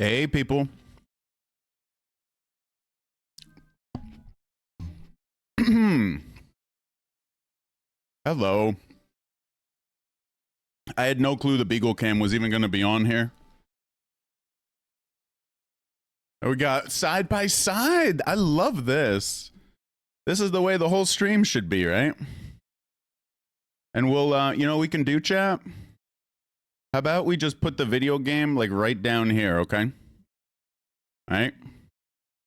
Hey, people. Hello. I had no clue the Beagle Cam was even going to be on here. We got side by side. I love this. This is the way the whole stream should be, right? And we'll, you know, we can do chat. How about we just put the video game like right down here, okay? All right.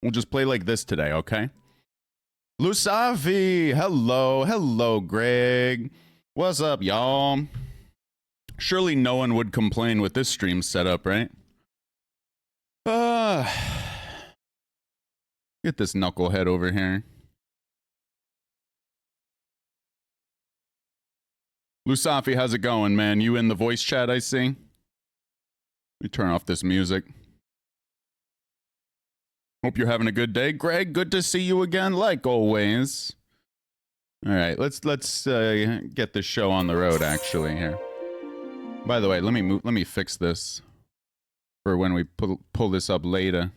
We'll just play like this today, okay? Lusafi, hello. Hello, Greg. What's up, y'all? Surely no one would complain with this stream setup, right? Get this knucklehead over here. Lusafi, how's it going, man? You in the voice chat, I see? Let me turn off this music. Hope you're having a good day. Greg, good to see you again, like always. All right, let's get this show on the road, actually, here. By the way, let me fix this for when we pull this up later.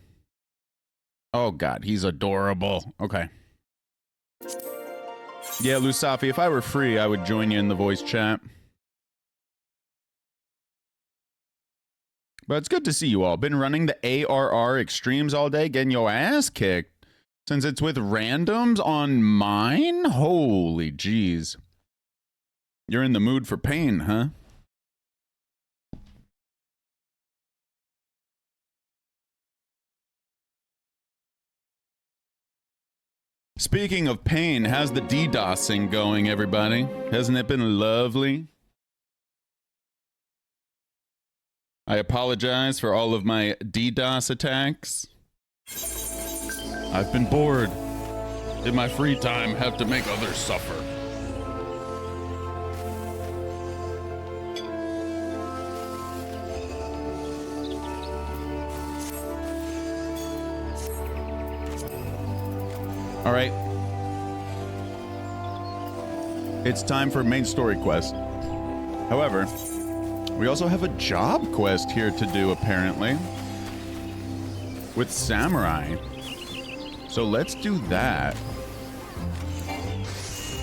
Oh, God, he's adorable. Okay. Yeah, Lusafi, if I were free, I would join you in the voice chat. But it's good to see you all. Been running the ARR extremes all day, getting your ass kicked. Since it's with randoms on mine? Holy jeez. You're in the mood for pain, huh? Speaking of pain, how's the DDoSing going, everybody? Hasn't it been lovely? I apologize for all of my DDoS attacks. I've been bored. In my free time, have to make others suffer. All right. It's time for main story quest. However, we also have a job quest here to do, apparently, with Samurai. So let's do that.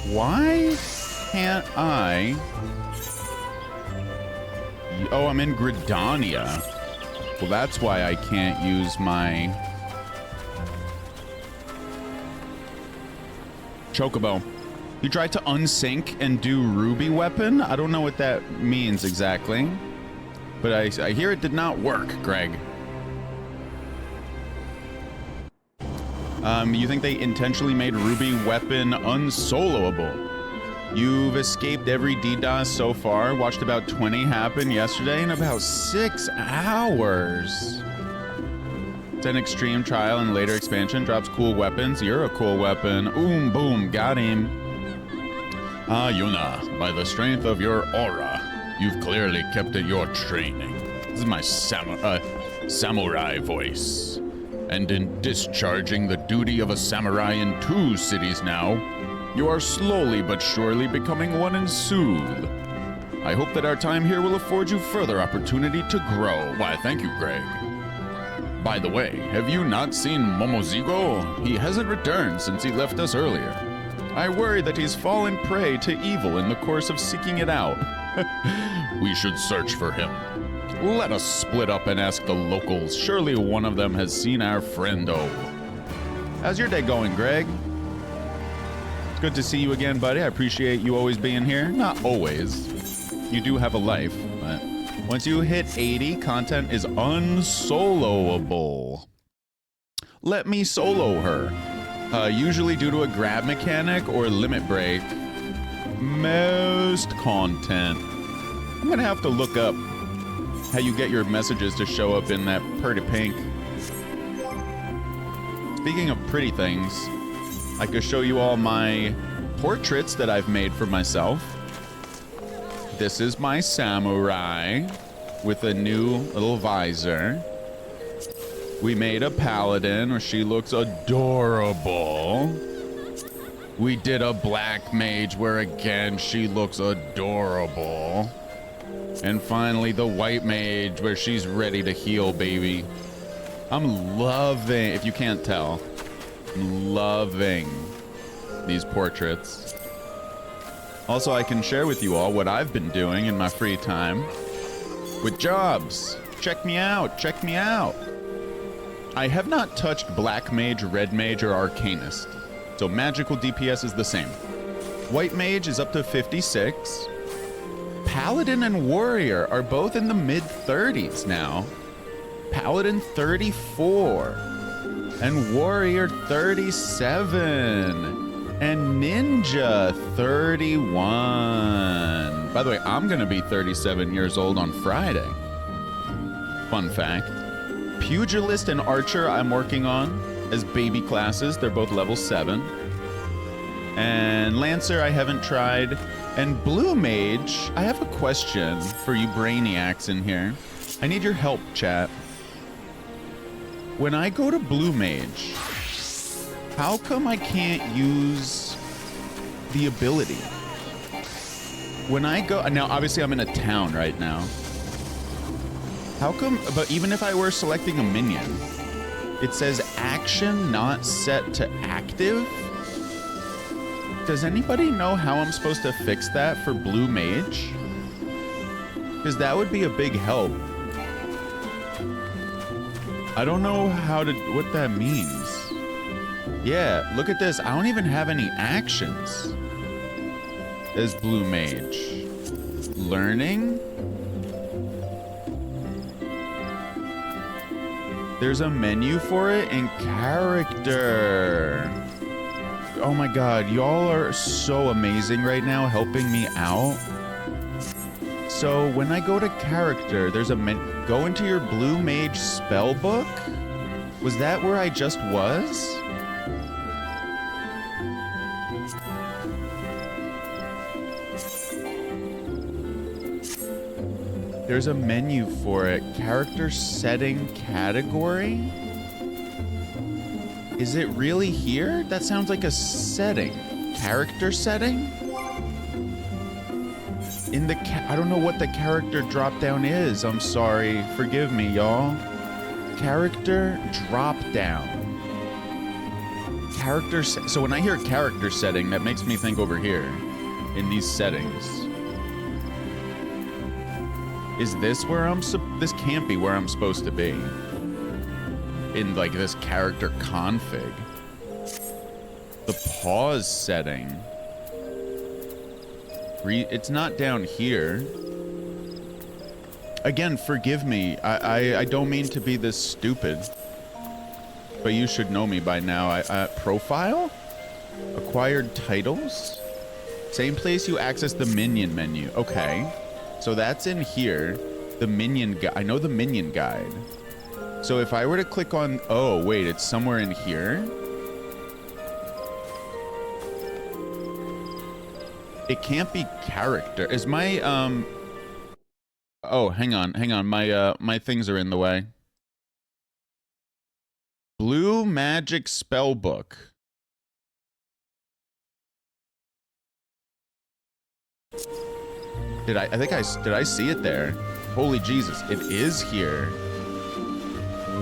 Why can't I... Oh, I'm in Gridania. Well, that's why I can't use my... Chocobo. You tried to unsync and do Ruby weapon? I don't know what that means exactly. But I hear it did not work, Greg. You think they intentionally made Ruby weapon unsoloable? You've escaped every DDoS so far. Watched about 20 happen yesterday in about 6 hours. It's an extreme trial and later expansion. Drops cool weapons. You're a cool weapon. Boom, got him. Ah, Yuna, by the strength of your aura, you've clearly kept at your training. This is my samurai voice. And in discharging the duty of a samurai in 2 cities now, you are slowly but surely becoming one in Soothe. I hope that our time here will afford you further opportunity to grow. Why, thank you, Greg. By the way, have you not seen Momozigo? He hasn't returned since he left us earlier. I worry that he's fallen prey to evil in the course of seeking it out. We should search for him. Let us split up and ask the locals. Surely one of them has seen our friendo. How's your day going, Greg? It's good to see you again, buddy. I appreciate you always being here. Not always. You do have a life, but once you hit 80, content is unsoloable. Let me solo her. Usually due to a grab mechanic or limit break. Most content. I'm gonna have to look up how you get your messages to show up in that pretty pink. Speaking of pretty things, I could show you all my portraits that I've made for myself. This is my samurai with a new little visor. We made a paladin where she looks adorable. We did a black mage where again she looks adorable. And finally the white mage where she's ready to heal, baby. I'm loving, if you can't tell, I'm loving these portraits. Also, I can share with you all what I've been doing in my free time with jobs. Check me out, check me out. I have not touched Black Mage, Red Mage, or Arcanist, so magical DPS is the same. White Mage is up to 56. Paladin and Warrior are both in the mid-30s now. Paladin 34. And Warrior 37. And Ninja 31. By the way, I'm gonna be 37 years old on Friday. Fun fact. Pugilist and Archer I'm working on as baby classes. They're both level 7. And Lancer I haven't tried. And Blue Mage, I have a question for you brainiacs in here. I need your help, chat. When I go to Blue Mage, how come I can't use the ability? When I go, now obviously I'm in a town right now. How come, but even if I were selecting a minion, it says action not set to active? Does anybody know how I'm supposed to fix that for Blue Mage? Because that would be a big help. I don't know how to, what that means. Yeah, look at this. I don't even have any actions as Blue Mage. Learning? There's a menu for it in character. Oh my god, y'all are so amazing right now helping me out. So when I go to character, there's a go into your Blue Mage spell book? Was that where I just was? There's a menu for it. Character setting category? Is it really here? That sounds like a setting. Character setting? In the I don't know what the character drop down is. I'm sorry. Forgive me, y'all. Character drop down. Character so when I hear character setting, that makes me think over here in these settings. Is this where I'm this can't be where I'm supposed to be. In like this character config. The pause setting. It's not down here. Again, forgive me. I don't mean to be this stupid. But you should know me by now. Profile? Acquired titles? Same place you access the minion menu. Okay. So that's in here. The minion guide. I know the minion guide. So if I were to click on... Oh, wait. It's somewhere in here? It can't be character. Is my... Oh, hang on. Hang on. My things are in the way. Blue Magic Spellbook. Did I see it there? Holy Jesus, it is here.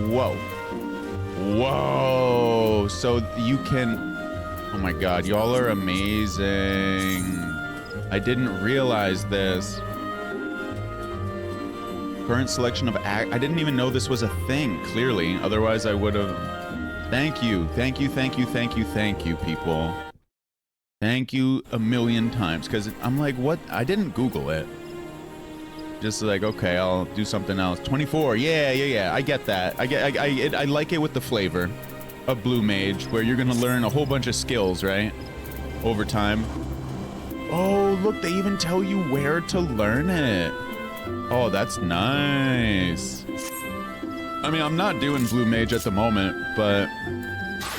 Whoa. Whoa. So you can... Oh my god, y'all are amazing. I didn't realize this. Current selection of I didn't even know this was a thing, clearly. Otherwise I would have... Thank you. Thank you, thank you, thank you, thank you, people. Thank you a million times, because I'm like, what? I didn't Google it. Just like, okay, I'll do something else. 24, yeah, I get that. I like it with the flavor of Blue Mage, where you're gonna learn a whole bunch of skills, right? Over time. Oh, look, they even tell you where to learn it. Oh, that's nice. I mean, I'm not doing Blue Mage at the moment, but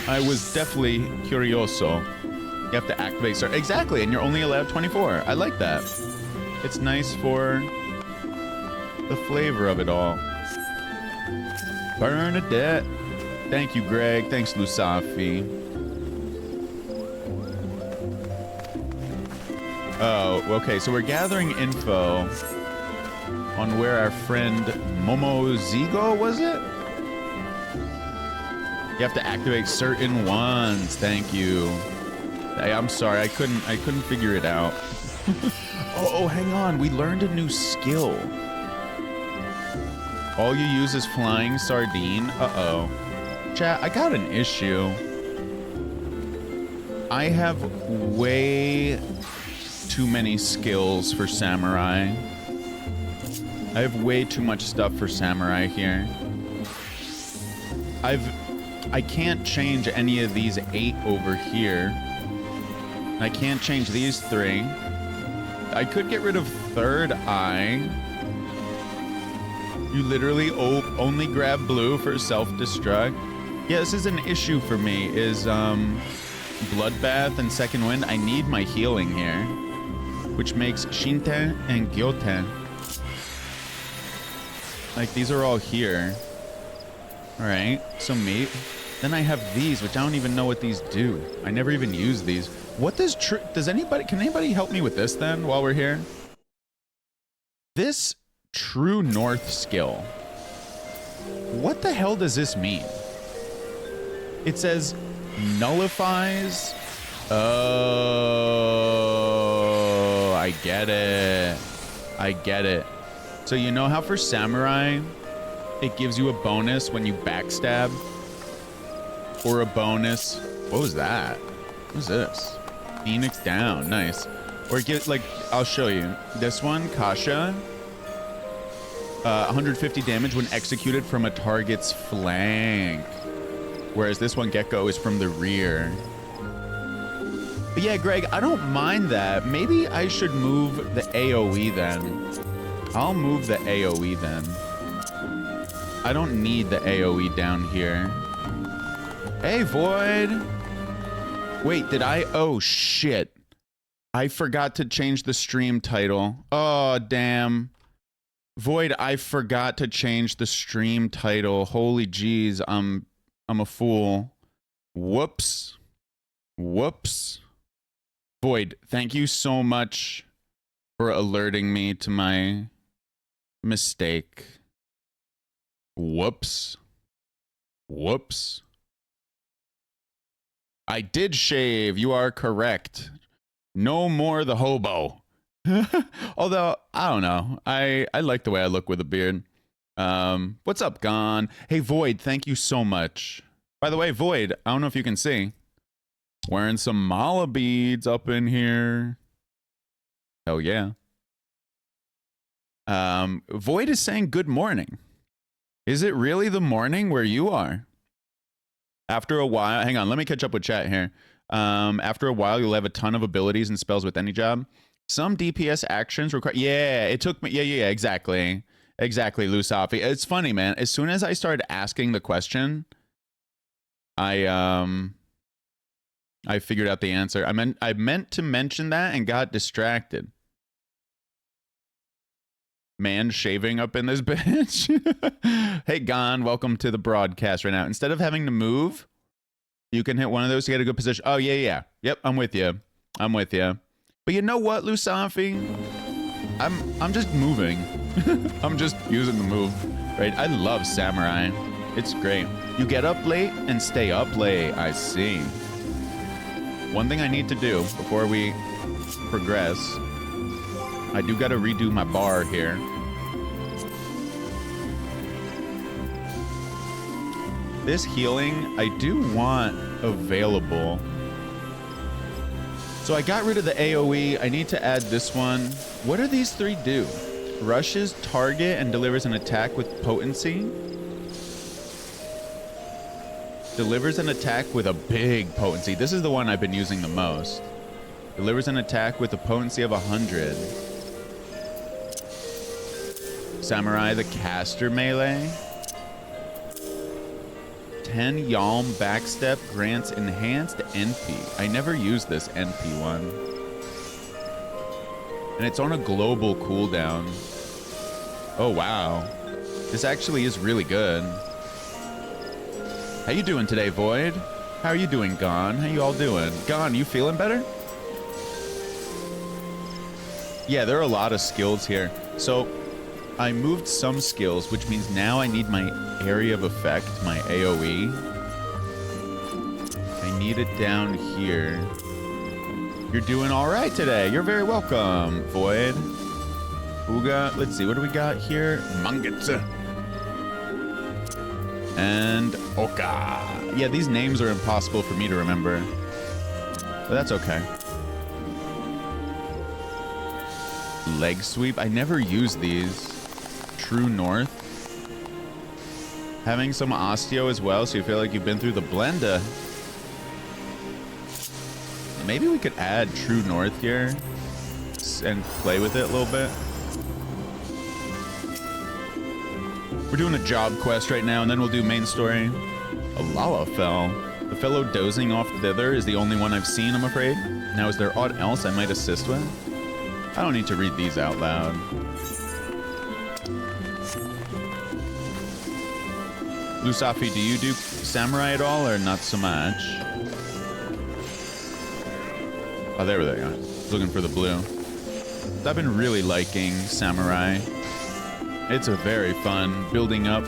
I was definitely curioso. You have to activate start. Exactly, and you're only allowed 24. I like that. It's nice for the flavor of it all. Bernadette. Thank you, Greg. Thanks, Lusafi. Oh, okay, so we're gathering info on where our friend Momozigo, was it? You have to activate certain ones. Thank you. Hey, I'm sorry. I couldn't figure it out. Oh, hang on. We learned a new skill. All you use is flying sardine. Uh-oh. Chat, I got an issue. I have way too many skills for samurai. I have way too much stuff for samurai here. I can't change any of these 8 over here. I can't change these 3. I could get rid of third eye. You literally only grab blue for self-destruct. Yeah, this is an issue for me, is Bloodbath and Second Wind. I need my healing here, which makes Shinten and Gyoten. Like, these are all here. All right, so mate. Then I have these, which I don't even know what these do. I never even use these. What does can anybody help me with this then while we're here? This True North skill. What the hell does this mean? It says nullifies. Oh, I get it. I get it. So you know how for samurai, it gives you a bonus when you backstab? Or a bonus. What was that? What's this? Phoenix down. Nice. Or get, like, I'll show you. This one, Kasha. 150 damage when executed from a target's flank. Whereas this one, Gecko, is from the rear. But yeah, Greg, I don't mind that. Maybe I should move the AoE then. I'll move the AoE then. I don't need the AoE down here. Hey, Void. Wait, did I? Oh, shit. I forgot to change the stream title. Oh, damn. Void, I forgot to change the stream title. Holy jeez, I'm a fool. Whoops. Whoops. Void, thank you so much for alerting me to my mistake. Whoops. Whoops. I did shave. You are correct. No more the hobo. Although, I don't know. I like the way I look with a beard. What's up, Gon? Hey, Void, thank you so much. By the way, Void, I don't know if you can see. Wearing some mala beads up in here. Hell yeah. Void is saying good morning. Is it really the morning where you are? After a while, hang on, let me catch up with chat here. After a while, you'll have a ton of abilities and spells with any job. Some DPS actions require... Yeah, it took me... Yeah, exactly. Exactly, Lusafi. It's funny, man. As soon as I started asking the question, I figured out the answer. I meant to mention that and got distracted. Man shaving up in this bitch. Hey, Gon, welcome to the broadcast right now. Instead of having to move, you can hit one of those to get a good position. Oh, yeah. Yep, I'm with you. I'm with you. But you know what, Lusafi? I'm just moving. I'm just using the move, right? I love Samurai. It's great. You get up late and stay up late. I see. One thing I need to do before we progress, I do got to redo my bar here. This healing, I do want available. So I got rid of the AoE. I need to add this one. What do these 3 do? Rushes target and delivers an attack with potency. Delivers an attack with a big potency. This is the one I've been using the most. Delivers an attack with a potency of 100. Samurai the caster melee. 10 Yalm backstep grants enhanced NP. I never used this NP one. And it's on a global cooldown. Oh, wow. This actually is really good. How you doing today, Void? How are you doing, Gon? How you all doing? Gon, you feeling better? Yeah, there are a lot of skills here. So I moved some skills, which means now I need my area of effect, my AoE. meet it down here. You're doing all right today. You're very welcome, Void. Uga, let's see, what do we got here? Mangetsu. And Oka. Yeah, these names are impossible for me to remember. But that's okay. Leg sweep. I never use these. True North. Having some osteo as well, so you feel like you've been through the blender. Maybe we could add True North here and play with it a little bit. We're doing a job quest right now, and then we'll do main story. A Lalafell. The fellow dozing off thither is the only one I've seen, I'm afraid. Now, is there aught else I might assist with? I don't need to read these out loud. Lusafi, do you do samurai at all, or not so much? Oh, there they are. Looking for the blue. I've been really liking samurai. It's a very fun building up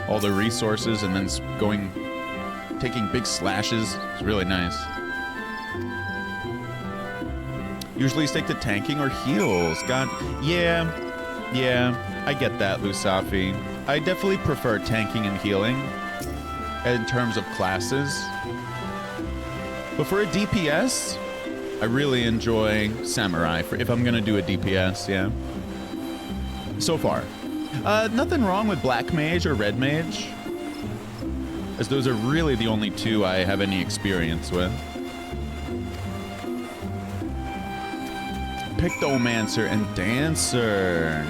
all the resources and then taking big slashes. It's really nice. Usually stick to tanking or heals. God, yeah, I get that, Lusafi. I definitely prefer tanking and healing in terms of classes. But for a DPS, I really enjoy samurai if I'm gonna do a DPS, yeah. So far. Nothing wrong with black mage or red mage, as those are really the only two I have any experience with. Pictomancer and Dancer.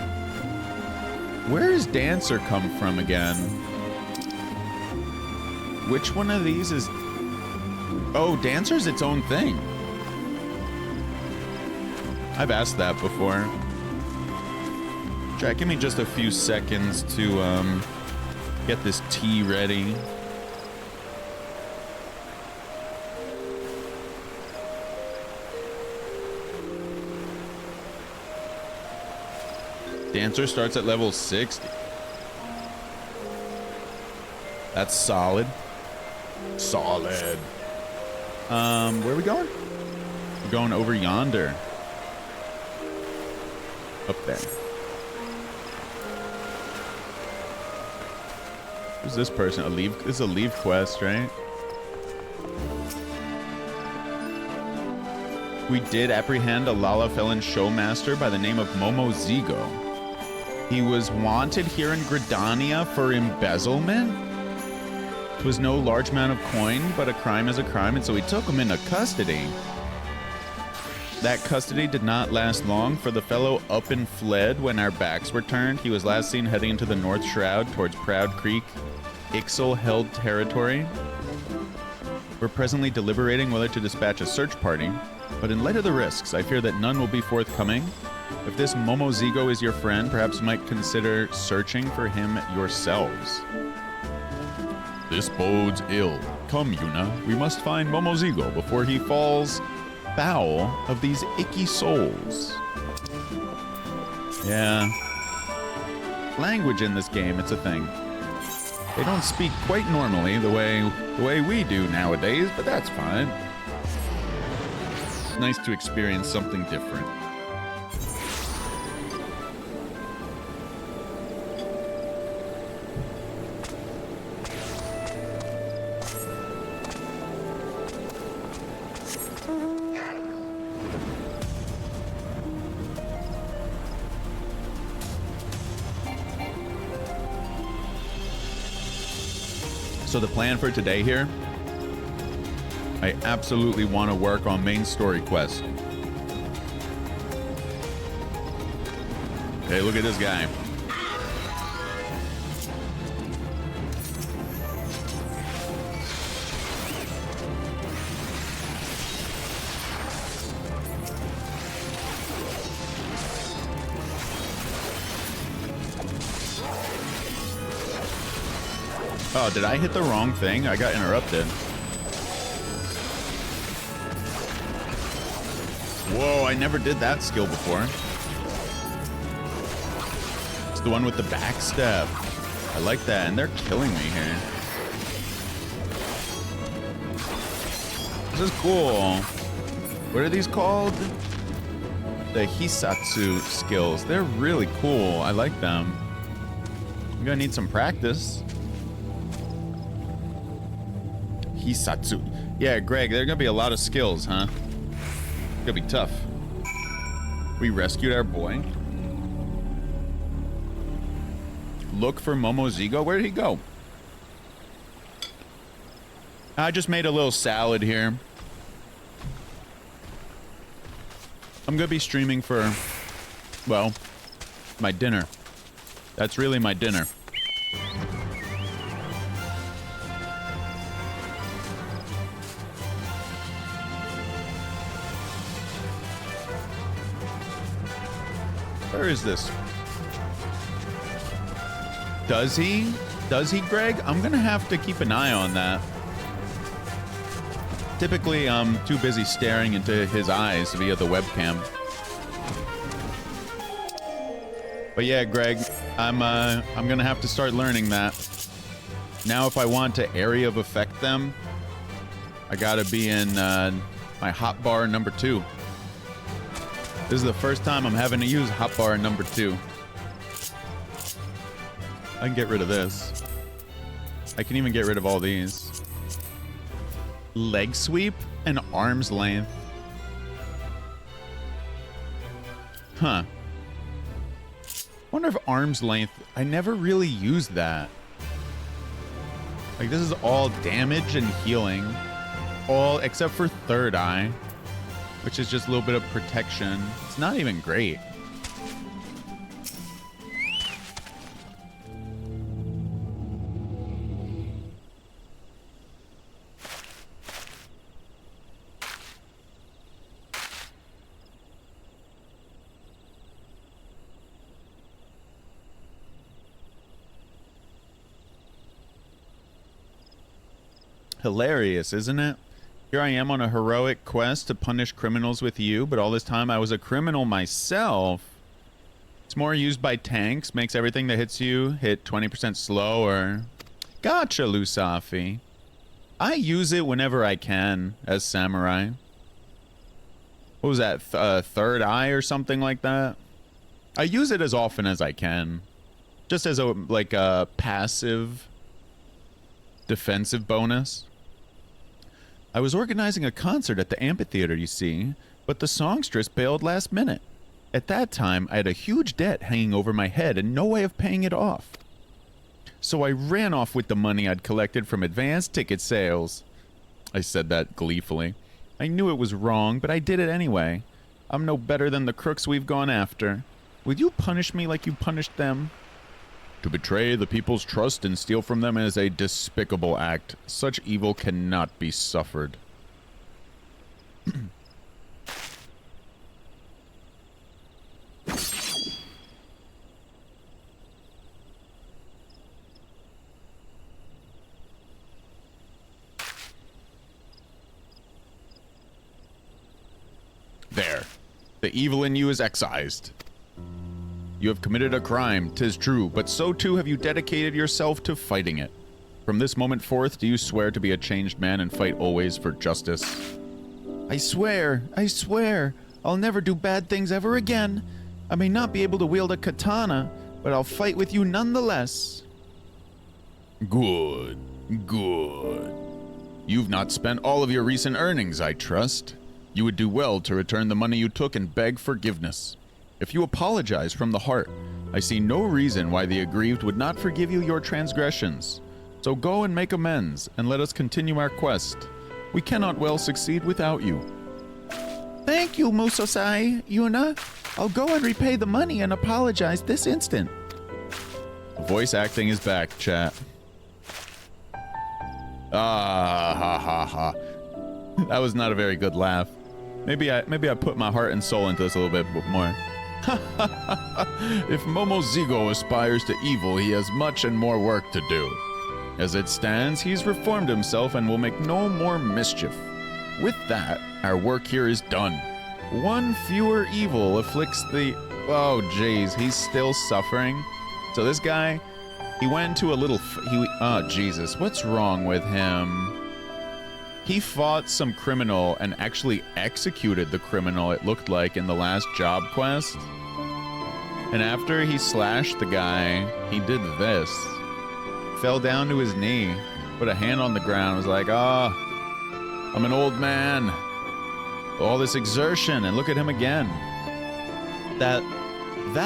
Where does Dancer come from again? Which one of these is... Oh, Dancer's its own thing. I've asked that before. Jack, give me just a few seconds to get this tea ready. Dancer starts at level 60. That's solid. Solid. Where are we going? We're going over yonder. Up there. Who's this person? This is a leave quest, right? We did apprehend a Lalafellan showmaster by the name of Momo Zigo. He was wanted here in Gridania for embezzlement. It was no large amount of coin, but a crime is a crime, and so we took him into custody. That custody did not last long, for the fellow up and fled when our backs were turned. He was last seen heading into the North Shroud towards Proud Creek, Ixel-held territory. We're presently deliberating whether to dispatch a search party, but in light of the risks, I fear that none will be forthcoming. If this Momozigo is your friend, perhaps you might consider searching for him yourselves. This bodes ill. Come, Yuna, we must find Momozigo before he falls foul of these icky souls. Yeah. Language in this game, it's a thing. They don't speak quite normally the way we do nowadays, but that's fine. It's nice to experience something different. So the plan for today here, I absolutely want to work on main story quest. Hey, look at this guy. Oh, did I hit the wrong thing? I got interrupted. Whoa, I never did that skill before. It's the one with the backstep. I like that, and they're killing me here. This is cool. What are these called? The Hisatsu skills. They're really cool. I like them. I'm gonna need some practice. Hisatsu. Yeah, Greg, there are gonna be a lot of skills, huh? It's gonna be tough. We rescued our boy. Look for Momozigo. Where did he go? I just made a little salad here. I'm gonna be streaming for, well, my dinner. That's really my dinner. Where is this? Does he? Does he, Greg? I'm gonna have to keep an eye on that. Typically, I'm too busy staring into his eyes via the webcam. But yeah, Greg, I'm gonna have to start learning that. Now, if I want to area of effect them, I gotta be in my hotbar number 2. This is the first time I'm having to use hotbar number 2. I can get rid of this. I can even get rid of all these. Leg sweep and arm's length. Huh. Wonder if arm's length, I never really used that. Like, this is all damage and healing. All except for third eye, which is just a little bit of protection. It's not even great. Hilarious, isn't it? Here I am on a heroic quest to punish criminals with you, but all this time I was a criminal myself. It's more used by tanks, makes everything that hits you hit 20% slower. Gotcha, Lusafi. I use it whenever I can as samurai. What was that, third eye or something like that? I use it as often as I can. Just as a, like a passive defensive bonus. I was organizing a concert at the amphitheater, you see, but the songstress bailed last minute. At that time, I had a huge debt hanging over my head and no way of paying it off. So I ran off with the money I'd collected from advanced ticket sales. I said that gleefully. I knew it was wrong, but I did it anyway. I'm no better than the crooks we've gone after. Will you punish me like you punished them? To betray the people's trust and steal from them is a despicable act. Such evil cannot be suffered. There. The evil in you is excised. You have committed a crime, 'tis true, but so too have you dedicated yourself to fighting it. From this moment forth, do you swear to be a changed man and fight always for justice? I swear, I'll never do bad things ever again. I may not be able to wield a katana, but I'll fight with you nonetheless. Good, good. You've not spent all of your recent earnings, I trust. You would do well to return the money you took and beg forgiveness. If you apologize from the heart, I see no reason why the aggrieved would not forgive you your transgressions. So go and make amends, and let us continue our quest. We cannot well succeed without you. Thank you, Musosai, Yuna. I'll go and repay the money and apologize this instant. Voice acting is back, chat. Ah, ha, ha, ha. That was not a very good laugh. Maybe I put my heart and soul into this a little bit more. If Momozigo aspires to evil, he has much and more work to do. As it stands, he's reformed himself and will make no more mischief. With that, our work here is done. One fewer evil afflicts the... Oh, jeez, he's still suffering. So this guy, he went into a little... Oh, Jesus, what's wrong with him? He fought some criminal and actually executed the criminal, it looked like, in the last job quest. And after he slashed the guy, he did this. Fell down to his knee, put a hand on the ground, was like, I'm an old man. All this exertion, and look at him again. That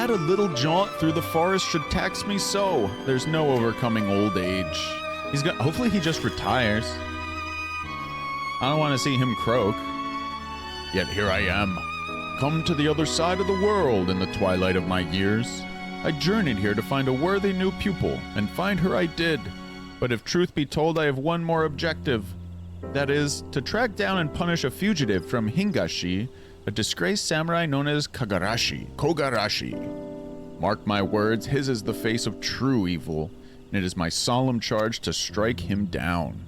a little jaunt through the forest should tax me so. There's no overcoming old age. Hopefully he just retires. I don't want to see him croak. Yet here I am, come to the other side of the world in the twilight of my years. I journeyed here to find a worthy new pupil, and find her I did. But if truth be told, I have one more objective. That is, to track down and punish a fugitive from Hingashi, a disgraced samurai known as Kogarashi. Mark my words, his is the face of true evil, and it is my solemn charge to strike him down.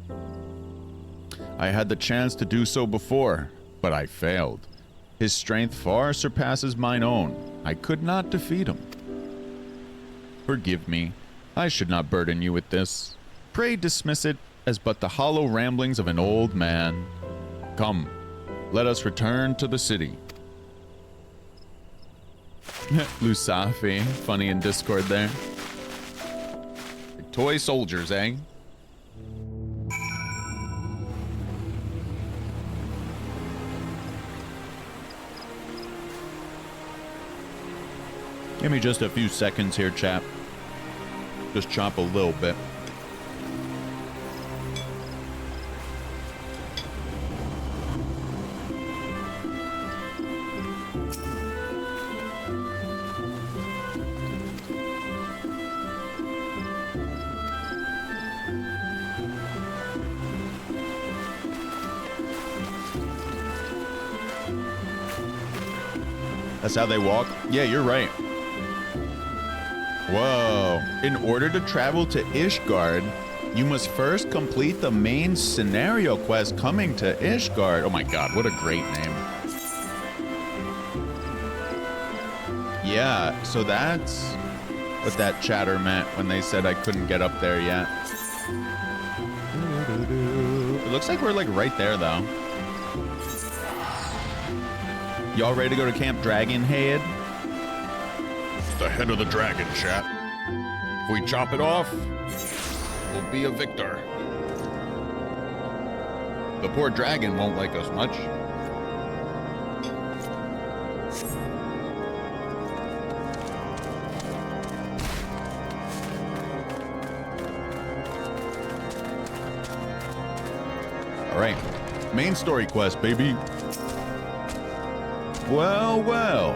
I had the chance to do so before, but I failed. His strength far surpasses mine own. I could not defeat him. Forgive me, I should not burden you with this. Pray dismiss it as but the hollow ramblings of an old man. Come, let us return to the city. Lusafi, funny in Discord there. Toy soldiers, eh? Give me just a few seconds here, chap. Just chop a little bit. That's how they walk? Yeah, you're right. Whoa. In order to travel to Ishgard, you must first complete the main scenario quest coming to Ishgard. Oh my god, what a great name. Yeah, so that's what that chatter meant when they said I couldn't get up there yet. It looks like we're like right there though. Y'all ready to go to Camp Dragonhead? It's the head of the dragon, chat. If we chop it off, we'll be a victor. The poor dragon won't like us much. All right, main story quest, baby. Well, well,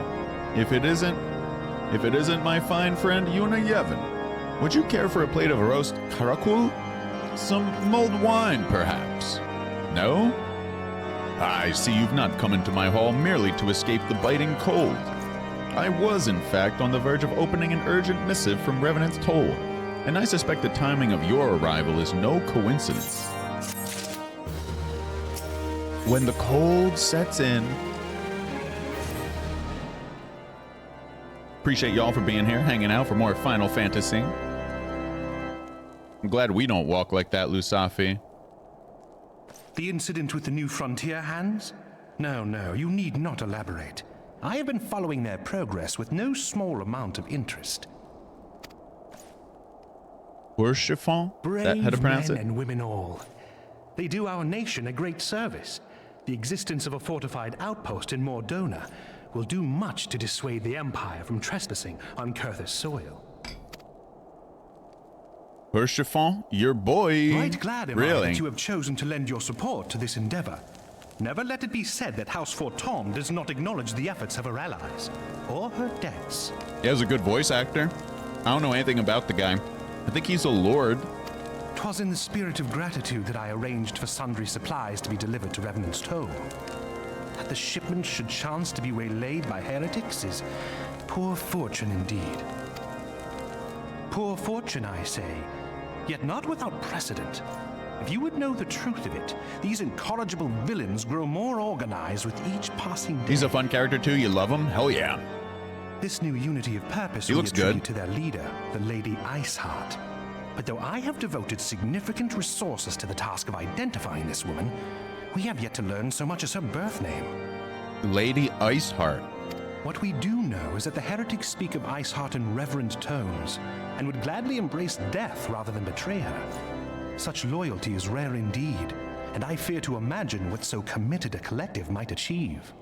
if it isn't my fine friend Yuna Yevon, would you care for a plate of roast karakul? Some mulled wine, perhaps? No? I see you've not come into my hall merely to escape the biting cold. I was, in fact, on the verge of opening an urgent missive from Revenant's Toll, and I suspect the timing of your arrival is no coincidence. When the cold sets in, appreciate y'all for being here, hanging out for more Final Fantasy. I'm glad we don't walk like that, Lusafi. The incident with the New Frontier hands? No, you need not elaborate. I have been following their progress with no small amount of interest. Chiffon? That how to pronounce men it? And women all. They do our nation a great service. The existence of a fortified outpost in Mordona will do much to dissuade the Empire from trespassing on Kurthus soil. Chiffon, your boy. Right glad am I really? that you have chosen to lend your support to this endeavor. Never let it be said that House Fortom does not acknowledge the efforts of her allies, or her debts. He has a good voice actor. I don't know anything about the guy. I think he's a lord. 'Twas in the spirit of gratitude that I arranged for sundry supplies to be delivered to Revenant's Toll. That the shipment should chance to be waylaid by heretics is poor fortune indeed. Poor fortune, I say, yet not without precedent. If you would know the truth of it, these incorrigible villains grow more organized with each passing day. He's a fun character too. You love him? Hell yeah. This new unity of purpose He we looks attribute good. to their leader, the Lady Iceheart. But though I have devoted significant resources to the task of identifying this woman, we have yet to learn so much as her birth name. Lady Iceheart. What we do know is that the heretics speak of Iceheart in reverent tones, and would gladly embrace death rather than betray her. Such loyalty is rare indeed, and I fear to imagine what so committed a collective might achieve.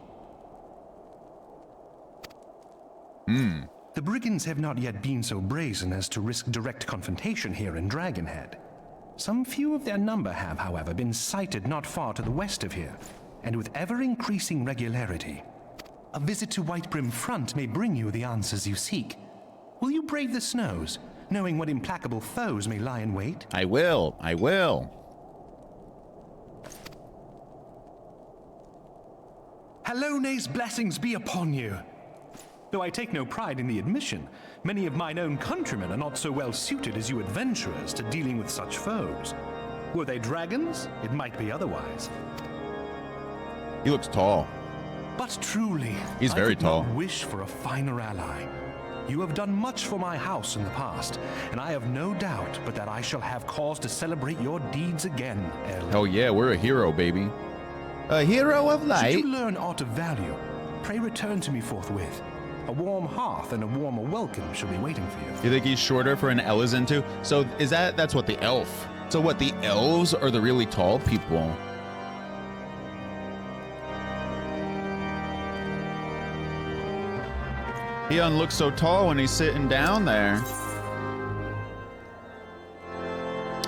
The brigands have not yet been so brazen as to risk direct confrontation here in Dragonhead. Some few of their number have, however, been sighted not far to the west of here, and with ever-increasing regularity. A visit to Whitebrim Front may bring you the answers you seek. Will you brave the snows, knowing what implacable foes may lie in wait? I will. Halone's blessings be upon you. Though I take no pride in the admission, many of mine own countrymen are not so well suited as you adventurers to dealing with such foes. Were they dragons, it might be otherwise. He looks tall. But truly, He's very I could tall. not wish for a finer ally. You have done much for my house in the past, and I have no doubt but that I shall have cause to celebrate your deeds again, Erlen. Hell yeah, we're a hero, baby. A hero of Should light. you learn aught of value, pray return to me forthwith. A warm hearth and a warmer welcome shall be waiting for you. You think he's shorter for an Elezen too? So is that's what the elf? So what, the elves are the really tall people? Heon looks so tall when he's sitting down there.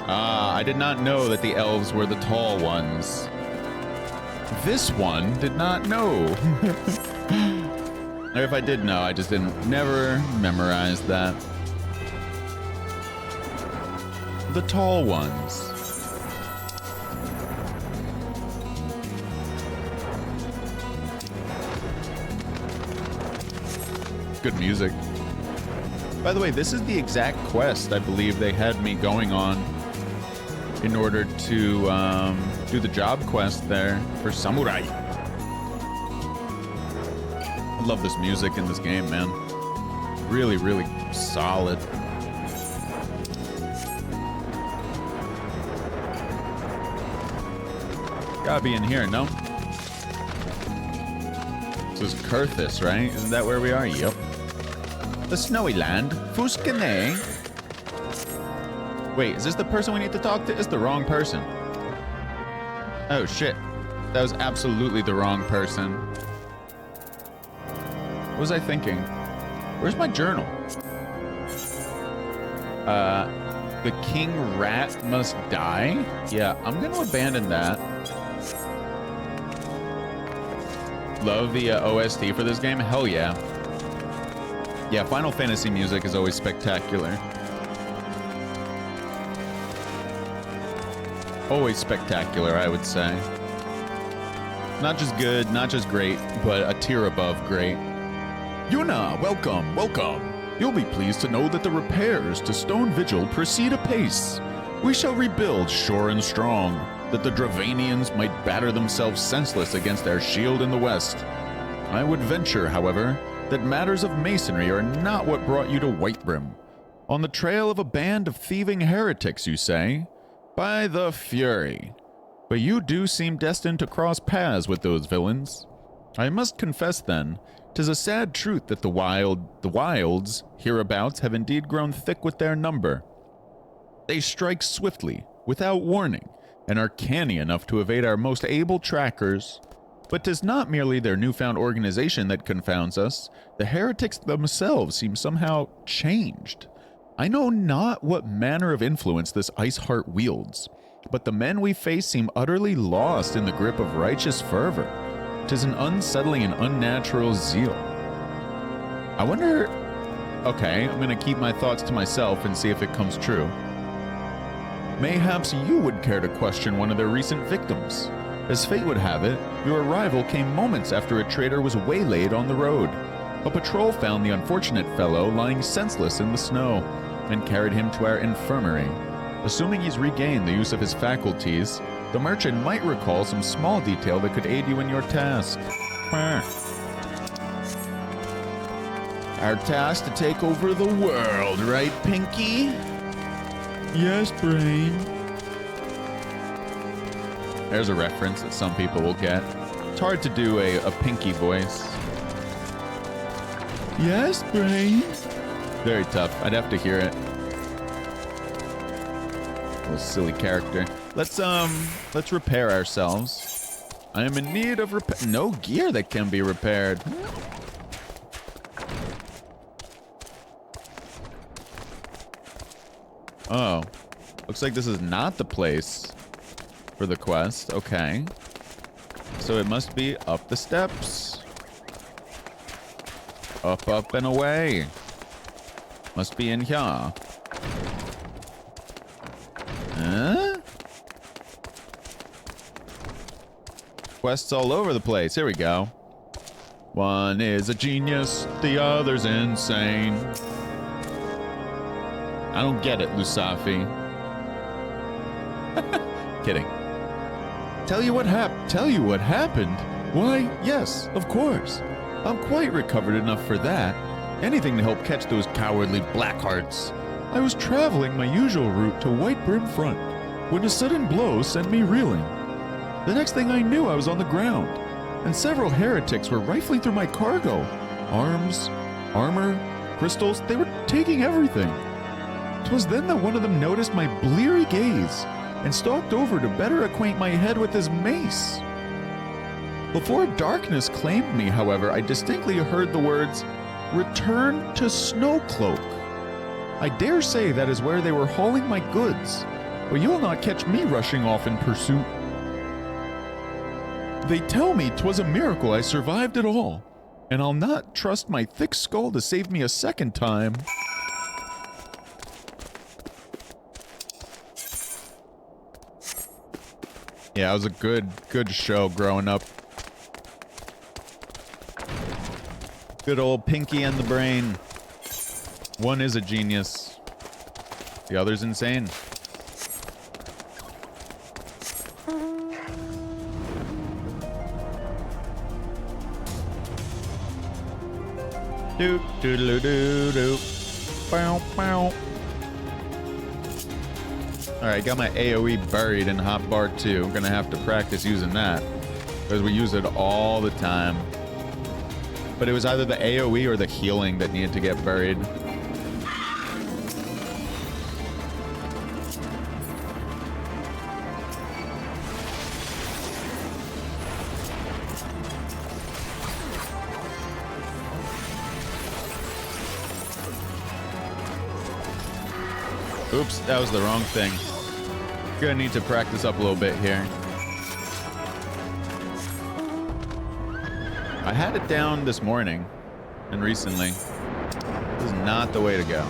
Ah, I did not know that the elves were the tall ones. This one did not know. Or if I did know, I just never memorized that. The tall ones. Good music. By the way, this is the exact quest I believe they had me going on in order to do the job quest there for Samurai. I love this music in this game, man. Really, really solid. Gotta be in here, no? This is Kurthis, right? Isn't that where we are? Yep. The snowy land. Fuskane. Wait, is this the person we need to talk to? It's the wrong person. Oh, shit. That was absolutely the wrong person. What was I thinking? Where's my journal? The king rat must die? Yeah, I'm gonna abandon that. Love the OST for this game? Hell yeah. Yeah, Final Fantasy music is always spectacular. Always spectacular, I would say. Not just good, not just great, but a tier above great. Yuna, welcome, welcome. You'll be pleased to know that the repairs to Stone Vigil proceed apace. We shall rebuild sure and strong, that the Dravanians might batter themselves senseless against our shield in the west. I would venture, however, that matters of masonry are not what brought you to Whitebrim. On the trail of a band of thieving heretics, you say? By the Fury. But you do seem destined to cross paths with those villains. I must confess, then, 'tis a sad truth that the wilds hereabouts have indeed grown thick with their number. They strike swiftly, without warning, and are canny enough to evade our most able trackers. But 'tis not merely their newfound organization that confounds us. The heretics themselves seem somehow changed. I know not what manner of influence this Iceheart wields, but the men we face seem utterly lost in the grip of righteous fervor. 'Tis an unsettling and unnatural zeal. I wonder... Okay, I'm gonna keep my thoughts to myself and see if it comes true. Mayhaps you would care to question one of their recent victims. As fate would have it, your arrival came moments after a traitor was waylaid on the road. A patrol found the unfortunate fellow lying senseless in the snow and carried him to our infirmary. Assuming he's regained the use of his faculties, the merchant might recall some small detail that could aid you in your task. Our task to take over the world, right, Pinky? Yes, brain. There's a reference that some people will get. It's hard to do a pinky voice. Yes, brain. Very tough. I'd have to hear it. Little silly character. Let's repair ourselves. I am in need of repair. No gear that can be repaired. Oh. Looks like this is not the place for the quest. Okay. So it must be up the steps. Up, up, and away. Must be in here. Huh? Quests all over the place. Here we go. One is a genius, the other's insane. I don't get it, Lusafi. Kidding. Tell you what happened? Why, yes, of course. I'm quite recovered enough for that. Anything to help catch those cowardly blackhearts. I was traveling my usual route to White Brim Front when a sudden blow sent me reeling. The next thing I knew, I was on the ground, and several heretics were rifling through my cargo. Arms, armor, crystals, they were taking everything. 'Twas then that one of them noticed my bleary gaze and stalked over to better acquaint my head with his mace. Before darkness claimed me, however, I distinctly heard the words, "Return to Snowcloak." I dare say that is where they were hauling my goods, but you'll not catch me rushing off in pursuit. They tell me 'twas a miracle I survived it all, and I'll not trust my thick skull to save me a second time. Yeah, it was a good show growing up. Good old Pinky and the Brain. One is a genius. The other's insane. Doop doodle doo doo. Bow bow. Alright, got my AoE buried in hotbar 2. I'm gonna have to practice using that, because we use it all the time. But it was either the AoE or the healing that needed to get buried. Oops, that was the wrong thing. Gonna need to practice up a little bit here. I had it down this morning and recently. This is not the way to go.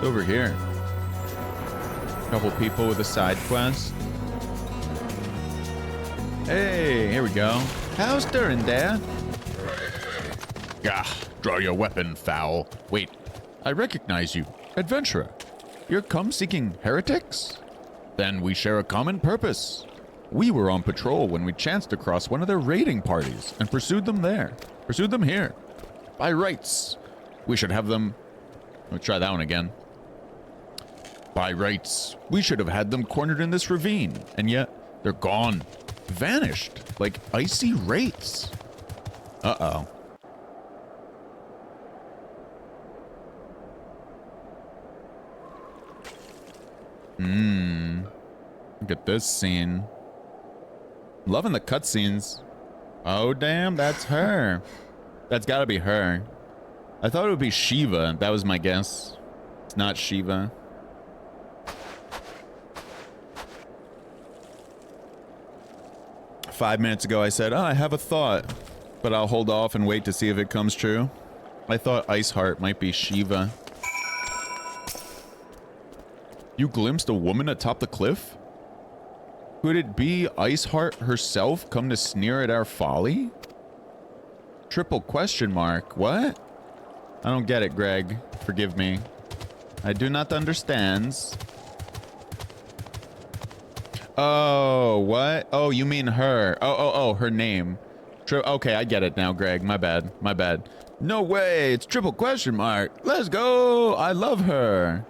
Over here. A couple people with a side quest. Hey, here we go. How's Durin there? Gah, draw your weapon, foul. Wait, I recognize you. Adventurer. You're come seeking heretics? Then we share a common purpose. We were on patrol when we chanced across one of their raiding parties and pursued them there. Pursued them here. By rights, we should have them... Let me try that one again. By rights, we should have had them cornered in this ravine, and yet they're gone. Vanished, like icy wraiths. Uh-oh. Look at this scene. Loving the cutscenes. Oh, damn, that's her. That's gotta be her. I thought it would be Shiva. That was my guess. It's not Shiva. Five minutes ago, I said, I have a thought, but I'll hold off and wait to see if it comes true. I thought Iceheart might be Shiva. You glimpsed a woman atop the cliff? Could it be Iceheart herself come to sneer at our folly? Triple question mark. What? I don't get it, Greg. Forgive me. I do not understand. Oh, what? Oh, you mean her. Oh, her name. Okay, I get it now, Greg. My bad. My bad. No way, it's triple question mark. Let's go, I love her.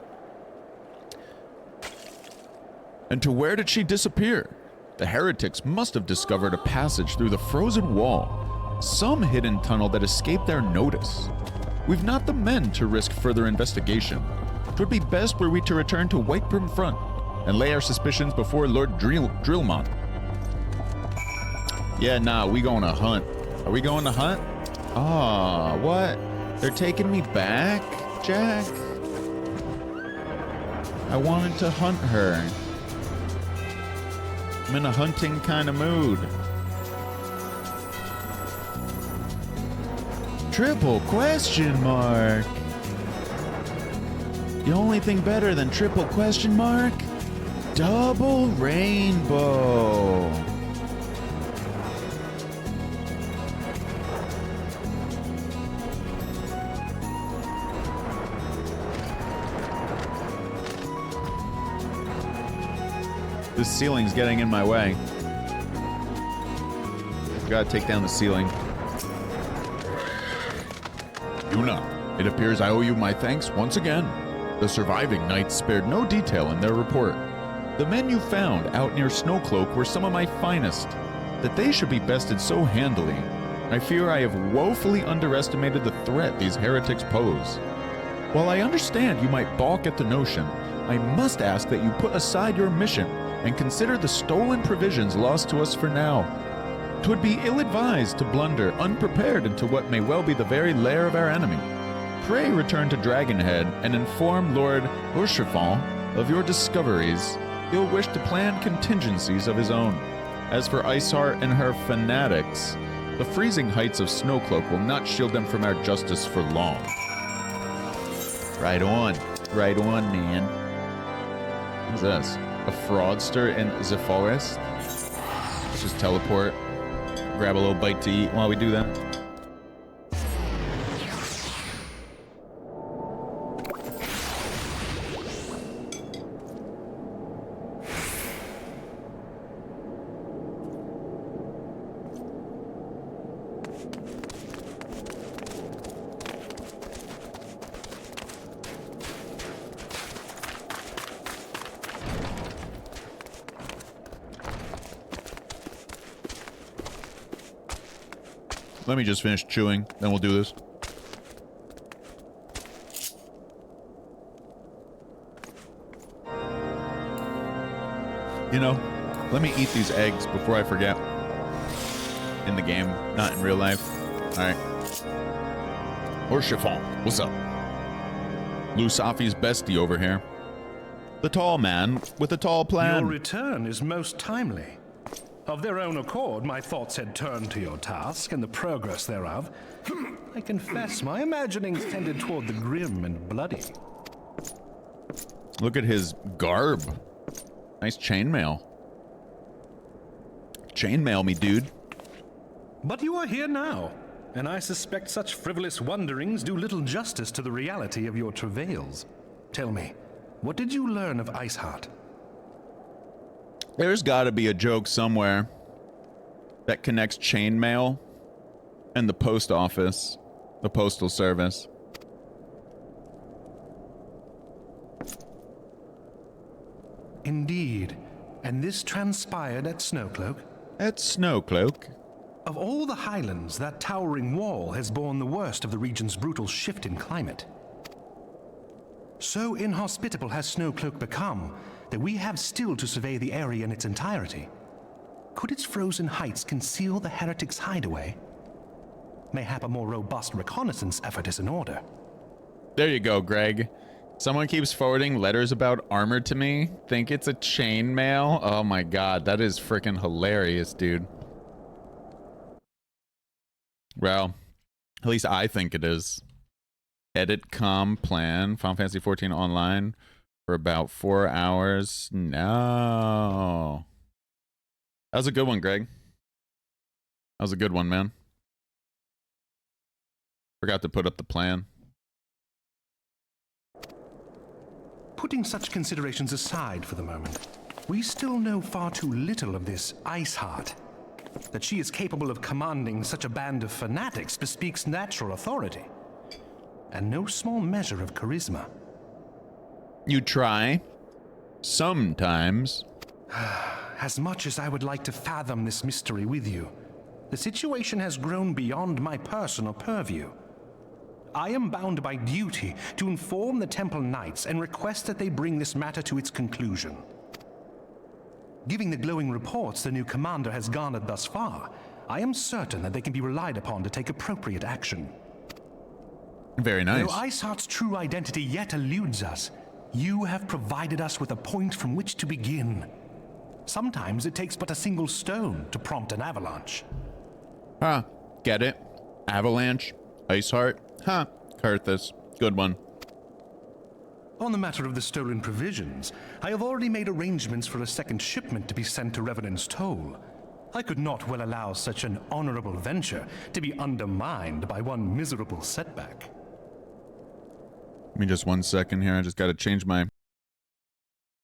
And to where did she disappear? The heretics must have discovered a passage through the frozen wall, some hidden tunnel that escaped their notice. We've not the men to risk further investigation. 'Twould be best were we to return to Whitebrim Front and lay our suspicions before Lord Drillmont. Yeah, nah, we going to hunt. Are we going to hunt? Ah, what? They're taking me back, Jack? I wanted to hunt her. I'm in a hunting kind of mood. Triple question mark. The only thing better than triple question mark? Double rainbow. This ceiling's getting in my way. Gotta take down the ceiling. Yuna, it appears I owe you my thanks once again. The surviving knights spared no detail in their report. The men you found out near Snowcloak were some of my finest. That they should be bested so handily, I fear I have woefully underestimated the threat these heretics pose. While I understand you might balk at the notion, I must ask that you put aside your mission and consider the stolen provisions lost to us for now. 'Twould be ill-advised to blunder unprepared into what may well be the very lair of our enemy. Pray return to Dragonhead and inform Lord Urshifon of your discoveries. He'll wish to plan contingencies of his own. As for Iceheart and her fanatics, the freezing heights of Snowcloak will not shield them from our justice for long. Right on, man. What's this? A fraudster in the forest? Let's just teleport. Grab a little bite to eat while we do that. Let me just finish chewing, then we'll do this. You know, let me eat these eggs before I forget. In the game, not in real life. Alright. Urshifon, what's up? Lusafi's bestie over here. The tall man with a tall plan. Your return is most timely. Of their own accord, my thoughts had turned to your task and the progress thereof. I confess, my imaginings tended toward the grim and bloody. Look at his garb. Nice chainmail. Chainmail me, dude. But you are here now, and I suspect such frivolous wonderings do little justice to the reality of your travails. Tell me, what did you learn of Iceheart? There's got to be a joke somewhere that connects chainmail and the post office, the postal service. Indeed. And this transpired at Snowcloak? At Snowcloak? Of all the highlands, that towering wall has borne the worst of the region's brutal shift in climate. So inhospitable has Snowcloak become that we have still to survey the area in its entirety. Could its frozen heights conceal the heretics' hideaway? Mayhap a more robust reconnaissance effort is in order. There you go, Greg. Someone keeps forwarding letters about armor to me. Think it's a chainmail? Oh my god, that is freaking hilarious, dude. Well, at least I think it is. Edit com plan. Final Fantasy 14 online for about 4 hours. No. That was a good one, Greg. That was a good one, man. Forgot to put up the plan. Putting such considerations aside for the moment, we still know far too little of this Iceheart. That she is capable of commanding such a band of fanatics bespeaks natural authority, and no small measure of charisma. You try. Sometimes. As much as I would like to fathom this mystery with you, the situation has grown beyond my personal purview. I am bound by duty to inform the Temple Knights and request that they bring this matter to its conclusion. Given the glowing reports the new commander has garnered thus far, I am certain that they can be relied upon to take appropriate action. Very nice. Though Iceheart's true identity yet eludes us, you have provided us with a point from which to begin. Sometimes it takes but a single stone to prompt an avalanche. Huh. Get it? Avalanche? Iceheart? Huh. Karthus. Good one. On the matter of the stolen provisions, I have already made arrangements for a second shipment to be sent to Revenant's Toll. I could not well allow such an honorable venture to be undermined by one miserable setback. Give me just 1 second here. I just got to change my...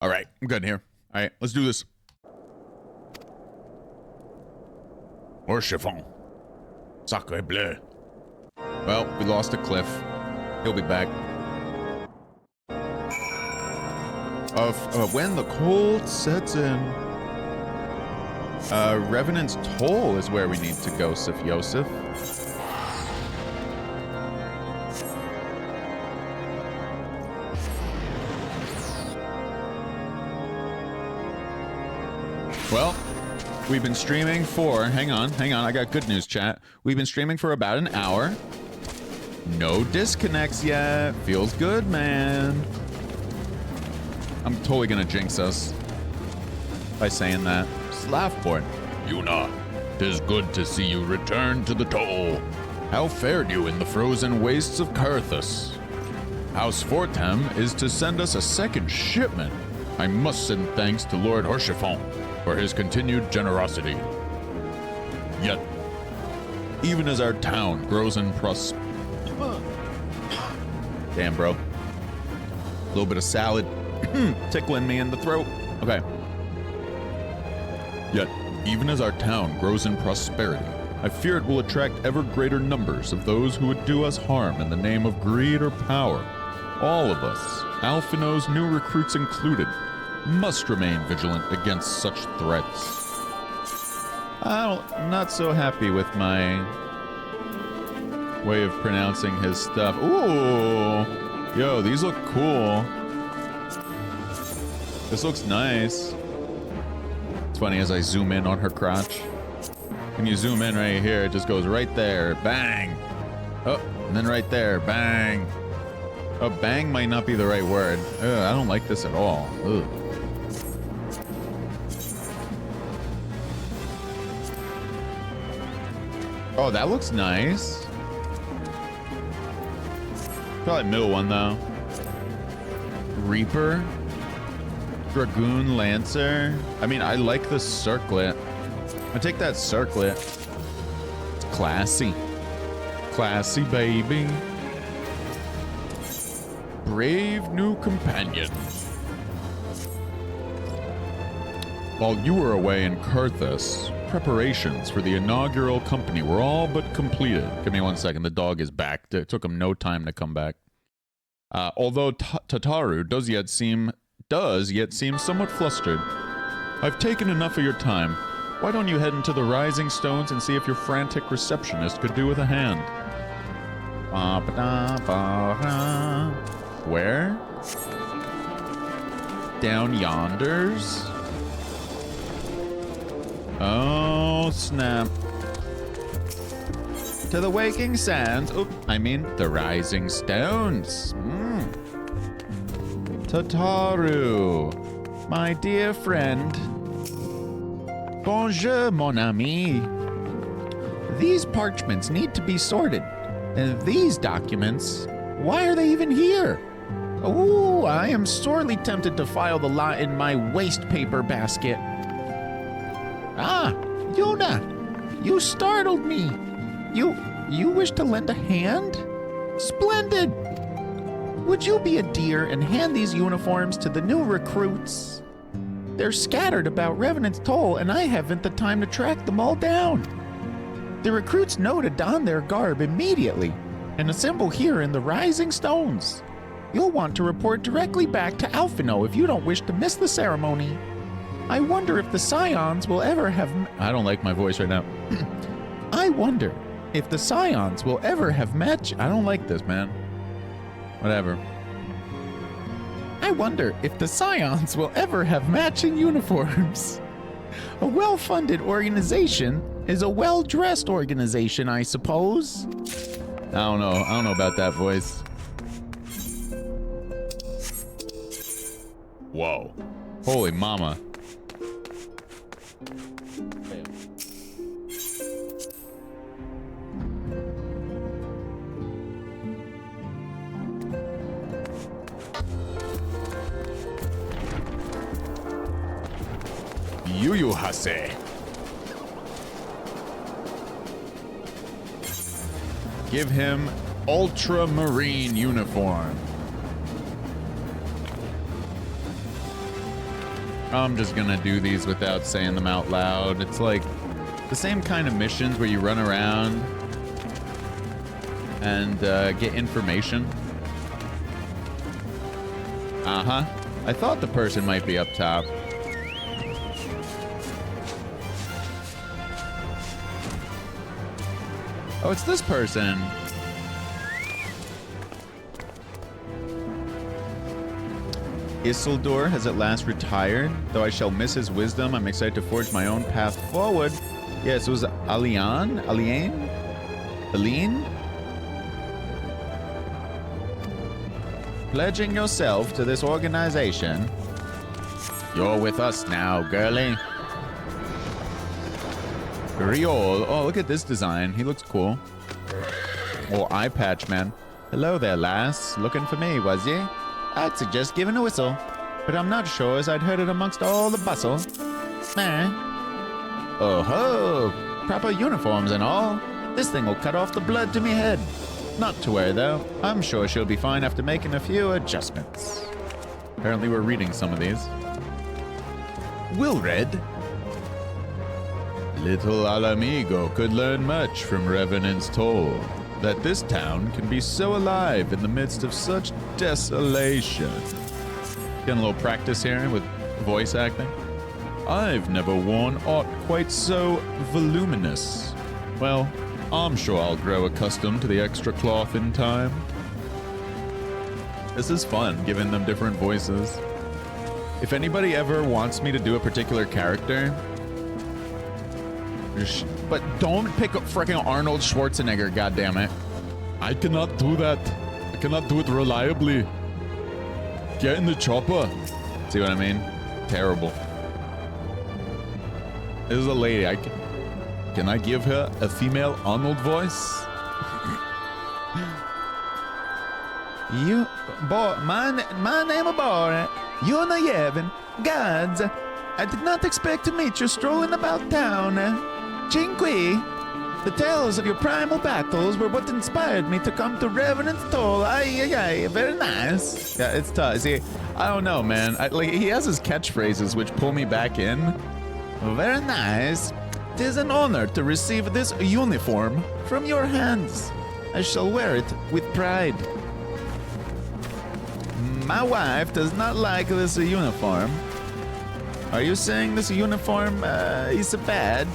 All right. I'm good here. All right. Let's do this. Or chiffon. Sacre bleu. Well, we lost a Cliff. He'll be back. When the cold sets in. Revenant's Toll is where we need to go, Sif Yosef. Well, we've been streaming for... Hang on. I got good news, chat. We've been streaming for about an hour. No disconnects yet. Feels good, man. I'm totally gonna jinx us by saying that. Just laugh for it. Yuna, 'tis good to see you return to the Toll. How fared you in the frozen wastes of Karthus? House Fortem is to send us a second shipment. I must send thanks to Lord Horchiffon for his continued generosity. Yet, even as our town grows in Damn, bro. A little bit of salad tickling me in the throat. Okay. Yet, even as our town grows in prosperity, I fear it will attract ever greater numbers of those who would do us harm in the name of greed or power. All of us, Alphino's new recruits included, must remain vigilant against such threats. I'm not so happy with my way of pronouncing his stuff. Ooh! Yo, these look cool. This looks nice. It's funny as I zoom in on her crotch. When you zoom in right here, it just goes right there. Bang! Oh, and then right there. Bang! Oh, bang might not be the right word. Ugh, I don't like this at all. Ugh. Oh, that looks nice. Probably middle one, though. Reaper. Dragoon Lancer. I mean, I like the circlet. I take that circlet. It's classy. Classy, baby. Brave new companion. While you were away in Karthus, preparations for the inaugural company were all but completed. Give me 1 second. The dog is back. It took him no time to come back. Although Tataru does yet seem somewhat flustered. I've taken enough of your time. Why don't you head into the Rising Stones and see if your frantic receptionist could do with a hand? Where? Down yonders? Oh, snap. To the Waking Sands. The Rising Stones. Tataru, my dear friend. Bonjour, mon ami. These parchments need to be sorted. And these documents, why are they even here? Oh, I am sorely tempted to file the lot in my waste paper basket. Ah, Yuna, you startled me. You wish to lend a hand? Splendid. Would you be a dear and hand these uniforms to the new recruits? They're scattered about Revenant's Toll, and I haven't the time to track them all down. The recruits know to don their garb immediately and assemble here in the Rising Stones. You'll want to report directly back to Alphino if you don't wish to miss the ceremony. I wonder if the Scions will ever have... I don't like my voice right now. I wonder if the Scions will ever have match... I don't like this, man. Whatever. I wonder if the Scions will ever have matching uniforms. A well-funded organization is a well-dressed organization, I suppose. I don't know. I don't know about that voice. Whoa. Holy mama. Yu Hase. Give him ultramarine uniform. I'm just gonna do these without saying them out loud. It's like the same kind of missions where you run around and get information. Uh-huh. I thought the person might be up top. Oh, it's this person. Isildur has at last retired. Though I shall miss his wisdom, I'm excited to forge my own path forward. Yes, it was Aline? Pledging yourself to this organization. You're with us now, girlie. Riol. Oh, look at this design. He looks cool. Oh, eye patch, man. Hello there, lass. Looking for me, was ye? I'd suggest giving a whistle, but I'm not sure as I'd heard it amongst all the bustle. Oh ho! Proper uniforms and all. This thing will cut off the blood to me head. Not to worry, though. I'm sure she'll be fine after making a few adjustments. Apparently we're reading some of these. Wilred. Little Alamigo could learn much from Revenant's Toll. That this town can be so alive in the midst of such desolation. Getting a little practice here with voice acting. I've never worn aught quite so voluminous. Well, I'm sure I'll grow accustomed to the extra cloth in time. This is fun, giving them different voices. If anybody ever wants me to do a particular character, but don't pick up freaking Arnold Schwarzenegger, goddammit. I cannot do that. I cannot do it reliably. Get in the chopper. See what I mean? Terrible. This is a lady. Can I give her a female Arnold voice? You, boy, my name is boy. You're Yevon. Gods, I did not expect to meet you strolling about town. Cinque, the tales of your primal battles were what inspired me to come to Revenant's Toll. Aye, very nice. Yeah, it's tough. See, I don't know, man. Like, he has his catchphrases which pull me back in. Very nice. 'Tis an honor to receive this uniform from your hands. I shall wear it with pride. My wife does not like this uniform. Are you saying this uniform is bad?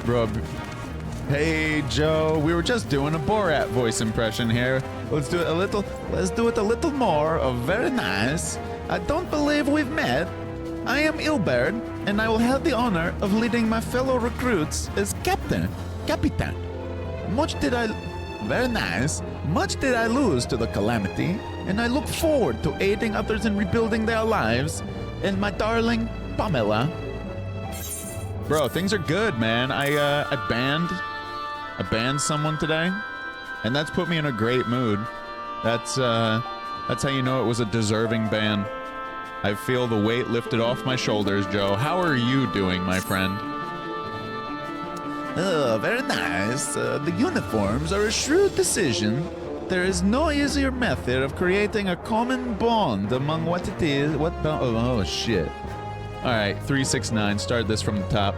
Bro, hey Joe, we were just doing a Borat voice impression here. Let's do it a little more. Oh, very nice. I don't believe we've met. I am Ilbert, and I will have the honor of leading my fellow recruits as Capitan. Very nice. Much did I lose to the calamity, and I look forward to aiding others in rebuilding their lives. And my darling Pamela. Bro, things are good, man. I banned someone today, and that's put me in a great mood. That's how you know it was a deserving ban. I feel the weight lifted off my shoulders, Joe. How are you doing, my friend? Oh, very nice. The uniforms are a shrewd decision. There is no easier method of creating a common bond among what it is. Oh, shit. All right, 369. Start this from the top.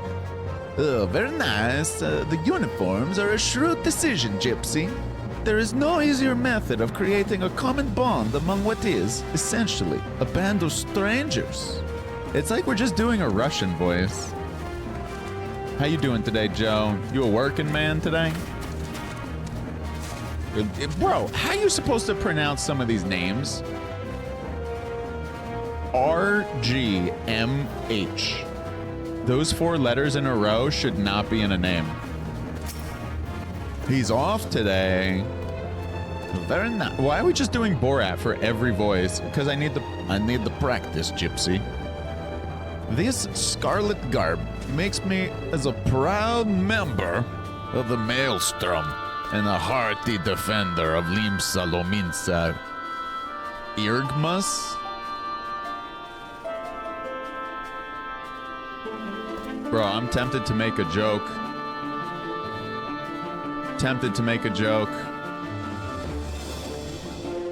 Oh, very nice. The uniforms are a shrewd decision, Gypsy. There is no easier method of creating a common bond among what is, essentially, a band of strangers. It's like we're just doing a Russian voice. How you doing today, Joe? You a working man today? Bro, how you supposed to pronounce some of these names? RGMH. Those 4 letters in a row should not be in a name. He's off today. Very nice. Why are we just doing Borat for every voice? Because I need the practice, Gypsy. This scarlet garb makes me as a proud member of the Maelstrom and a hearty defender of Limsa Lominsa Irgmas. Bro, I'm tempted to make a joke.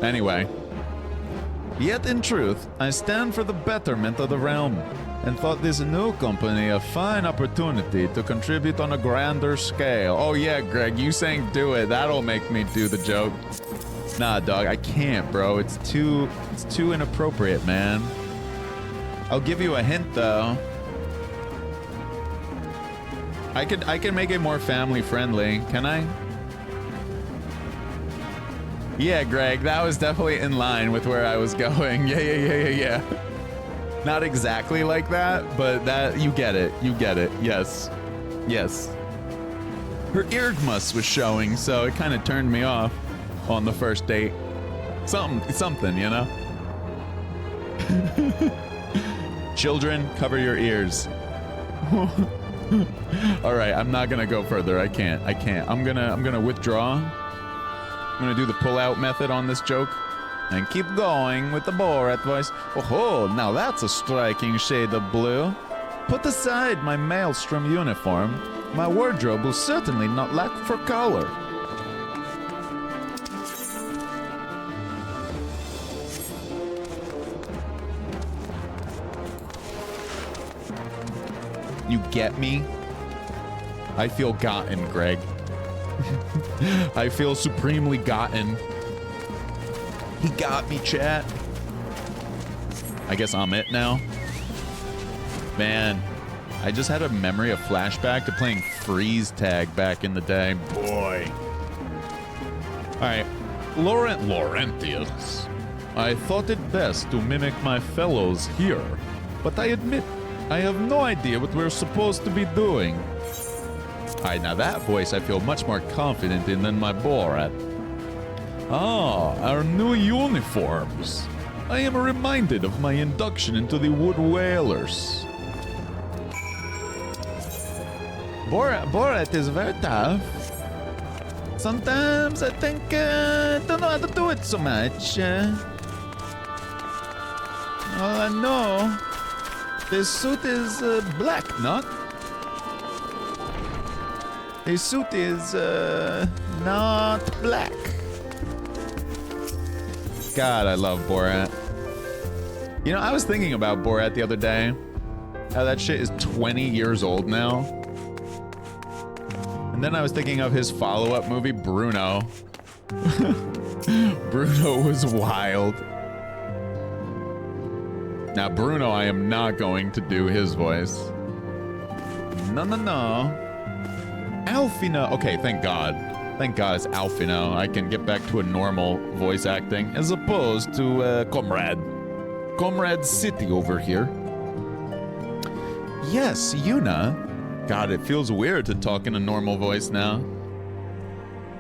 Anyway. Yet in truth, I stand for the betterment of the realm, and thought this new company a fine opportunity to contribute on a grander scale. Oh yeah, Greg, you saying do it. That'll make me do the joke. Nah, dog, I can't, bro. It's too inappropriate, man. I'll give you a hint, though. I can make it more family friendly. Can I? Yeah, Greg, that was definitely in line with where I was going. Yeah. Not exactly like that, but that you get it. Yes. Her eargmus was showing, so it kind of turned me off on the first date. Something, you know? Children, cover your ears. All right, I'm not gonna go further. I can't. I'm gonna withdraw. I'm gonna do the pull-out method on this joke and keep going with the Borat voice. Oh, now that's a striking shade of blue. Put aside my Maelstrom uniform. My wardrobe will certainly not lack for color. You get me? I feel gotten, Greg. I feel supremely gotten. He got me, chat. I guess I'm it now. Man, I just had a memory, a flashback to playing freeze tag back in the day. Boy. All right, Laurentius. I thought it best to mimic my fellows here, but I admit I have no idea what we're supposed to be doing. Alright, now that voice I feel much more confident in than my Borat. Ah, our new uniforms. I am reminded of my induction into the Wood Whalers. Borat is very tough. Sometimes I think I don't know how to do it so much. All I know, this suit is black, not? His suit is not black. God, I love Borat. You know, I was thinking about Borat the other day. How that shit is 20 years old now. And then I was thinking of his follow-up movie, Bruno. Bruno was wild. Now, Bruno, I am not going to do his voice. No. Alfino. Okay, thank God. Thank God it's Alfino. I can get back to a normal voice acting as opposed to Comrade City over here. Yes, Yuna. God, it feels weird to talk in a normal voice now.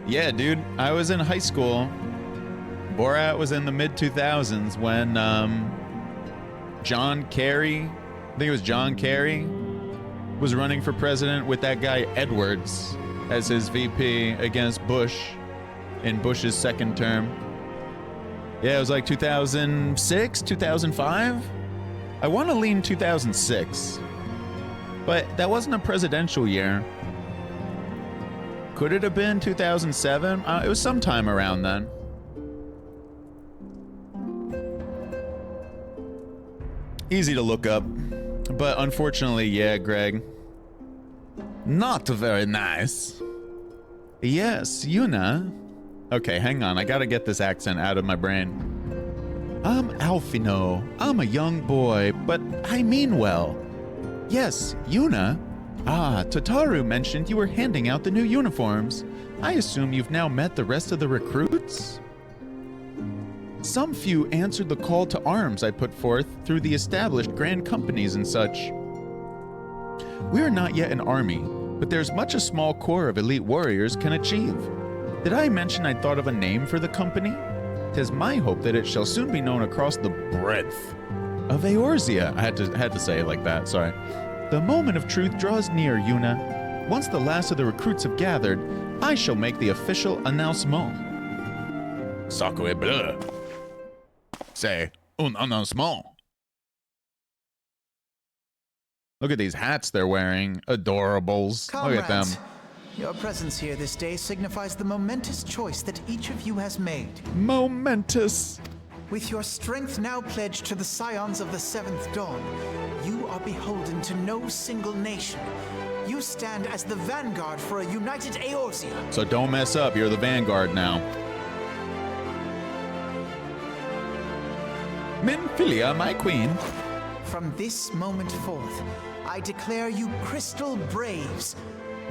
Yeah, dude, I was in high school. Borat was in the mid-2000s when John Kerry, I think it was John Kerry, was running for president with that guy Edwards as his VP against Bush in Bush's second term. Yeah, it was like 2006, 2005? I want to lean 2006. But that wasn't a presidential year. Could it have been 2007? It was sometime around then. Easy to look up. But unfortunately, yeah, Greg. Not very nice. Yes, Yuna. Okay, hang on. I gotta get this accent out of my brain. I'm Alfino. I'm a young boy, but I mean well. Yes, Yuna. Ah, Tataru mentioned you were handing out the new uniforms. I assume you've now met the rest of the recruits? Some few answered the call to arms I put forth through the established grand companies and such. We are not yet an army, but there's much a small corps of elite warriors can achieve. Did I mention I'd thought of a name for the company? 'Tis my hope that it shall soon be known across the breadth of Eorzea. I had to say it like that, sorry. The moment of truth draws near, Yuna. Once the last of the recruits have gathered, I shall make the official announcement. Sacre bleu. C'est un annoncement. Look at these hats they're wearing. Adorables. Comrades, Look at them. your presence here this day signifies the momentous choice that each of you has made. Momentous. With your strength now pledged to the scions of the Seventh Dawn, you are beholden to no single nation. You stand as the vanguard for a united Eorzea. So don't mess up. You're the vanguard now. Minfilia, my queen. From this moment forth, I declare you Crystal Braves.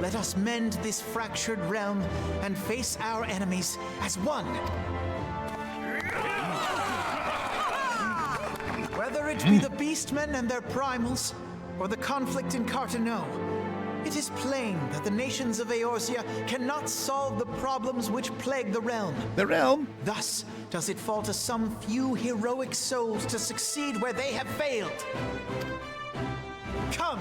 Let us mend this fractured realm and face our enemies as one. Whether it be the Beastmen and their primals, or the conflict in Carteneau, it is plain that the nations of Eorzea cannot solve the problems which plague the realm. The realm? Thus does it fall to some few heroic souls to succeed where they have failed. Come,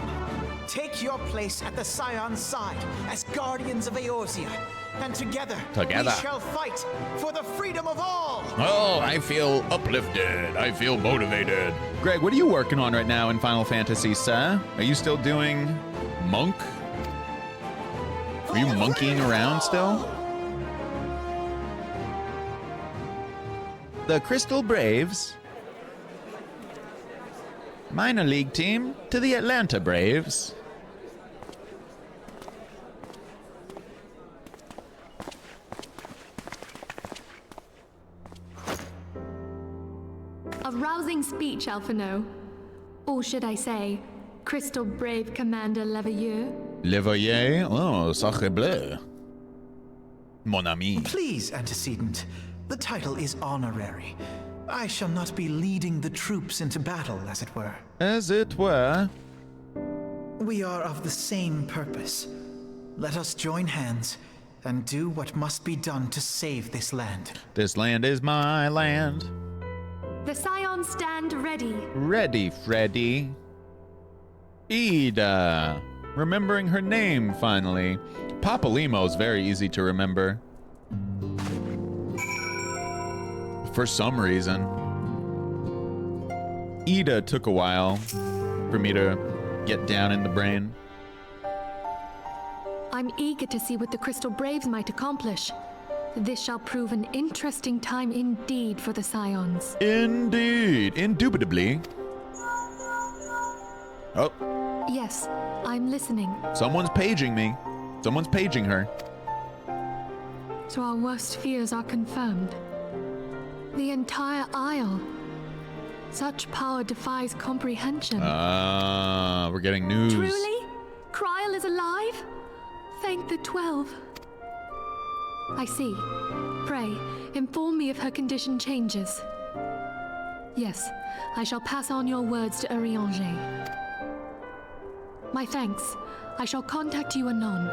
take your place at the Scion's side as guardians of Eorzea, and together we shall fight for the freedom of all! Oh, I feel uplifted. I feel motivated. Greg, what are you working on right now in Final Fantasy, sir? Are you still doing monk? Are you monkeying around still? The Crystal Braves. Minor league team to the Atlanta Braves. A rousing speech, Alphino. Or should I say, Crystal Brave Commander Leveilleur? Leveilleur? Oh, sacre bleu. Mon ami. Please, Antecedent. The title is honorary. I shall not be leading the troops into battle, as it were. As it were. We are of the same purpose. Let us join hands and do what must be done to save this land. This land is my land. The Scions stand ready. Ready, Freddy. Ida. Remembering her name, finally. Papalymo's very easy to remember. For some reason. Ida took a while for me to get down in the brain. I'm eager to see what the Crystal Braves might accomplish. This shall prove an interesting time indeed for the Scions. Indeed. Indubitably. Oh. Yes, I'm listening. Someone's paging me. Someone's paging her. So our worst fears are confirmed. The entire Isle. Such power defies comprehension. We're getting news. Truly? Kryl is alive? Thank the 12. I see. Pray, inform me if her condition changes. Yes, I shall pass on your words to Urianger. My thanks. I shall contact you anon.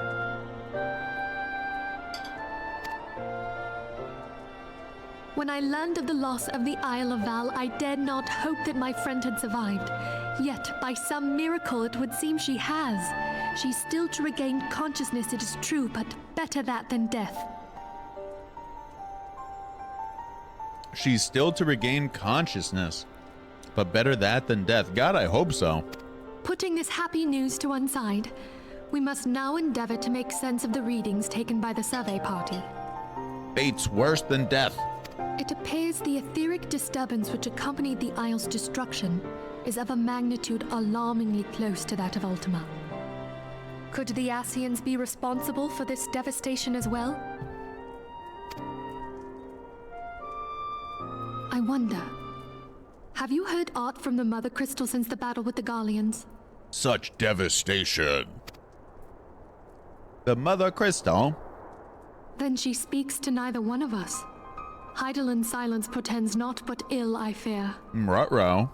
When I learned of the loss of the Isle of Val, I dared not hope that my friend had survived. Yet, by some miracle, it would seem she has. She's still to regain consciousness, it is true, but better that than death. She's still to regain consciousness, but better that than death. God, I hope so. Putting this happy news to one side, we must now endeavor to make sense of the readings taken by the survey party. Fate's worse than death. It appears the etheric disturbance which accompanied the Isle's destruction is of a magnitude alarmingly close to that of Ultima. Could the Ascians be responsible for this devastation as well? I wonder, have you heard aught from the Mother Crystal since the battle with the Garleans? Such devastation. The Mother Crystal? Then she speaks to neither one of us. Heidelin's silence portends naught but ill, I fear. Ruh-roh.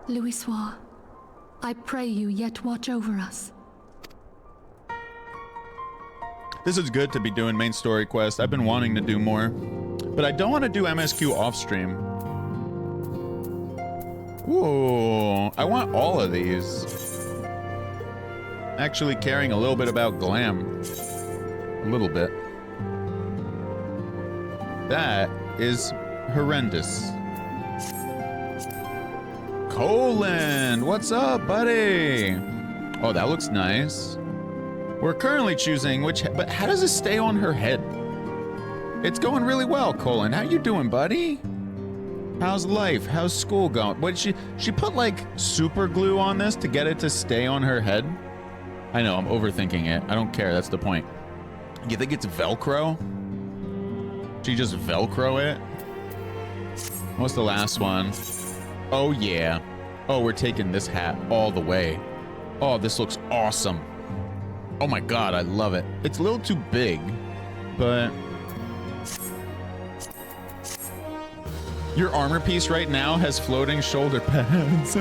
Louisoix, I pray you yet watch over us. This is good to be doing main story quest. I've been wanting to do more, but I don't want to do MSQ off stream. Ooh, I want all of these. Actually caring a little bit about glam. A little bit. That is horrendous. Colin, what's up, buddy? Oh, that looks nice. We're currently choosing but how does this stay on her head? It's going really well, Colin. How you doing, buddy? How's life? How's school going? What she put like super glue on this to get it to stay on her head? I know, I'm overthinking it. I don't care, that's the point. You think it's Velcro? She just Velcro it? What's the last one? Oh yeah. Oh, we're taking this hat all the way. Oh, this looks awesome. Oh my god, I love it. It's a little too big, but... Your armor piece right now has floating shoulder pads.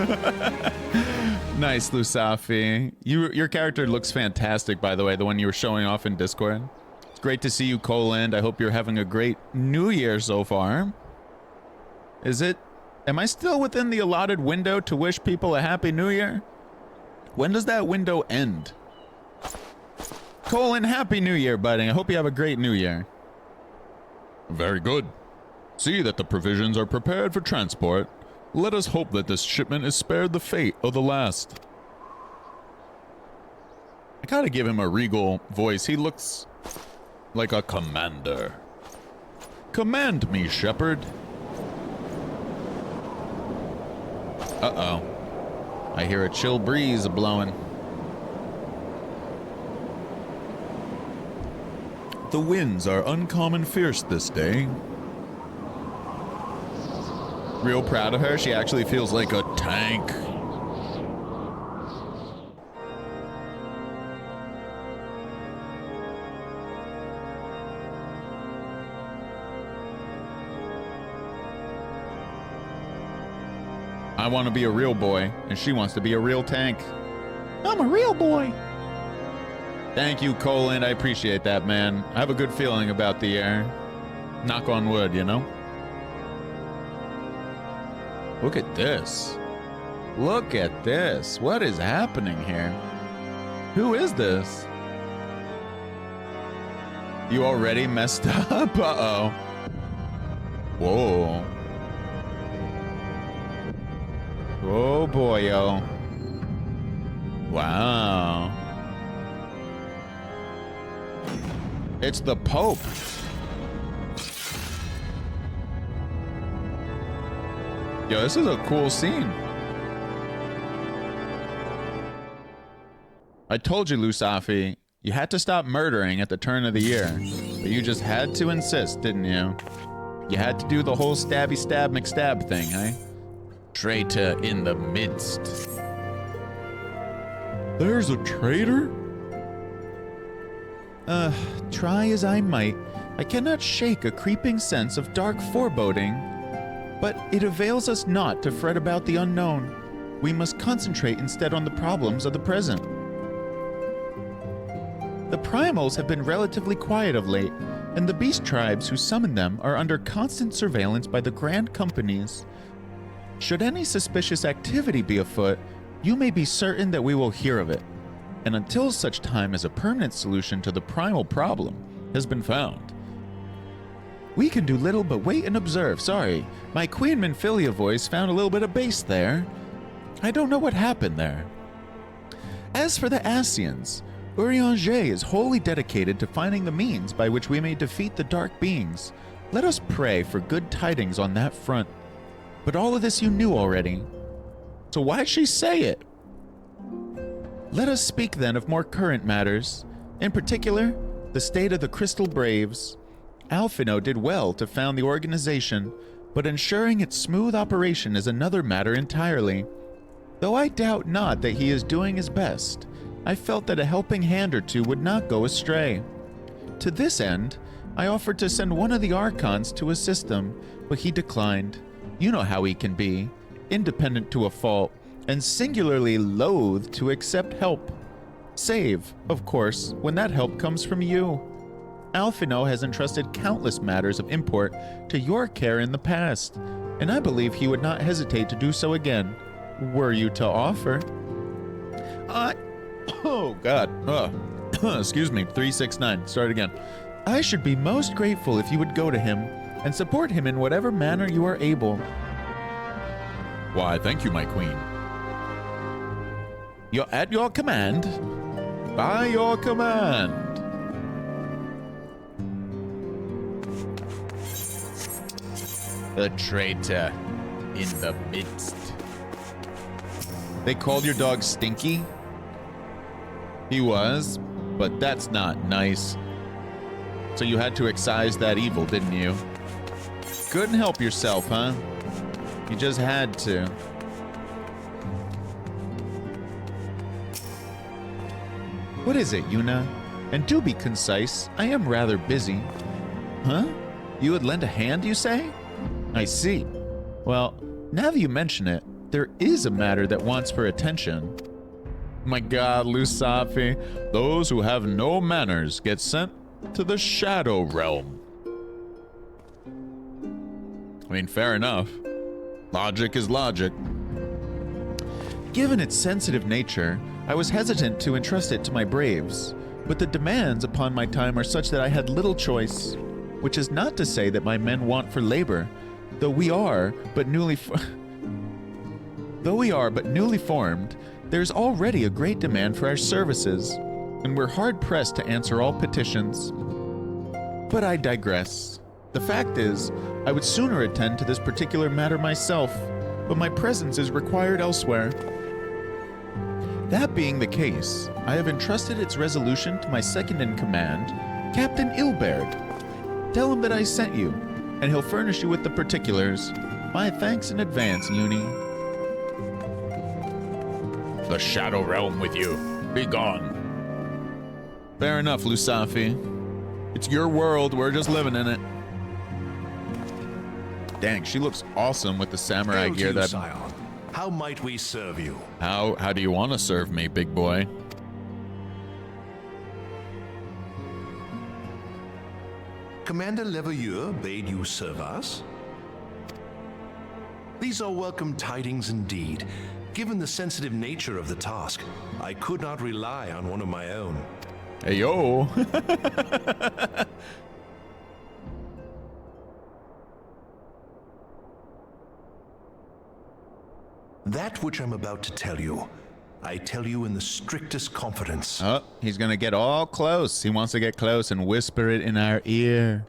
Nice, Lusafi. Your character looks fantastic, by the way, the one you were showing off in Discord. It's great to see you, Coland. I hope you're having a great New Year so far. Am I still within the allotted window to wish people a Happy New Year? When does that window end? Colin, Happy New Year, buddy. I hope you have a great New Year. Very good. See that the provisions are prepared for transport. Let us hope that this shipment is spared the fate of the last. I gotta give him a regal voice. He looks like a commander. Command me, shepherd. Uh-oh. I hear a chill breeze blowing. The winds are uncommon fierce this day. Real proud of her. She actually feels like a tank. I want to be a real boy, and she wants to be a real tank. I'm a real boy. Thank you, Colin. I appreciate that, man. I have a good feeling about the air. Knock on wood, you know? Look at this. Look at this. What is happening here? Who is this? You already messed up? Uh-oh. Whoa. Oh, boy-o. Wow. It's the Pope. Yo, this is a cool scene. I told you, Lusafi, you had to stop murdering at the turn of the year. But you just had to insist, didn't you? You had to do the whole stabby stab McStab thing, eh? Traitor in the midst. There's a traitor? Try as I might, I cannot shake a creeping sense of dark foreboding. But it avails us not to fret about the unknown. We must concentrate instead on the problems of the present. The primals have been relatively quiet of late, and the beast tribes who summon them are under constant surveillance by the grand companies. Should any suspicious activity be afoot, you may be certain that we will hear of it. And until such time as a permanent solution to the primal problem has been found, we can do little but wait and observe. Sorry, my Queen Minfilia voice found a little bit of bass there. I don't know what happened there. As for the Ascians, Urianger is wholly dedicated to finding the means by which we may defeat the dark beings. Let us pray for good tidings on that front. But all of this you knew already. So why'd she say it? Let us speak then of more current matters. In particular, the state of the Crystal Braves. Alphino did well to found the organization, but ensuring its smooth operation is another matter entirely. Though I doubt not that he is doing his best, I felt that a helping hand or two would not go astray. To this end, I offered to send one of the Archons to assist them, but he declined. You know how he can be, independent to a fault, and singularly loath to accept help. Save, of course, when that help comes from you. Alphino has entrusted countless matters of import to your care in the past, and I believe he would not hesitate to do so again, were you to offer. Oh God, excuse me, 369, start again. I should be most grateful if you would go to him and support him in whatever manner you are able. Why, thank you, my queen. You're at your command. By your command. The traitor in the midst. They called your dog Stinky? He was, but that's not nice. So you had to excise that evil, didn't you? Couldn't help yourself, huh? You just had to. What is it, Yuna? And do be concise. I am rather busy. Huh? You would lend a hand, you say? I see. Well, now that you mention it, there is a matter that wants for attention. My God, Lusafi, those who have no manners get sent to the Shadow Realm. I mean, fair enough. Logic is logic. Given its sensitive nature, I was hesitant to entrust it to my braves, but the demands upon my time are such that I had little choice, which is not to say that my men want for labor, though we are but newly formed, there's already a great demand for our services, and we're hard-pressed to answer all petitions. But I digress. The fact is, I would sooner attend to this particular matter myself, but my presence is required elsewhere. That being the case, I have entrusted its resolution to my second-in-command, Captain Ilberg. Tell him that I sent you, and he'll furnish you with the particulars. My thanks in advance, Uni. The Shadow Realm with you. Be gone. Fair enough, Lusafi. It's your world, we're just living in it. Dang, she looks awesome with the samurai gear. That. Scion. How might we serve you? How do you want to serve me, big boy? Commander Leveilleur bade you serve us? These are welcome tidings indeed. Given the sensitive nature of the task, I could not rely on one of my own. Hey, yo. That which I'm about to tell you, I tell you in the strictest confidence. Oh, he's gonna get all close. He wants to get close and whisper it in our ear.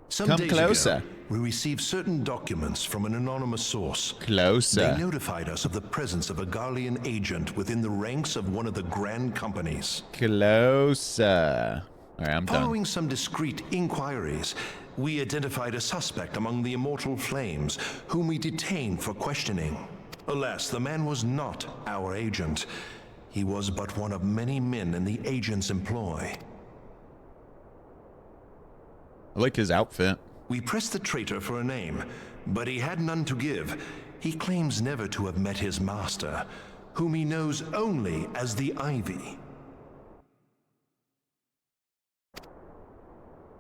Some Come days closer. ago, we received certain documents from an anonymous source. Closer. They notified us of the presence of a Garlean agent within the ranks of one of the grand companies. Closer. All right, I'm done. Following some discreet inquiries, we identified a suspect among the Immortal Flames, whom we detained for questioning. Alas, the man was not our agent. He was but one of many men in the agent's employ. I like his outfit. We pressed the traitor for a name, but he had none to give. He claims never to have met his master, whom he knows only as the Ivy.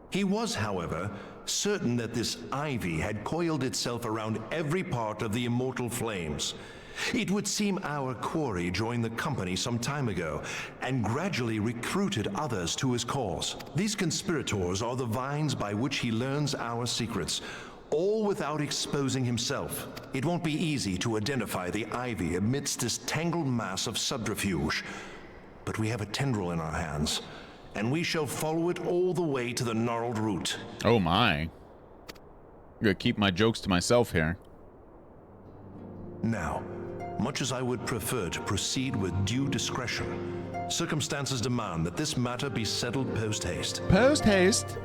He was, however, certain that this Ivy had coiled itself around every part of the Immortal Flames. It would seem our quarry joined the company some time ago and gradually recruited others to his cause. These conspirators are the vines by which he learns our secrets, all without exposing himself. It won't be easy to identify the Ivy amidst this tangled mass of subterfuge, but we have a tendril in our hands, and we shall follow it all the way to the gnarled root. Oh my. I'm gonna keep my jokes to myself here. Now, much as I would prefer to proceed with due discretion, circumstances demand that this matter be settled post-haste. Post-haste.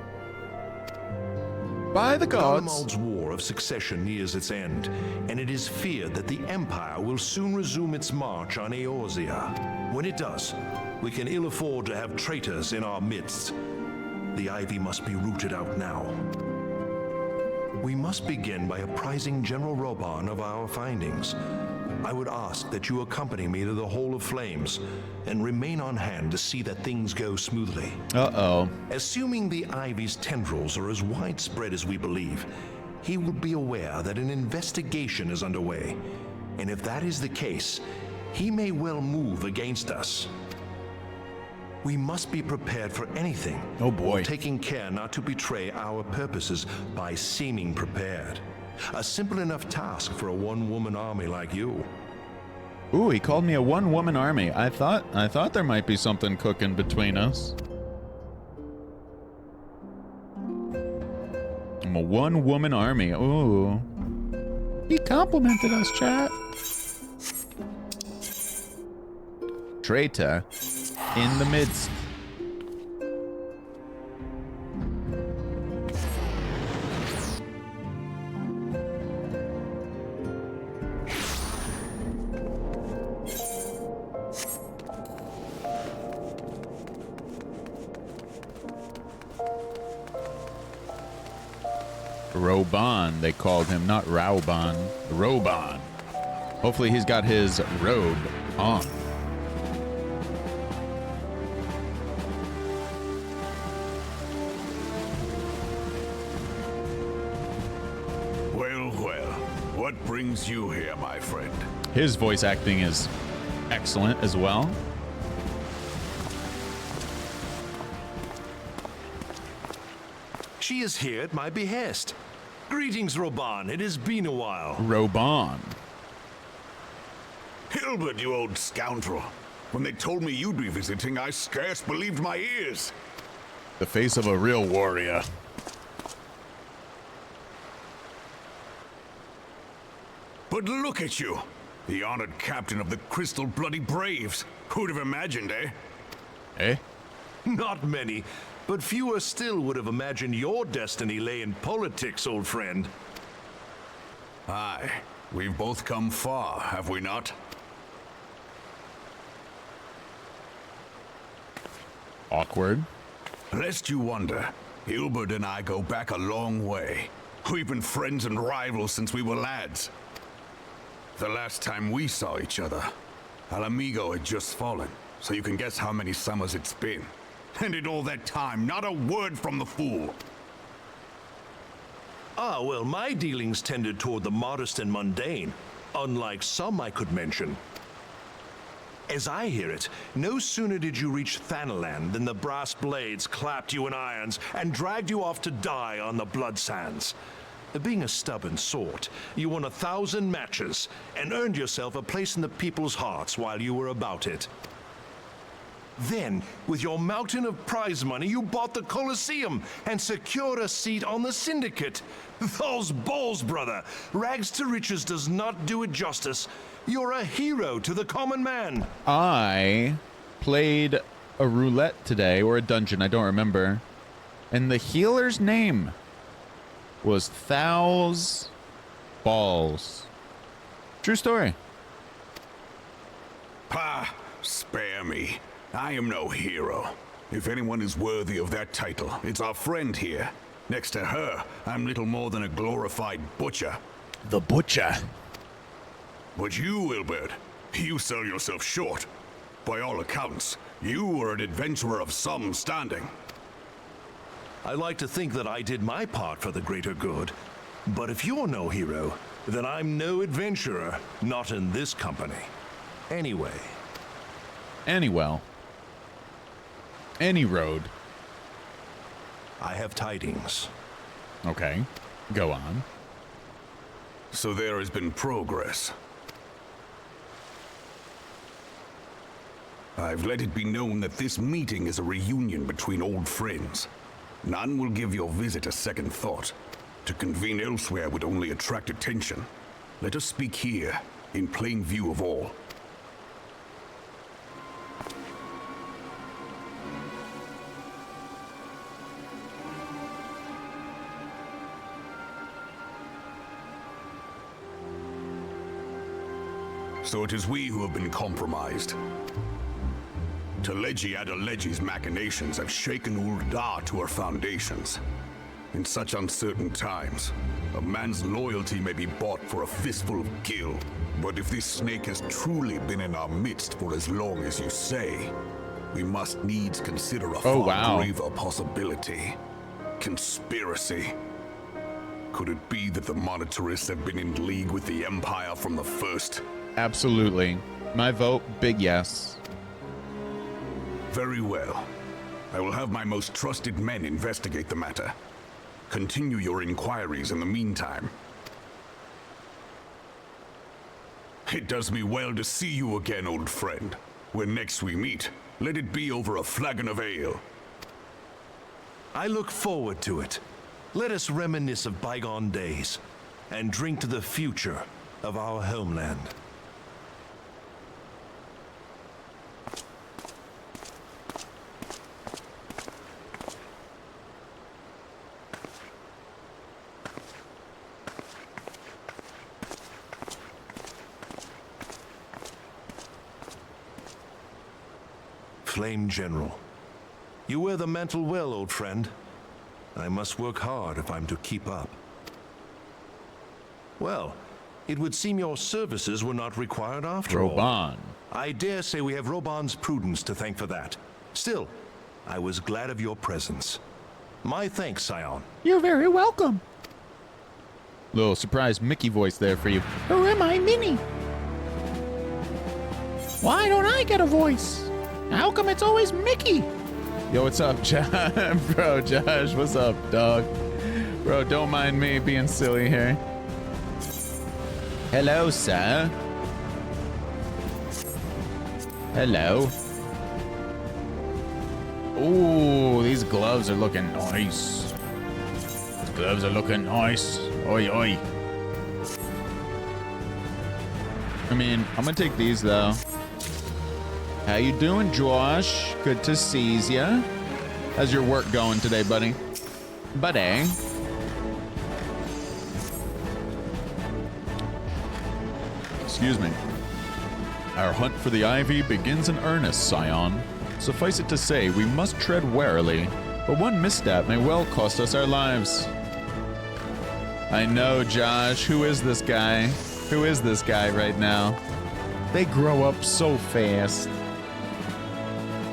By the gods. Garlemald's war of succession nears its end, and it is feared that the Empire will soon resume its march on Eorzea. When it does, we can ill afford to have traitors in our midst. The Ivy must be rooted out now. We must begin by apprising General Roban of our findings. I would ask that you accompany me to the Hall of Flames and remain on hand to see that things go smoothly. Uh-oh. Assuming the Ivy's tendrils are as widespread as we believe, he will be aware that an investigation is underway. And if that is the case, he may well move against us. We must be prepared for anything. Oh boy. Taking care not to betray our purposes by seeming prepared. A simple enough task for a one-woman army like you. Ooh, he called me a one-woman army. I thought there might be something cooking between us. I'm a one-woman army. Ooh. He complimented us, chat. Traitor in the midst. Roban, they called him, not Rauban. Roban. Hopefully he's got his robe on. Well, well, what brings you here, my friend? His voice acting is excellent as well. She is here at my behest. Greetings, Roban. It has been a while. Roban. Hilbert, you old scoundrel. When they told me you'd be visiting, I scarce believed my ears. The face of a real warrior. But look at you. The honored captain of the Crystal Bloody Braves. Who'd have imagined, eh? Eh? Not many, but fewer still would have imagined your destiny lay in politics, old friend. Aye. We've both come far, have we not? Awkward. Lest you wonder, Hilbert and I go back a long way. We've been friends and rivals since we were lads. The last time we saw each other, Alamigo had just fallen, so you can guess how many summers it's been. And in all that time, not a word from the fool. Ah, well, my dealings tended toward the modest and mundane, unlike some I could mention. As I hear it, no sooner did you reach Thanalan than the brass blades clapped you in irons and dragged you off to die on the blood sands. Being a stubborn sort, you won 1,000 matches and earned yourself a place in the people's hearts while you were about it. Then, with your mountain of prize money, you bought the Colosseum and secured a seat on the Syndicate. Those balls, brother! Rags to riches does not do it justice. You're a hero to the common man. I played a roulette today, or a dungeon, I don't remember. And the healer's name was Thow's Balls. True story. Pah, spare me. I am no hero. If anyone is worthy of that title, it's our friend here. Next to her, I'm little more than a glorified butcher. The Butcher. But you, Hilbert, you sell yourself short. By all accounts, you are an adventurer of some standing. I like to think that I did my part for the greater good. But if you're no hero, then I'm no adventurer, not in this company. Anyway. Any road. I have tidings. Okay, go on. So there has been progress. I've let it be known that this meeting is a reunion between old friends. None will give your visit a second thought. To convene elsewhere would only attract attention. Let us speak here, in plain view of all. So it is we who have been compromised. Teleji Adeleji's machinations have shaken Ul'dah to her foundations. In such uncertain times, a man's loyalty may be bought for a fistful of gil. But if this snake has truly been in our midst for as long as you say, we must needs consider a far graver possibility. Conspiracy. Could it be that the monetarists have been in league with the Empire from the first? Absolutely. My vote, big yes. Very well. I will have my most trusted men investigate the matter. Continue your inquiries in the meantime. It does me well to see you again, old friend. When next we meet, let it be over a flagon of ale. I look forward to it. Let us reminisce of bygone days and drink to the future of our homeland. Flame General. You wear the mantle well, old friend. I must work hard if I'm to keep up. Well, it would seem your services were not required after all. Roban. I dare say we have Roban's prudence to thank for that. Still, I was glad of your presence. My thanks, Scion. You're very welcome. Little surprise Mickey voice there for you. Who am I, Minnie? Why don't I get a voice? How come it's always Mickey? Yo, what's up, Josh? Bro, Josh, what's up, dog? Bro, don't mind me being silly here. Hello, sir. Hello. Ooh, these gloves are looking nice. These gloves are looking nice. Oi, oi. I mean, I'm gonna take these, though. How you doing, Josh? Good to see ya. How's your work going today, buddy? Buddy? Excuse me. Our hunt for the Ivy begins in earnest, Scion. Suffice it to say, we must tread warily, but one misstep may well cost us our lives. I know, Josh. Who is this guy? Who is this guy right now? They grow up so fast.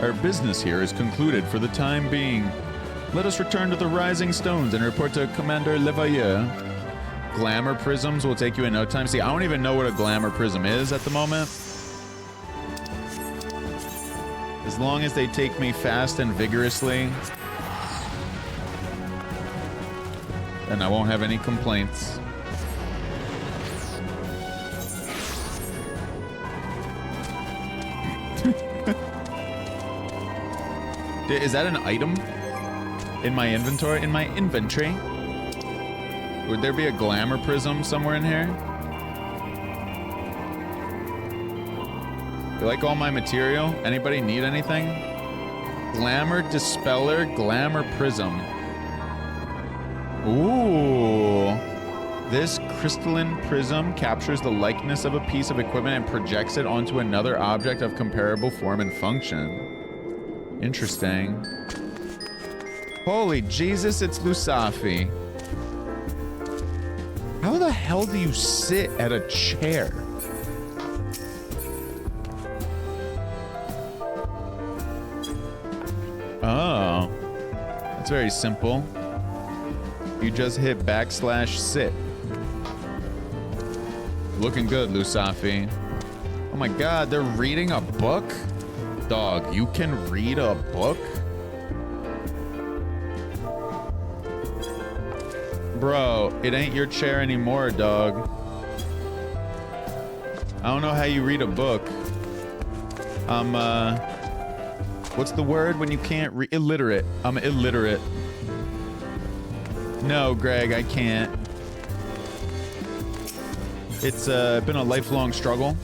Our business here is concluded for the time being. Let us return to the Rising Stones and report to Commander Levailleur. Glamour prisms will take you in no time. See, I don't even know what a glamour prism is at the moment. As long as they take me fast and vigorously, then I won't have any complaints. Is that an item in my inventory? In my inventory? Would there be a glamour prism somewhere in here? You like all my material? Anybody need anything? Glamour dispeller, glamour prism. Ooh. This crystalline prism captures the likeness of a piece of equipment and projects it onto another object of comparable form and function. Interesting. Holy Jesus, it's Lusafi. How the hell do you sit at a chair? Oh. That's very simple. You just hit /sit. Looking good, Lusafi. Oh my god, they're reading a book? Dog, you can read a book? Bro, it ain't your chair anymore, dog. I don't know how you read a book. I'm, what's the word when you can't illiterate? I'm illiterate. No, Greg, I can't. It's been a lifelong struggle.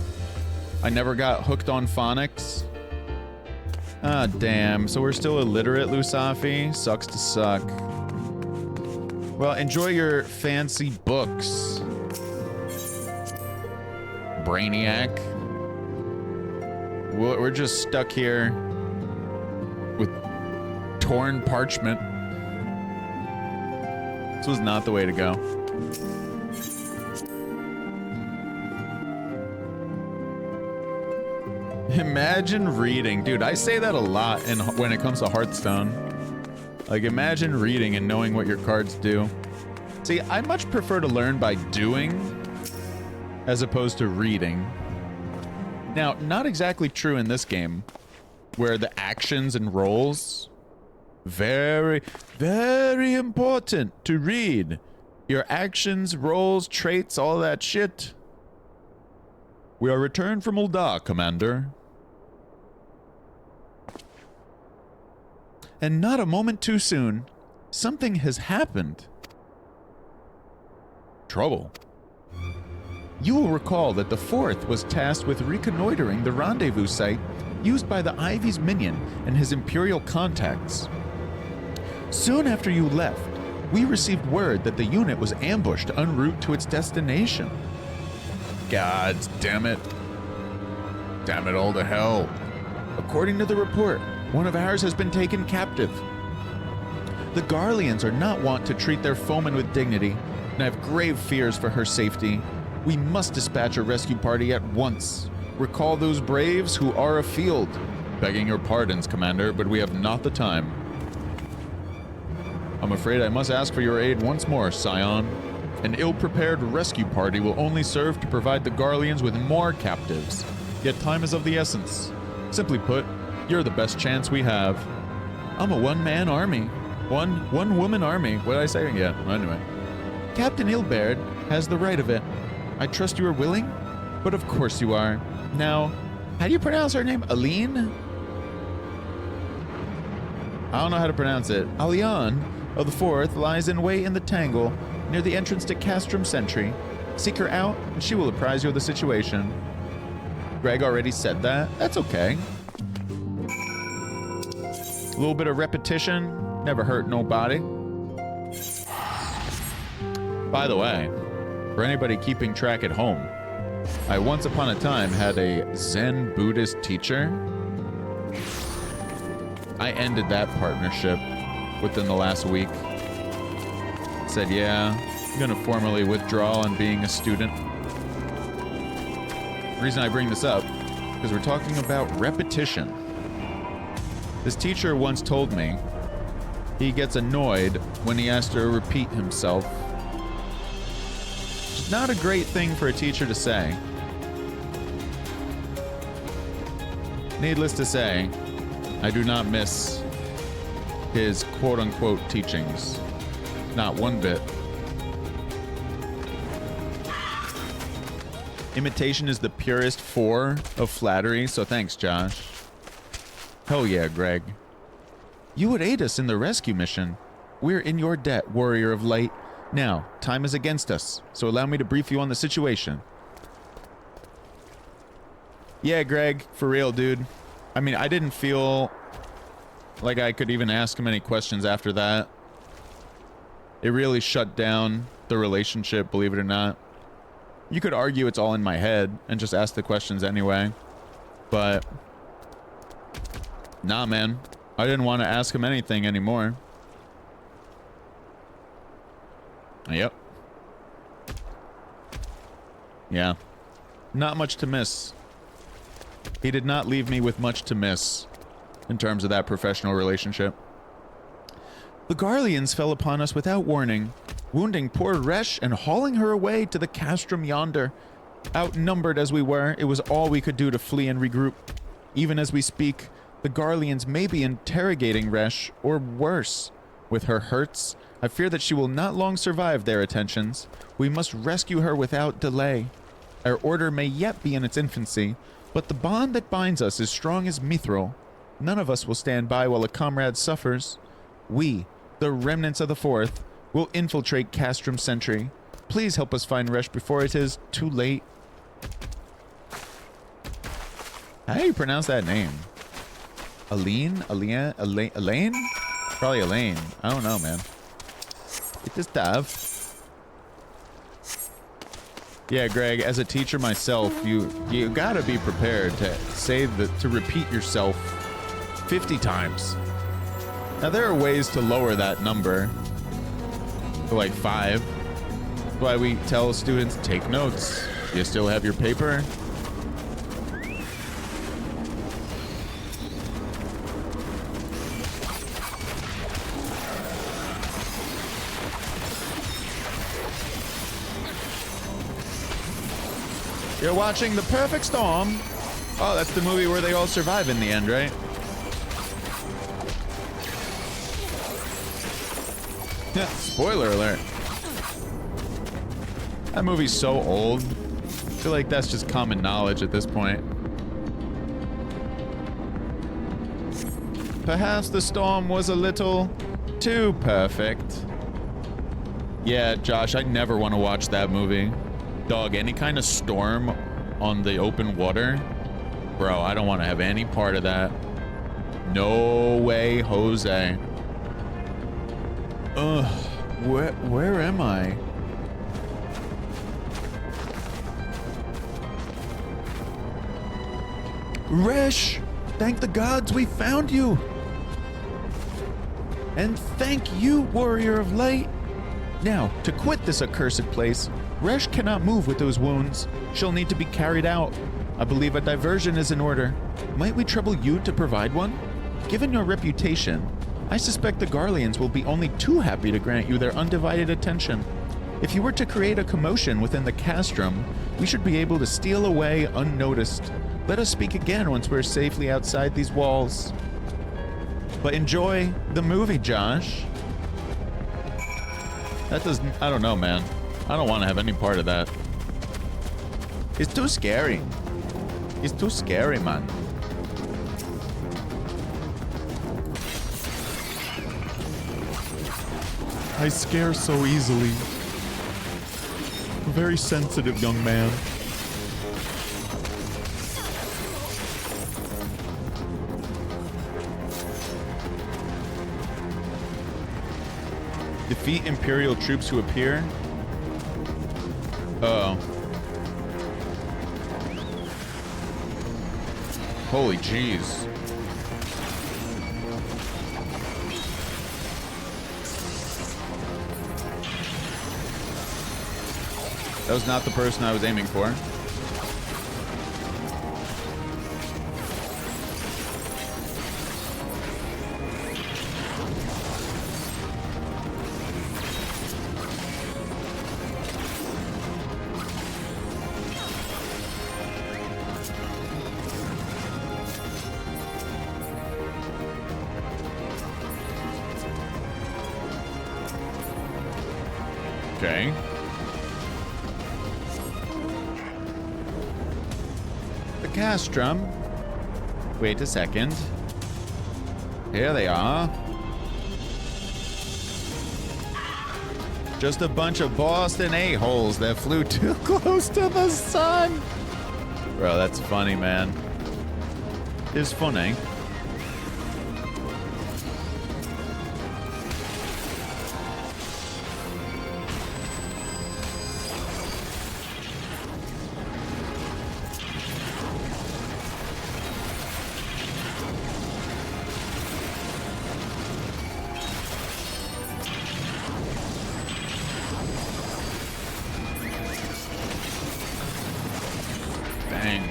I never got hooked on phonics. Ah, damn. So we're still illiterate, Lusafi? Sucks to suck. Well, enjoy your fancy books, Brainiac. We're just stuck here with torn parchment. This was not the way to go. Imagine reading. Dude, I say that a lot when it comes to Hearthstone. Like, imagine reading and knowing what your cards do. See, I much prefer to learn by doing as opposed to reading. Now, not exactly true in this game, where the actions and roles, very, very important to read. Your actions, roles, traits, all that shit. We are returned from Ul'dah, Commander. And not a moment too soon, something has happened. Trouble. You will recall that the Fourth was tasked with reconnoitering the rendezvous site used by the Ivy's minion and his Imperial contacts. Soon after you left, we received word that the unit was ambushed en route to its destination. God damn it. Damn it all to hell. According to the report, one of ours has been taken captive. The Garleans are not wont to treat their foemen with dignity, and I have grave fears for her safety. We must dispatch a rescue party at once. Recall those braves who are afield. Begging your pardons, Commander, but we have not the time. I'm afraid I must ask for your aid once more, Scion. An ill-prepared rescue party will only serve to provide the Garleans with more captives. Yet time is of the essence. Simply put, you're the best chance we have. I'm a one-man army. One-woman army. What did I say? Yeah, anyway. Captain Ilberd has the right of it. I trust you are willing? But of course you are. Now, how do you pronounce her name? Aline? I don't know how to pronounce it. Alian of the Fourth lies in wait in the Tangle, near the entrance to Castrum Sentry. Seek her out, and she will apprise you of the situation. Greg already said that. That's okay. A little bit of repetition. Never hurt nobody. By the way, for anybody keeping track at home, I once upon a time had a Zen Buddhist teacher. I ended that partnership within the last week. Said, yeah, I'm gonna formally withdraw on being a student. The reason I bring this up, because we're talking about repetition. This teacher once told me he gets annoyed when he has to repeat himself. It's not a great thing for a teacher to say. Needless to say, I do not miss his quote-unquote teachings. Not one bit. Imitation is the purest form of flattery, so thanks, Josh. Hell yeah, Greg. You would aid us in the rescue mission. We're in your debt, Warrior of Light. Now, time is against us, so allow me to brief you on the situation. Yeah, Greg, for real, dude. I mean, I didn't feel like I could even ask him any questions after that. It really shut down the relationship, believe it or not. You could argue it's all in my head and just ask the questions anyway. But nah, man. I didn't want to ask him anything anymore. Yep. Yeah. Not much to miss. He did not leave me with much to miss in terms of that professional relationship. The Garleans fell upon us without warning, wounding poor Resh and hauling her away to the castrum yonder. Outnumbered as we were, it was all we could do to flee and regroup. Even as we speak, the Garleans may be interrogating Resh, or worse. With her hurts, I fear that she will not long survive their attentions. We must rescue her without delay. Our order may yet be in its infancy, But the bond that binds us is strong as mithril. None of us will stand by while a comrade suffers. We, the remnants of the Fourth, will infiltrate Castrum Sentry. Please help us find Resh before it is too late. How do you pronounce that name? Elaine? Elaine? Probably Elaine. I don't know, man. Get this dive. Yeah, Greg, as a teacher myself, you gotta be prepared to repeat yourself 50 times. Now, there are ways to lower that number to like 5. That's why we tell students, take notes. You still have your paper? You're watching The Perfect Storm. Oh, that's the movie where they all survive in the end, right? Spoiler alert. That movie's so old. I feel like that's just common knowledge at this point. Perhaps the storm was a little too perfect. Yeah, Josh, I never want to watch that movie. Dog, any kind of storm on the open water? Bro, I don't want to have any part of that. No way, Jose. Ugh, where am I? Resh, thank the gods we found you. And thank you, Warrior of Light. Now, to quit this accursed place, Resh cannot move with those wounds. She'll need to be carried out. I believe a diversion is in order. Might we trouble you to provide one? Given your reputation, I suspect the Garleans will be only too happy to grant you their undivided attention. If you were to create a commotion within the castrum, we should be able to steal away unnoticed. Let us speak again once we're safely outside these walls. But enjoy the movie, Josh. That doesn't... I don't know, man. I don't want to have any part of that. It's too scary. It's too scary, man. I scare so easily. A very sensitive young man. Defeat Imperial troops who appear. Uh-oh. Holy jeez. That was not the person I was aiming for. Okay. The castrum. Wait a second. Here they are. Just a bunch of Boston a-holes that flew too close to the sun. Bro, that's funny, man. It's funny.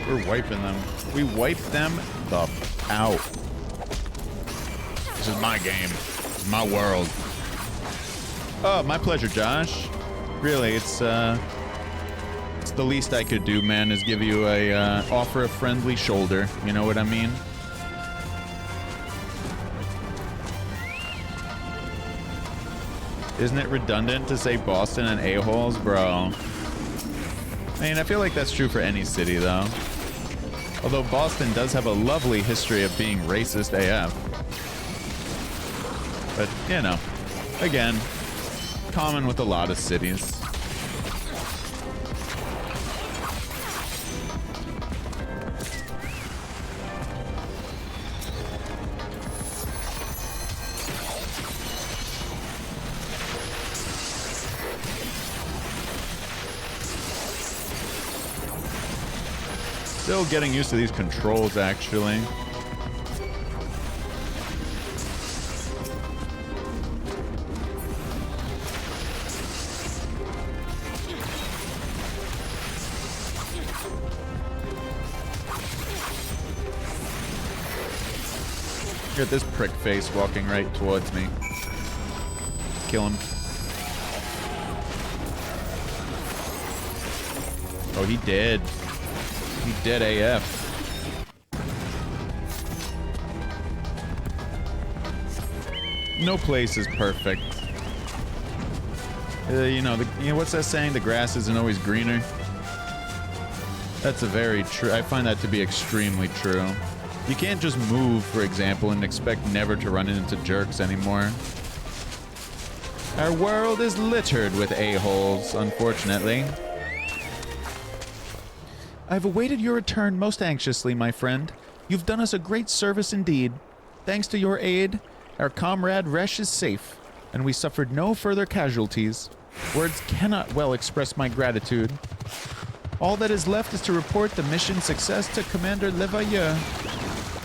We're wiping them. We wiped them the f out. This is my game. This is my world. Oh, my pleasure, Josh. Really, it's the least I could do, man, is give you a offer a friendly shoulder. You know what I mean? Isn't it redundant to say Boston and a-holes, bro? I mean, I feel like that's true for any city, though. Although Boston does have a lovely history of being racist AF. But, you know, again, common with a lot of cities. Still getting used to these controls, actually. Look at this prick face walking right towards me. Kill him. Oh, he did. He did AF. No place is perfect. You know, what's that saying? The grass isn't always greener. That's a very true. I find that to be extremely true. You can't just move, for example, and expect never to run into jerks anymore. Our world is littered with a-holes, unfortunately. I've awaited your return most anxiously, my friend. You've done us a great service indeed. Thanks to your aid, our comrade Resh is safe, and we suffered no further casualties. Words cannot well express my gratitude. All that is left is to report the mission success to Commander Levailleur.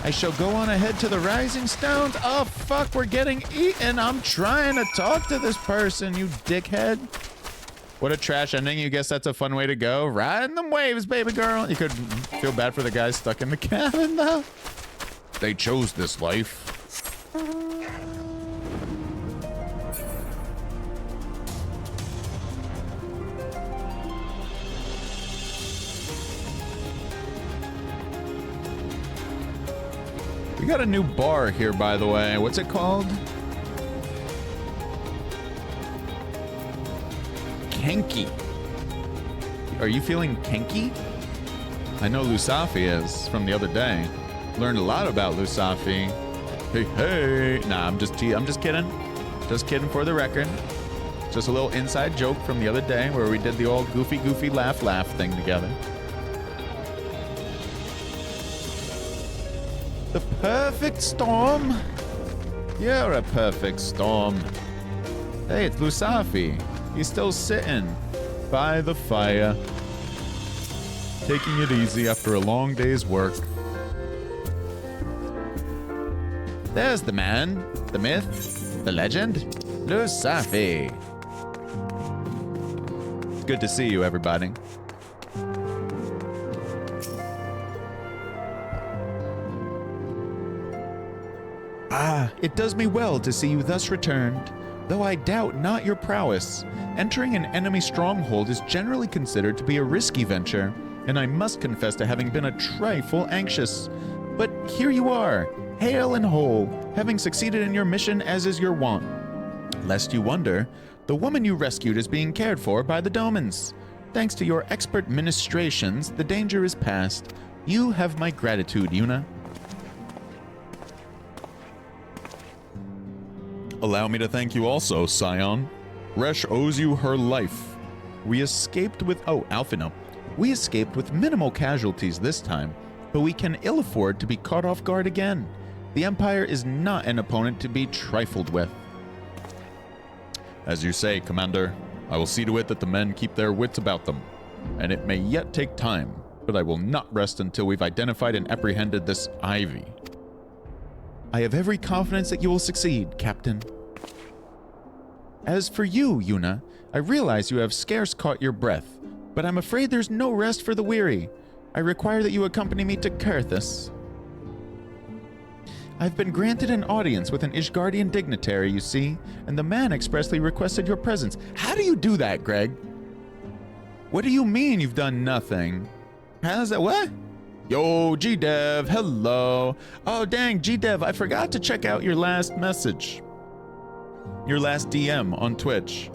I shall go on ahead to the Rising Stones. Oh, fuck, we're getting eaten. I'm trying to talk to this person, you dickhead. What a trash ending. You guess that's a fun way to go? Riding them waves, baby girl. You could feel bad for the guys stuck in the cabin, though. They chose this life. We got a new bar here, by the way. What's it called? Kenki. Are you feeling kinky? I know Lusafi is from the other day. Learned a lot about Lusafi. Hey, hey. Nah, I'm just kidding. Just kidding for the record. Just a little inside joke from the other day where we did the old goofy laugh thing together. The perfect storm. You're a perfect storm. Hey, it's Lusafi. He's still sitting by the fire, taking it easy after a long day's work. There's the man, the myth, the legend, Lusafi. It's good to see you, everybody. Ah, it does me well to see you thus returned, though I doubt not your prowess. Entering an enemy stronghold is generally considered to be a risky venture, and I must confess to having been a trifle anxious. But here you are, hale and whole, having succeeded in your mission as is your wont. Lest you wonder, the woman you rescued is being cared for by the Domans. Thanks to your expert ministrations, the danger is past. You have my gratitude, Yuna. Allow me to thank you also, Scion. Resh owes you her life. We escaped with... Oh, Alphino. We escaped with minimal casualties this time, but we can ill afford to be caught off guard again. The Empire is not an opponent to be trifled with. As you say, Commander, I will see to it that the men keep their wits about them. And it may yet take time, but I will not rest until we've identified and apprehended this Ivy. I have every confidence that you will succeed, Captain. As for you, Yuna, I realize you have scarce caught your breath, but I'm afraid there's no rest for the weary. I require that you accompany me to Kurthus. I've been granted an audience with an Ishgardian dignitary, you see, and the man expressly requested your presence. How do you do that, Greg? What do you mean you've done nothing? How's that? What? Yo, G-Dev, hello. Oh, dang, G-Dev, I forgot to check out your last message. Your last DM on Twitch.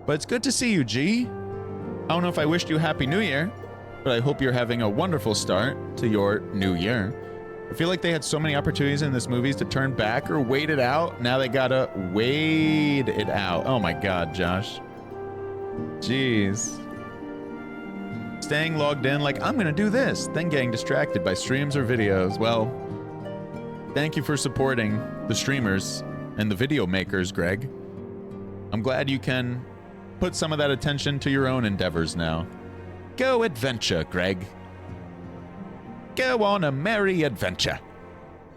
But it's good to see you, G. I don't know if I wished you Happy New Year. but I hope you're having a wonderful start to your new year. I feel like they had so many opportunities in this movie to turn back or wait it out. Now they gotta wait it out. Oh my god, Josh. Jeez. Staying logged in like, I'm gonna do this, then getting distracted by streams or videos. Well, thank you for supporting the streamers and the video makers, Greg. I'm glad you can put some of that attention to your own endeavors now. Go adventure, Greg. Go on a merry adventure.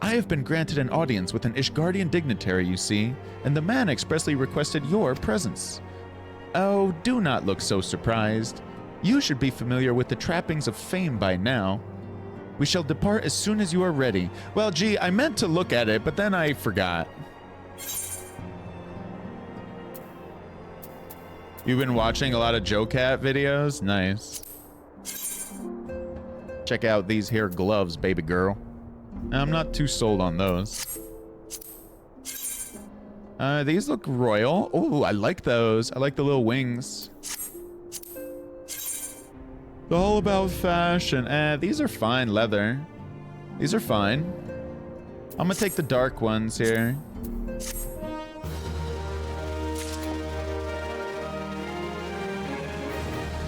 I have been granted an audience with an Ishgardian dignitary, you see, and the man expressly requested your presence. Oh, do not look so surprised. You should be familiar with the trappings of fame by now. We shall depart as soon as you are ready. Well, gee, I meant to look at it, but then I forgot. You've been watching a lot of Joe Cat videos? Nice. Check out these here gloves, baby girl. I'm not too sold on those. These look royal. Oh, I like those. I like the little wings. It's all about fashion. These are fine leather. These are fine. I'm gonna take the dark ones here.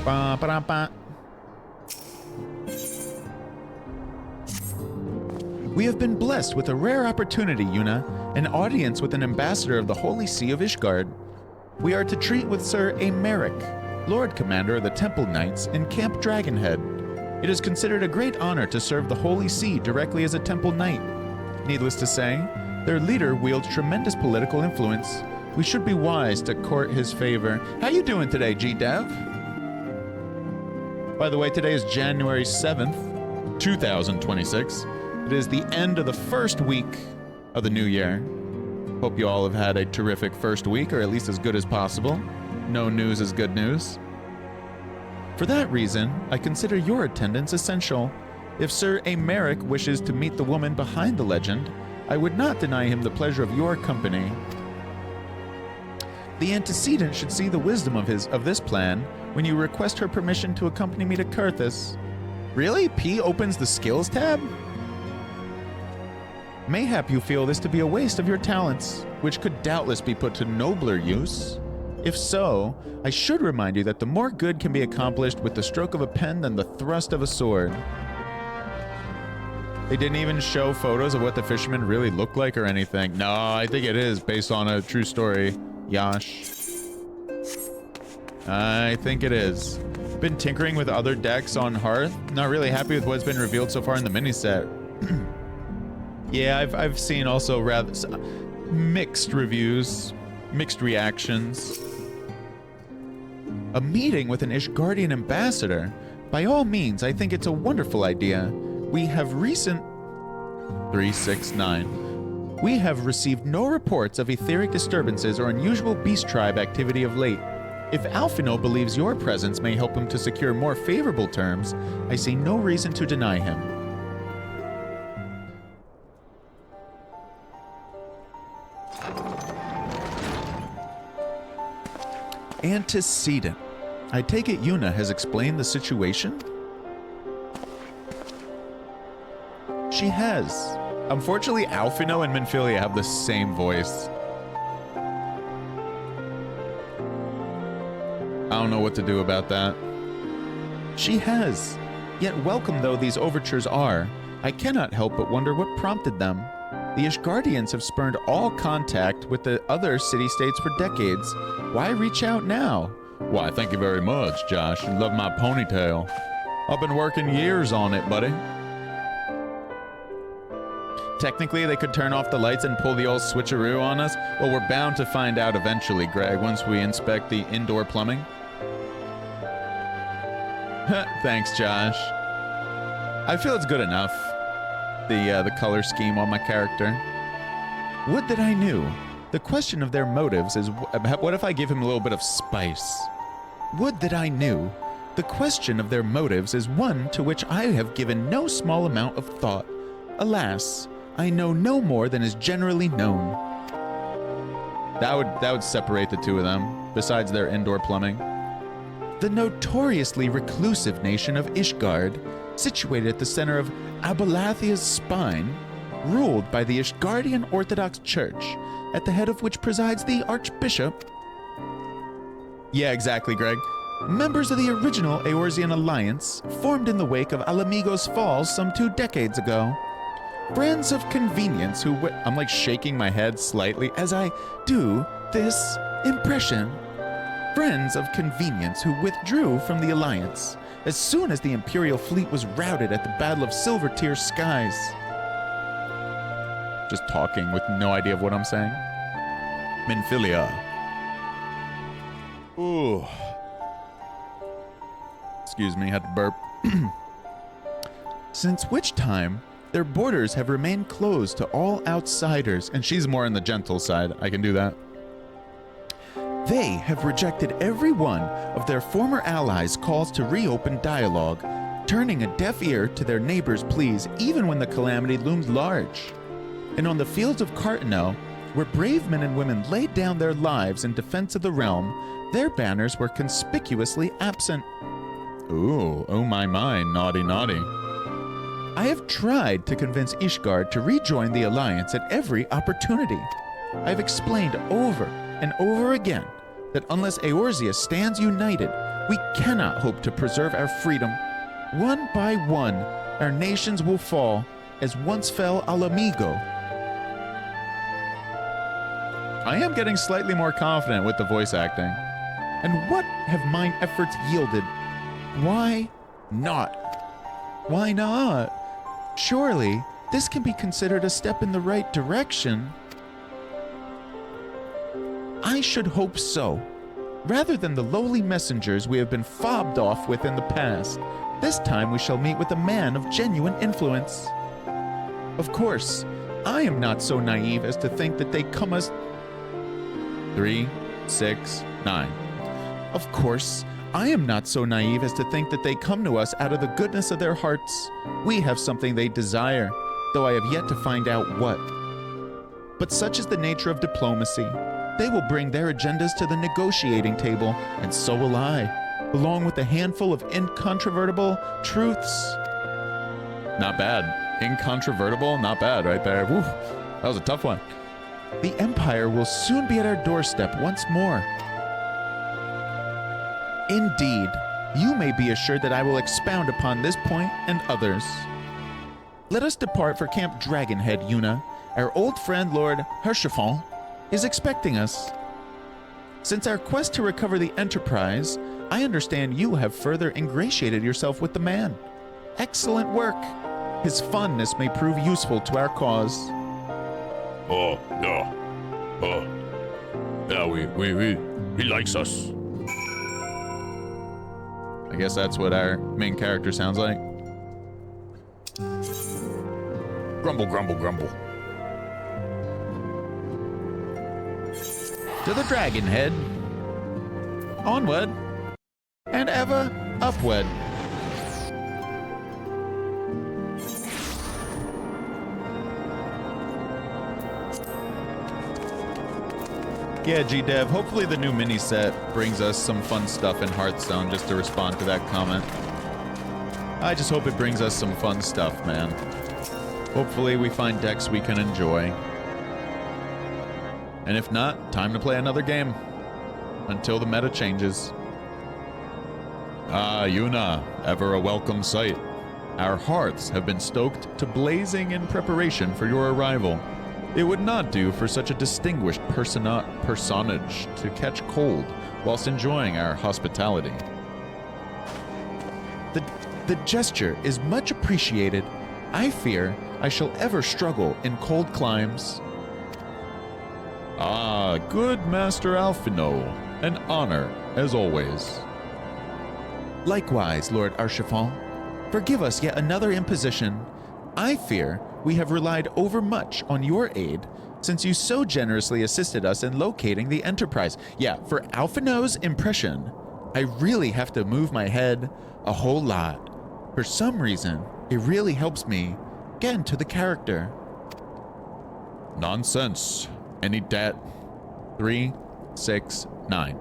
Ba, ba, ba. We have been blessed with a rare opportunity, Yuna, an audience with an ambassador of the Holy See of Ishgard. We are to treat with Sir Aymeric, Lord Commander of the Temple Knights in Camp Dragonhead. It is considered a great honor to serve the Holy See directly as a Temple Knight. Needless to say, their leader wields tremendous political influence. We should be wise to court his favor. How you doing today, G-Dev? By the way, today is January 7th, 2026. It is the end of the first week of the new year. Hope you all have had a terrific first week, or at least as good as possible. No news is good news. For that reason, I consider your attendance essential. If Sir Aymeric wishes to meet the woman behind the legend, I would not deny him the pleasure of your company. The antecedent should see the wisdom of this plan when you request her permission to accompany me to Kurthus. Really? P opens the skills tab? Mayhap you feel this to be a waste of your talents, which could doubtless be put to nobler use. If so, I should remind you that the more good can be accomplished with the stroke of a pen than the thrust of a sword. They didn't even show photos of what the fishermen really look like or anything. No, I think it is based on a true story, Yash. I think it is. Been tinkering with other decks on Hearth. Not really happy with what's been revealed so far in the mini set. Yeah, I've seen also rather mixed reviews, mixed reactions. A meeting with an Ishgardian ambassador? By all means, I think it's a wonderful idea. We have 369. We have received no reports of etheric disturbances or unusual beast tribe activity of late. If Alphino believes your presence may help him to secure more favorable terms, I see no reason to deny him. Antecedent. I take it Yuna has explained the situation? She has. Unfortunately, Alphino and Minfilia have the same voice. I don't know what to do about that. She has. Yet welcome though these overtures are, I cannot help but wonder what prompted them. The Ishgardians have spurned all contact with the other city-states for decades. Why reach out now? Why, thank you very much, Josh. You love my ponytail. I've been working years on it, buddy. Technically, they could turn off the lights and pull the old switcheroo on us. Well, we're bound to find out eventually, Greg, once we inspect the indoor plumbing. Thanks, Josh. I feel it's good enough. The color scheme on my character. Would that I knew. The question of their motives is, what if I give him a little bit of spice? Would that I knew. The question of their motives is one to which I have given no small amount of thought. Alas, I know no more than is generally known. That would separate the two of them, besides their indoor plumbing. the notoriously reclusive nation of Ishgard, situated at the center of Abalathia's spine, ruled by the Ishgardian Orthodox Church, at the head of which presides the Archbishop. Yeah, exactly, Greg. Members of the original Eorzean Alliance, formed in the wake of Alamigo's fall some 2 decades ago. Friends of convenience who I'm like shaking my head slightly as I do this impression. Friends of convenience who withdrew from the Alliance as soon as the Imperial fleet was routed at the Battle of Silvertear Skies. Just talking with no idea of what I'm saying. Minfilia. Ooh. Excuse me, had to burp. Since which time, their borders have remained closed to all outsiders, and she's more on the gentle side. I can do that. They have rejected every one of their former allies' calls to reopen dialogue, turning a deaf ear to their neighbors' pleas even when the calamity loomed large. And on the fields of Cartano, where brave men and women laid down their lives in defense of the realm, their banners were conspicuously absent. Ooh, oh my, naughty, naughty. I have tried to convince Ishgard to rejoin the Alliance at every opportunity. I've explained over and over again that unless Eorzea stands united, we cannot hope to preserve our freedom. One by one, our nations will fall, as once fell Alamigo. I am getting slightly more confident with the voice acting. And what have mine efforts yielded? Why not? Why not? Surely, this can be considered a step in the right direction. I should hope so. Rather than the lowly messengers we have been fobbed off with in the past, this time we shall meet with a man of genuine influence. Of course, I am not so naive as to think that they come as 3, 6, 9. Of course, I am not so naive as to think that they come to us out of the goodness of their hearts. We have something they desire, though I have yet to find out what. But such is the nature of diplomacy. They will bring their agendas to the negotiating table, and so will I, along with a handful of incontrovertible truths. Not bad. Incontrovertible, not bad right there. Woo, that was a tough one. The Empire will soon be at our doorstep once more. Indeed, you may be assured that I will expound upon this point and others. Let us depart for Camp Dragonhead, Yuna. Our old friend Lord Hershafon is expecting us. Since our quest to recover the Enterprise, I understand you have further ingratiated yourself with the man. Excellent work. His fondness may prove useful to our cause. Oh, yeah. He likes us. I guess that's what our main character sounds like. Grumble, grumble, grumble. To the Dragonhead. Onward. And ever upward. Yeah, G-Dev, hopefully the new mini set brings us some fun stuff in Hearthstone, just to respond to that comment. I just hope it brings us some fun stuff, man. Hopefully we find decks we can enjoy. And if not, time to play another game. Until the meta changes. Ah, Yuna, ever a welcome sight. Our hearths have been stoked to blazing in preparation for your arrival. It would not do for such a distinguished personage to catch cold whilst enjoying our hospitality. The gesture is much appreciated. I fear I shall ever struggle in cold climes. Ah, good Master Alphino. An honor, as always. Likewise, Lord Archifon. Forgive us yet another imposition. I fear we have relied overmuch on your aid since you so generously assisted us in locating the Enterprise. Yeah, for Alphino's impression, I really have to move my head a whole lot. For some reason, it really helps me get into the character. Nonsense. Any debt? 3, 6, 9.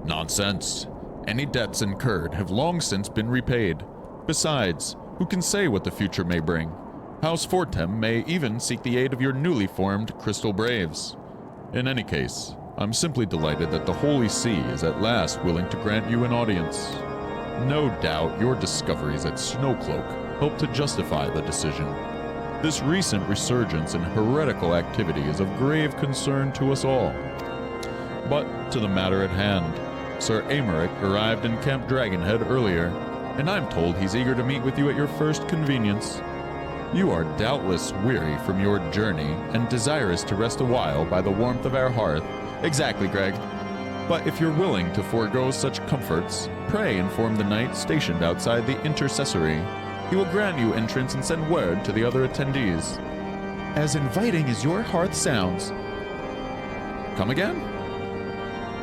Nonsense. Any debts incurred have long since been repaid. Besides, who can say what the future may bring? House Fortem may even seek the aid of your newly formed Crystal Braves. In any case, I'm simply delighted that the Holy See is at last willing to grant you an audience. No doubt your discoveries at Snowcloak help to justify the decision. This recent resurgence in heretical activity is of grave concern to us all. But to the matter at hand, Sir Amaric arrived in Camp Dragonhead earlier, and I'm told he's eager to meet with you at your first convenience. You are doubtless weary from your journey and desirous to rest a while by the warmth of our hearth. Exactly, Greg. But if you're willing to forego such comforts, pray inform the knight stationed outside the intercessory. He will grant you entrance and send word to the other attendees. As inviting as your hearth sounds. Come again?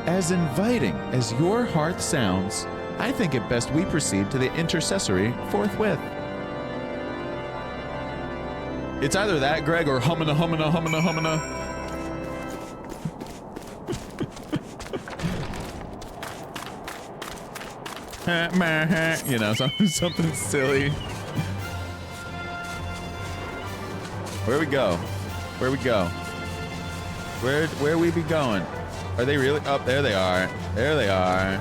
As inviting as your hearth sounds, I think it best we proceed to the intercessory forthwith. It's either that, Greg, or hummina, hummina, hummina, hummina. You know, something silly. Where we go? Where we go? Where we be going? Are they really? Oh, there they are. There they are.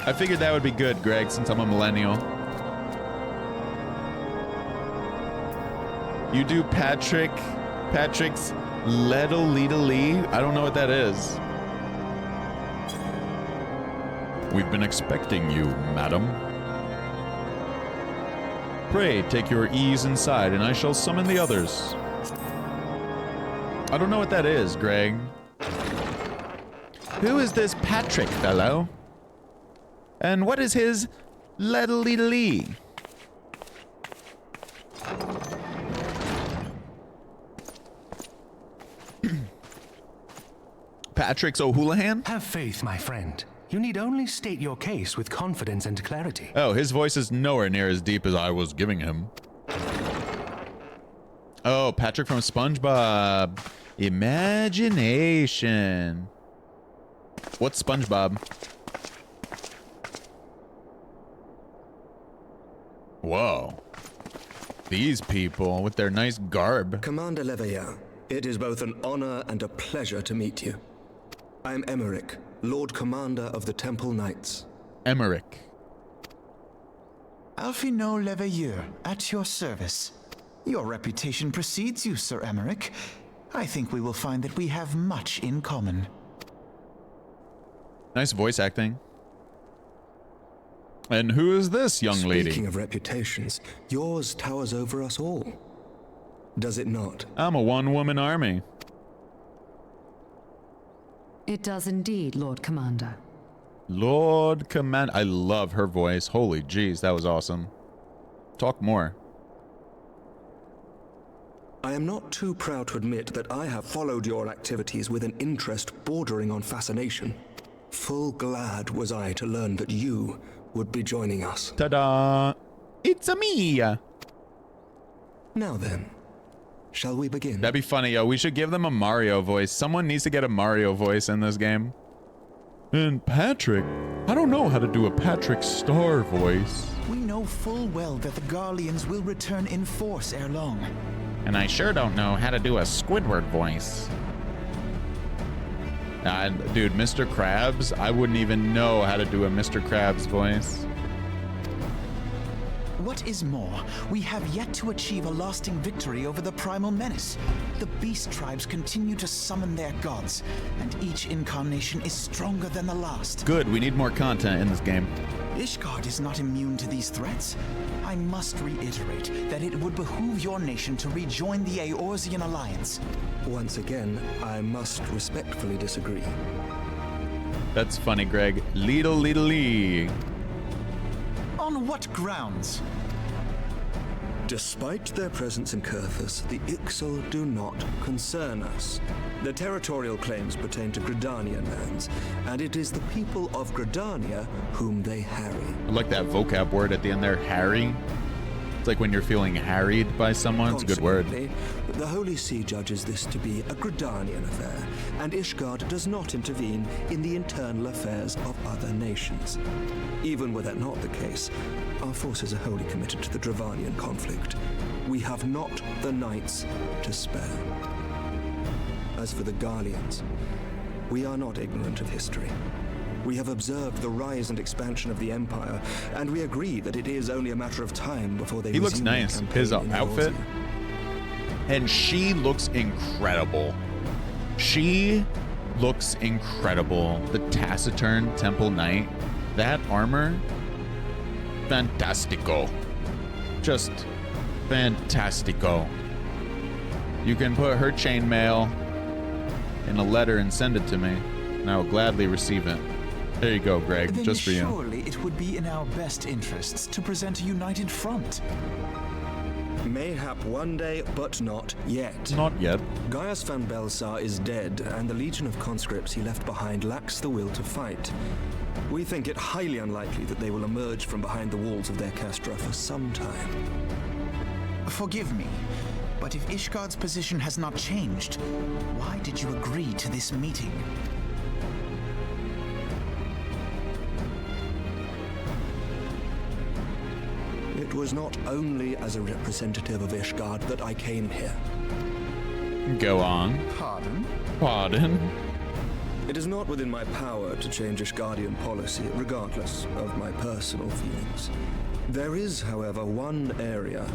I figured that would be good, Greg, since I'm a millennial. You do Patrick's Little Lee. I don't know what that is. We've been expecting you, madam. Pray take your ease inside, and I shall summon the others. I don't know what that is, Greg. Who is this Patrick fellow? And what is his Little Lee? Patrick's O'Houlihan? Have faith, my friend. You need only state your case with confidence and clarity. Oh, his voice is nowhere near as deep as I was giving him. Oh, Patrick from SpongeBob. Imagination. What's SpongeBob? Whoa. These people with their nice garb. Commander Leveilleur, it is both an honor and a pleasure to meet you. I am Emeric, Lord Commander of the Temple Knights. Emeric. Alphino Leveilleur, at your service. Your reputation precedes you, Sir Emeric. I think we will find that we have much in common. Nice voice acting. And who is this young lady? Speaking of reputations, yours towers over us all. Does it not? I'm a one-woman army. It does indeed, Lord Commander. Lord Commander. I love her voice. Holy jeez, that was awesome. Talk more. I am not too proud to admit that I have followed your activities with an interest bordering on fascination. Full glad was I to learn that you would be joining us. Ta-da! It's a me! Now then, shall we begin? That'd be funny, yo. We should give them a Mario voice. Someone needs to get a Mario voice in this game. And Patrick, I don't know how to do a Patrick Star voice. We know full well that the Garleans will return in force ere long. And I sure don't know how to do a Squidward voice. Dude, Mr. Krabs, I wouldn't even know how to do a Mr. Krabs voice. What is more, we have yet to achieve a lasting victory over the primal menace. The beast tribes continue to summon their gods, and each incarnation is stronger than the last. Good, we need more content in this game. Ishgard is not immune to these threats. I must reiterate that it would behoove your nation to rejoin the Eorzean alliance. Once again, I must respectfully disagree. That's funny, Greg. Lee. On what grounds? Despite their presence in Kurthus, the Ixal do not concern us. Their territorial claims pertain to Gridanian lands, and it is the people of Gridania whom they harry. I like that vocab word at the end there, Harry. It's like when you're feeling harried by someone. It's a good word. Consequently, the Holy See judges this to be a Gridanian affair, and Ishgard does not intervene in the internal affairs of other nations. Even were that not the case, our forces are wholly committed to the Dravanian conflict. We have not the knights to spare. As for the Garleans, we are not ignorant of history. We have observed the rise and expansion of the Empire, and we agree that it is only a matter of time before they He looks resume their nice. campaign His in outfit. Eorzea. And she looks incredible. She looks incredible. The Taciturn Temple Knight. That armor. Fantastico. Just fantastico. You can put her chainmail in a letter and send it to me, and I will gladly receive it. There you go, Greg, Then just for you. surely it would be in our best interests to present a united front. Mayhap one day, but not yet. Not yet. Gaius van Belsar is dead, and the legion of conscripts he left behind lacks the will to fight. We think it highly unlikely that they will emerge from behind the walls of their castra for some time. Forgive me, but if Ishgard's position has not changed, why did you agree to this meeting? It was not only as a representative of Ishgard that I came here. Go on. Pardon? Pardon? It is not within my power to change Ishgardian policy, regardless of my personal feelings. There is, however, one area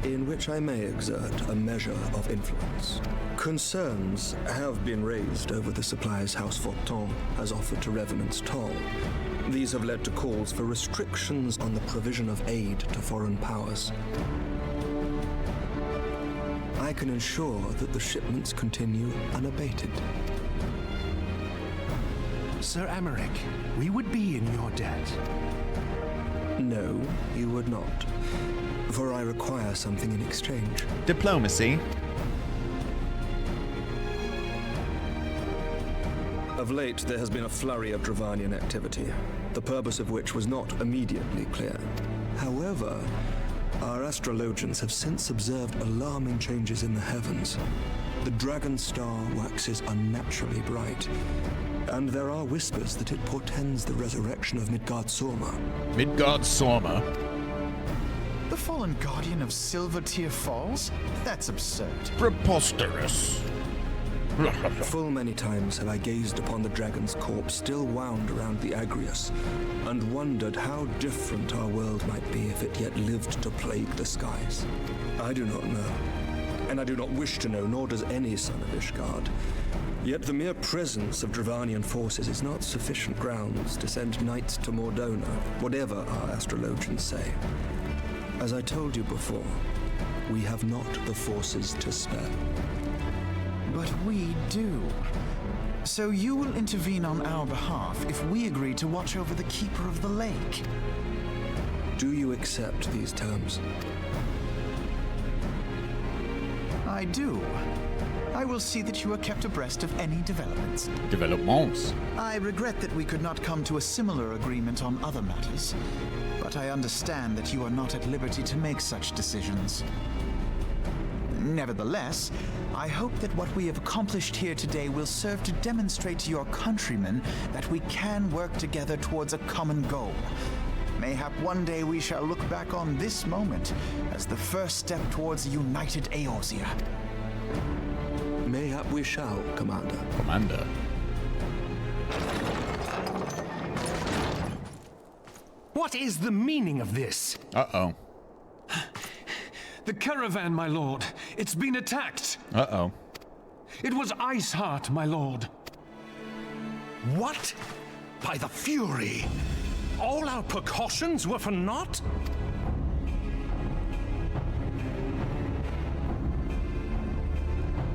in which I may exert a measure of influence. Concerns have been raised over the supplies House Fortin has offered to Revenant's Toll. These have led to calls for restrictions on the provision of aid to foreign powers. I can ensure that the shipments continue unabated. Sir Amaric, we would be in your debt. No, you would not. For I require something in exchange. Diplomacy. Of late, there has been a flurry of Dravanian activity, the purpose of which was not immediately clear. However, our astrologians have since observed alarming changes in the heavens. The dragon star waxes unnaturally bright, and there are whispers that it portends the resurrection of Midgard Sorma. Midgard Sorma. The fallen guardian of Silvertear Falls? That's absurd. Preposterous. Full many times have I gazed upon the dragon's corpse still wound around the Agrius, and wondered how different our world might be if it yet lived to plague the skies. I do not know, and I do not wish to know, nor does any son of Ishgard. Yet the mere presence of Dravanian forces is not sufficient grounds to send knights to Mordona, whatever our astrologians say. As I told you before, we have not the forces to spare. But we do. So you will intervene on our behalf if we agree to watch over the Keeper of the Lake. Do you accept these terms? I do. I will see that you are kept abreast of any developments. Developments. I regret that we could not come to a similar agreement on other matters, but I understand that you are not at liberty to make such decisions. Nevertheless, I hope that what we have accomplished here today will serve to demonstrate to your countrymen that we can work together towards a common goal. Mayhap one day we shall look back on this moment as the first step towards a united Eorzea. Mayhap we shall, Commander. Commander. What is the meaning of this? Uh-oh. The caravan, my lord. It's been attacked. Uh-oh. It was Iceheart, my lord. What? By the Fury! All our precautions were for naught?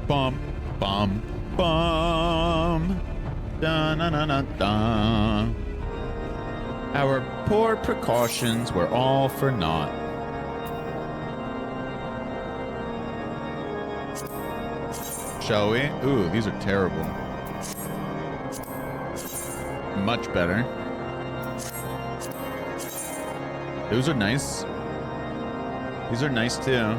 Bum, bum, bum. Da-na-na-na-da. Our poor precautions were all for naught. Shall we? Ooh, these are terrible. Much better. Those are nice. These are nice too.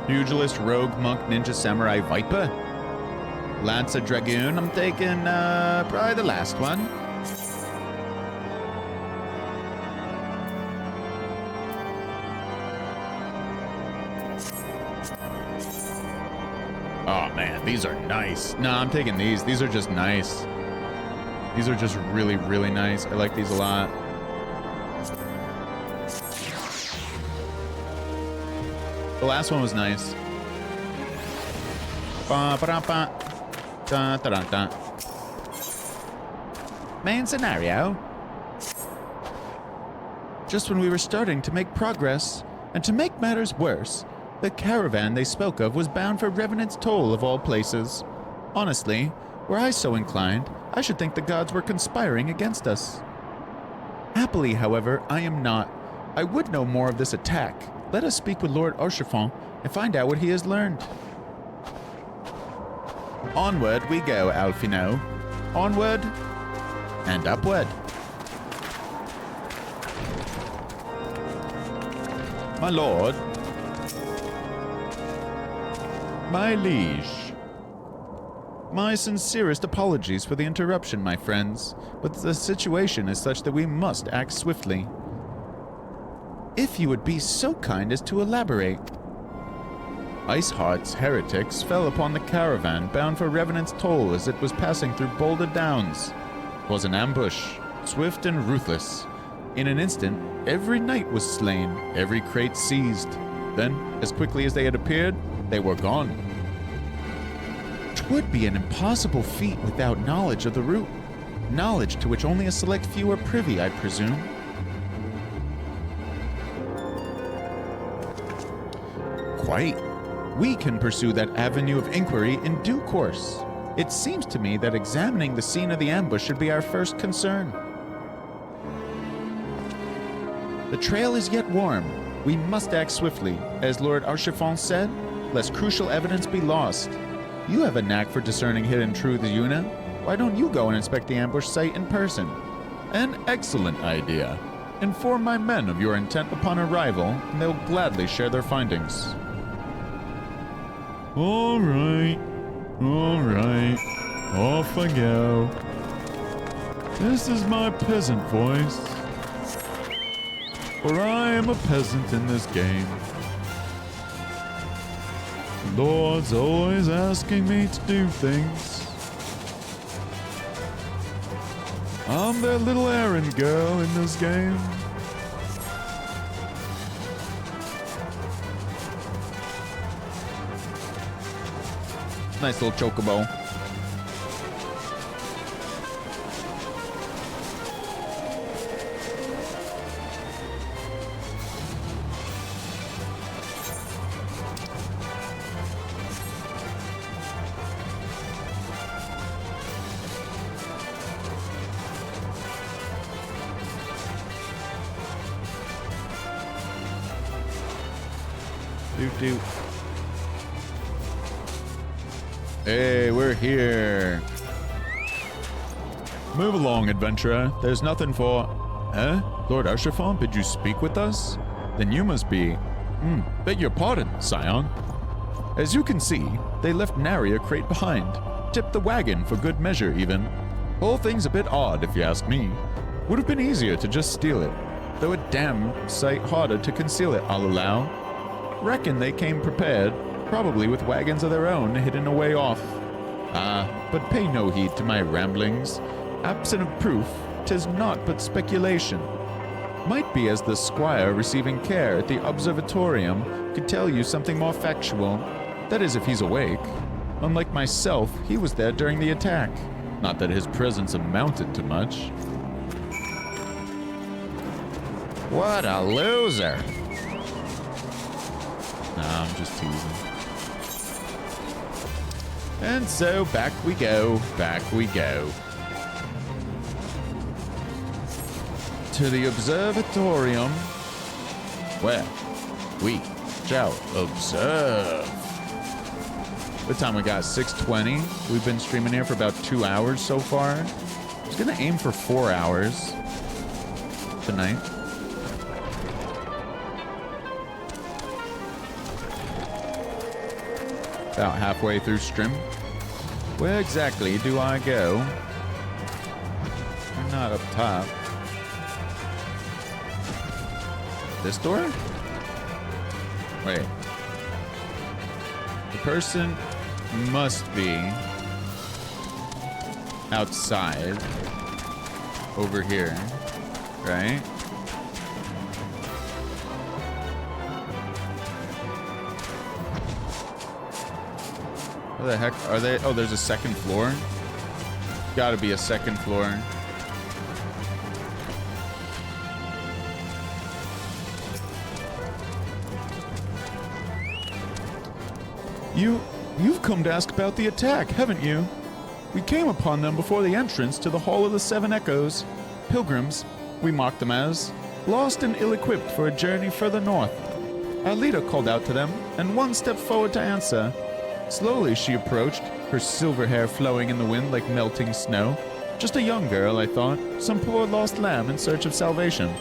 Pugilist, rogue, monk, ninja, samurai, viper. Lancer, dragoon. I'm taking probably the last one. Oh man, these are nice. No, I'm taking these. These are just nice. These are just really, really nice. I like these a lot. The last one was nice. Main scenario. Just when we were starting to make progress, and to make matters worse, the caravan they spoke of was bound for Revenant's Toll of all places. Honestly, were I so inclined, I should think the gods were conspiring against us. Happily, however, I am not. I would know more of this attack. Let us speak with Lord Archifon and find out what he has learned. Onward we go, Alfino. Onward and upward. My lord. My liege. My sincerest apologies for the interruption, my friends, but the situation is such that we must act swiftly. If you would be so kind as to elaborate. Iceheart's heretics fell upon the caravan bound for Revenant's Toll as it was passing through Boulder Downs. It was an ambush, swift and ruthless. In an instant, every knight was slain, every crate seized. Then, as quickly as they had appeared, they were gone. 'Twould be an impossible feat without knowledge of the route. Knowledge to which only a select few are privy, I presume. Quite. We can pursue that avenue of inquiry in due course. It seems to me that examining the scene of the ambush should be our first concern. The trail is yet warm. We must act swiftly, as Lord Archifon said, lest crucial evidence be lost. You have a knack for discerning hidden truths, Yuna. Why don't you go and inspect the ambush site in person? An excellent idea. Inform my men of your intent upon arrival, and they'll gladly share their findings. All right, off I go. This is my peasant voice, for I am a peasant in this game. The Lord's always asking me to do things. I'm their little errand girl in this game. Nice little chocobo. Doot. Hey, we're here. Move along, adventurer. There's nothing for... Lord Archifon, bid you speak with us? Then you must be... beg your pardon, Scion. As you can see, they left nary a crate behind. Tipped the wagon for good measure, even. Whole thing's a bit odd, if you ask me. Would have been easier to just steal it. Though a damn sight harder to conceal it, I'll allow. Reckon they came prepared, probably with wagons of their own hidden away off. But pay no heed to my ramblings. Absent of proof, 'tis naught but speculation. Might be as the squire receiving care at the observatorium could tell you something more factual. That is, if he's awake. Unlike myself, he was there during the attack. Not that his presence amounted to much. What a loser. Nah, I'm just teasing. And so back we go. To the observatorium, where we shall observe. The time we got 6:20. We've been streaming here for about 2 hours so far. I was gonna aim for 4 hours tonight. About halfway through Strim. Where exactly do I go? I'm not up top. This door? Wait. The person must be outside over here, right? What the heck are they? Oh, there's a second floor. Gotta be a second floor. You've come to ask about the attack, haven't you? We came upon them before the entrance to the Hall of the Seven Echoes. Pilgrims, we marked them as, lost and ill-equipped for a journey further north. Our leader called out to them, and one stepped forward to answer. Slowly she approached, her silver hair flowing in the wind like melting snow. Just a young girl, I thought, some poor lost lamb in search of salvation.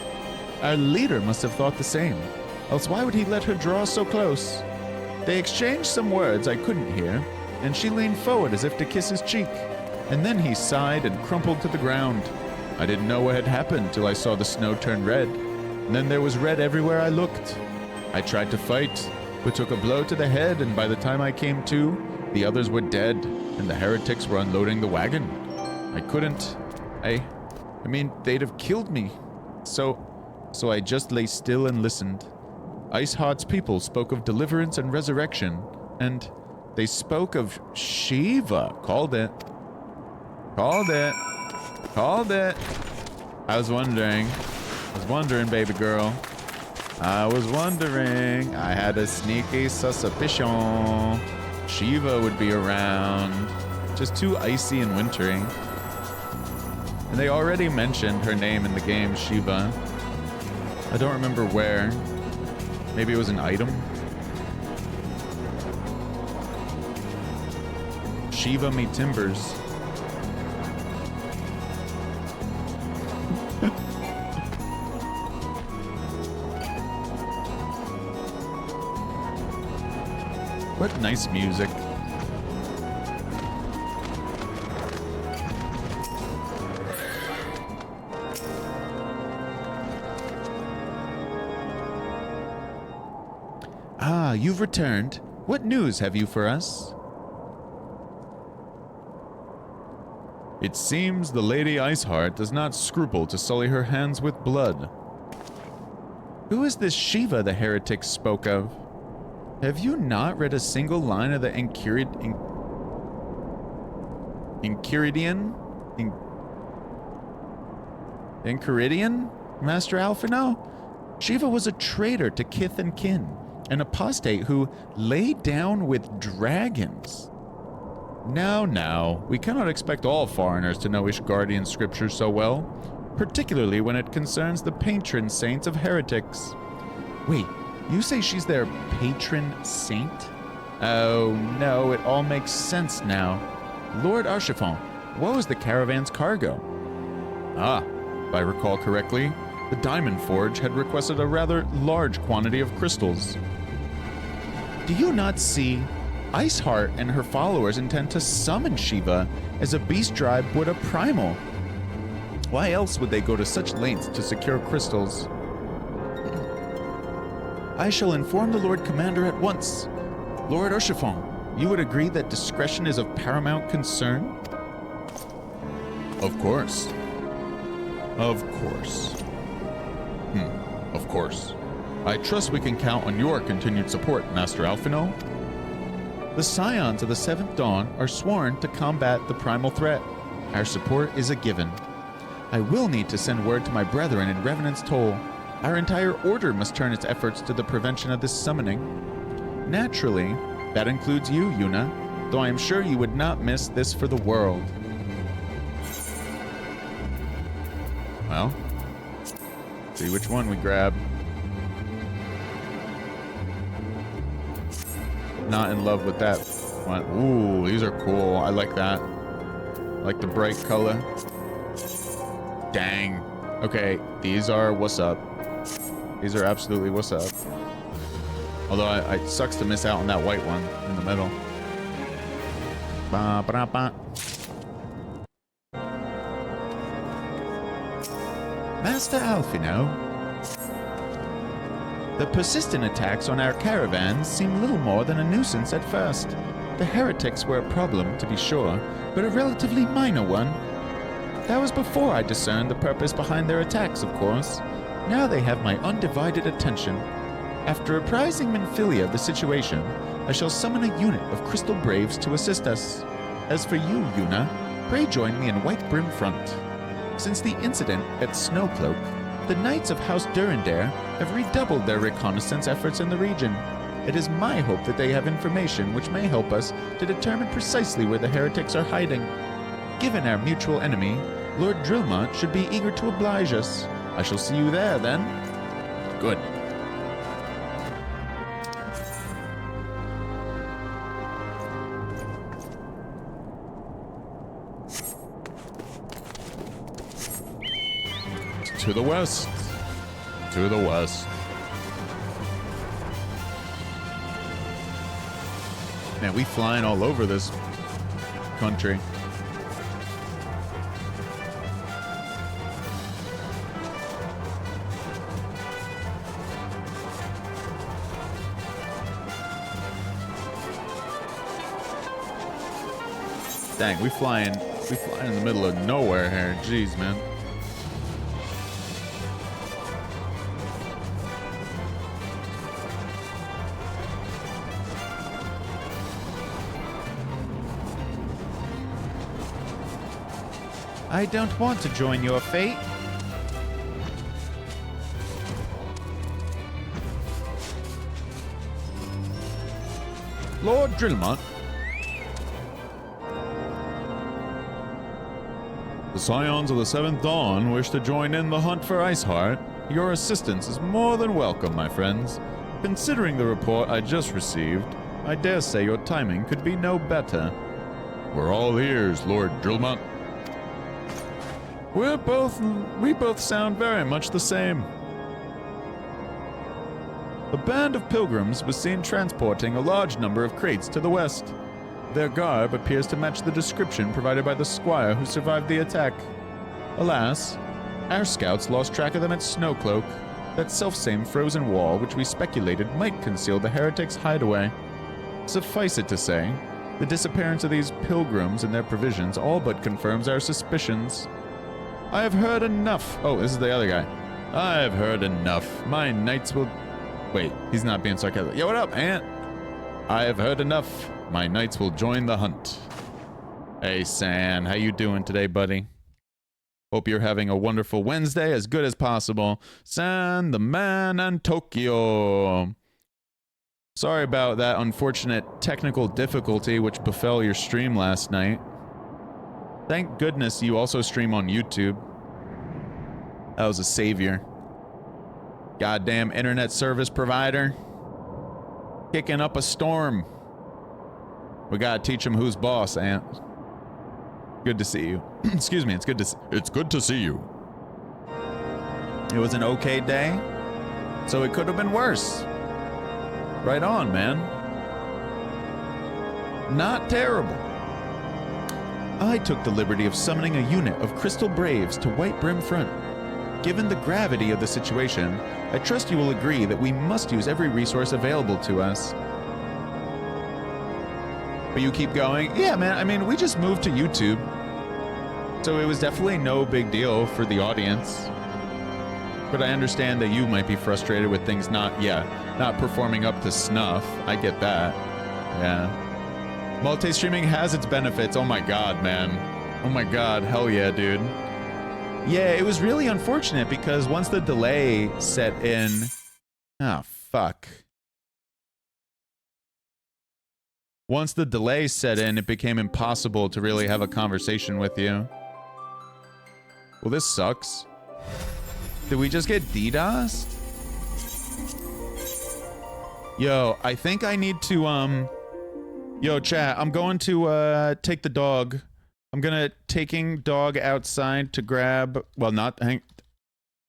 Our leader must have thought the same, else why would he let her draw so close? They exchanged some words I couldn't hear, and she leaned forward as if to kiss his cheek. And then he sighed and crumpled to the ground. I didn't know what had happened till I saw the snow turn red. And then there was red everywhere I looked. I tried to fight, but took a blow to the head, and by the time I came to, the others were dead, and the heretics were unloading the wagon. I couldn't. I mean, they'd have killed me. So I just lay still and listened. Iceheart's people spoke of deliverance and resurrection, and they spoke of Shiva. Called it. Called it. Called it. I was wondering, baby girl. I was wondering. I had a sneaky suspicion Shiva would be around. Just too icy and wintry. And they already mentioned her name in the game, Shiva. I don't remember where. Maybe it was an item. Shiva me timbers. What nice music. Ah, you've returned. What news have you for us? It seems the Lady Iceheart does not scruple to sully her hands with blood. Who is this Shiva the heretics spoke of? Have you not read a single line of the Enchiridion, Master Alphino? Shiva was a traitor to kith and kin, an apostate who lay down with dragons. Now, we cannot expect all foreigners to know Ishgardian scripture so well, particularly when it concerns the patron saints of heretics. Wait, you say she's their patron saint? Oh no, it all makes sense now. Lord Archiphon, what was the caravan's cargo? Ah, if I recall correctly, the Diamond Forge had requested a rather large quantity of crystals. Do you not see? Iceheart and her followers intend to summon Shiva as a beast tribe would a primal. Why else would they go to such lengths to secure crystals? I shall inform the Lord Commander at once. Lord Archiphon, you would agree that discretion is of paramount concern? Of course. Of course. Of course. I trust we can count on your continued support, Master Alphino. The Scions of the Seventh Dawn are sworn to combat the primal threat. Our support is a given. I will need to send word to my brethren in Revenant's Toll. Our entire order must turn its efforts to the prevention of this summoning. Naturally, that includes you, Yuna, though I am sure you would not miss this for the world. Well, see which one we grab. Not in love with that one. Ooh, these are cool. I like that. I like the bright color. Dang. Okay, these are what's up. These are absolutely what's up. Although it sucks to miss out on that white one in the middle. Ba, ba, ba. Master Alfino, the persistent attacks on our caravans seemed little more than a nuisance at first. The heretics were a problem, to be sure, but a relatively minor one. That was before I discerned the purpose behind their attacks, of course. Now they have my undivided attention. After apprising Minfilia of the situation, I shall summon a unit of Crystal Braves to assist us. As for you, Yuna, pray join me in White Brim Front. Since the incident at Snowcloak, the Knights of House Durandare have redoubled their reconnaissance efforts in the region. It is my hope that they have information which may help us to determine precisely where the heretics are hiding. Given our mutual enemy, Lord Drillmont should be eager to oblige us. I shall see you there, then. Good. To the west. To the west. Man, we flying all over this country. Dang, we flying in the middle of nowhere here. Jeez, man. I don't want to join your fate. Lord Drillmont. The Scions of the Seventh Dawn wish to join in the hunt for Iceheart. Your assistance is more than welcome, my friends. Considering the report I just received, I dare say your timing could be no better. We're all ears, Lord Drillmont. We both sound very much the same. A band of pilgrims was seen transporting a large number of crates to the west. Their garb appears to match the description provided by the squire who survived the attack. Alas, our scouts lost track of them at Snowcloak, that selfsame frozen wall which we speculated might conceal the heretics' hideaway. Suffice it to say, the disappearance of these pilgrims and their provisions all but confirms our suspicions. I have heard enough. Oh, this is the other guy. I have heard enough. My knights will... Wait, he's not being sarcastic. Yo, what up, Ant? I have heard enough. My knights will join the hunt. Hey, San. How you doing today, buddy? Hope you're having a wonderful Wednesday, as good as possible. San, the man, and Tokyo. Sorry about that unfortunate technical difficulty which befell your stream last night. Thank goodness you also stream on YouTube. That was a savior. Goddamn internet service provider. Kicking up a storm. We gotta teach him who's boss, Ant. Good to see you. Excuse me, it's good to see you. It was an okay day, so it could have been worse. Right on, man. Not terrible. I took the liberty of summoning a unit of Crystal Braves to White Brim Front. Given the gravity of the situation, I trust you will agree that we must use every resource available to us. But you keep going? Yeah, man, I mean, we just moved to YouTube. So it was definitely no big deal for the audience. But I understand that you might be frustrated with things not performing up to snuff. I get that. Yeah. Multi-streaming has its benefits. Oh my god, man. Oh my god, hell yeah, dude. Yeah, it was really unfortunate because once the delay set in... Oh, fuck. Once the delay set in, it became impossible to really have a conversation with you. Well, this sucks. Did we just get DDoSed? Yo, I think I need to, Yo, chat, I'm going to, take the dog. I'm gonna taking dog outside to grab, well, not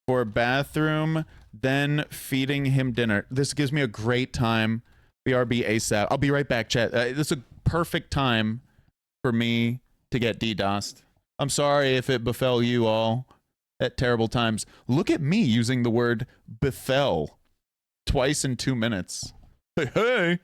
for a bathroom, then feeding him dinner. This gives me a great time. BRB ASAP. I'll be right back, chat. This is a perfect time for me to get DDoSed. I'm sorry if it befell you all at terrible times. Look at me using the word befell twice in 2 minutes. Hey, hey.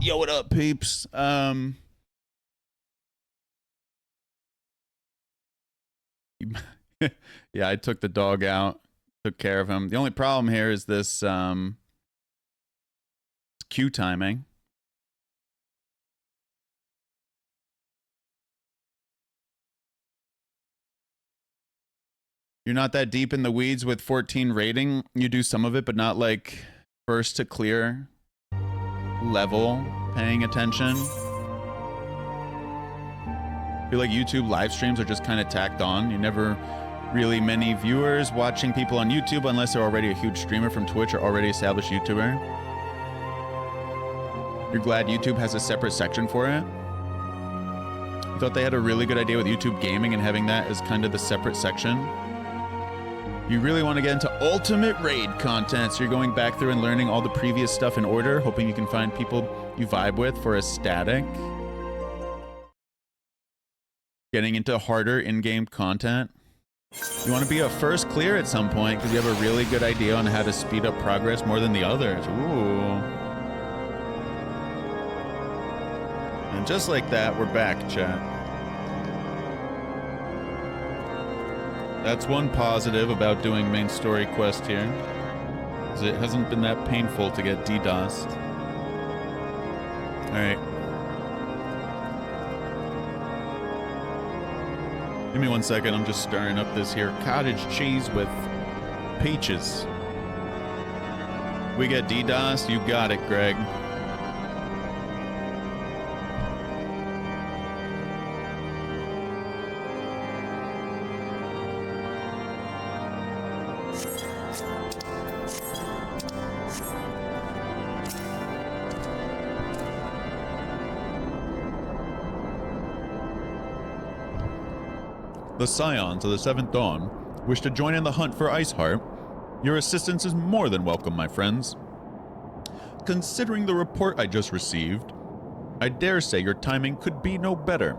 Yo, what up, peeps? Yeah, I took the dog out, took care of him. The only problem here is this queue timing. You're not that deep in the weeds with 14 rating. You do some of it, but not like first to clear level paying attention. I feel like YouTube live streams are just kind of tacked on. You never really many viewers watching people on YouTube unless they're already a huge streamer from Twitch or already established YouTuber. You're glad YouTube has a separate section for it? I thought they had a really good idea with YouTube Gaming and having that as kind of the separate section. You really want to get into ultimate raid content, so you're going back through and learning all the previous stuff in order, hoping you can find people you vibe with for a static. Getting into harder in-game content. You want to be a first clear at some point because you have a really good idea on how to speed up progress more than the others. Ooh. And just like that, we're back, chat. That's one positive about doing main story quest here, is it hasn't been that painful to get DDoSed. All right. Give me 1 second, I'm just stirring up this here cottage cheese with peaches. We get DDoSed, you got it, Greg. the Scions of the Seventh Dawn, wish to join in the hunt for Iceheart, your assistance is more than welcome, my friends. Considering the report I just received, I dare say your timing could be no better.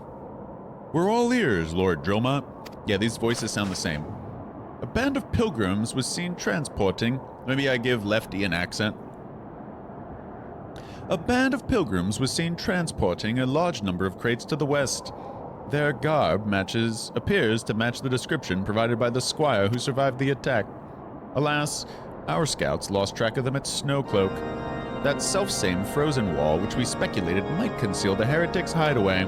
We're all ears, Lord Dromot. Yeah, these voices sound the same. A band of pilgrims was seen transporting... Maybe I give Lefty an accent. A band of pilgrims was seen transporting a large number of crates to the west. Their garb appears to match the description provided by the squire who survived the attack. Alas, our scouts lost track of them at Snowcloak, that selfsame frozen wall which we speculated might conceal the heretics' hideaway.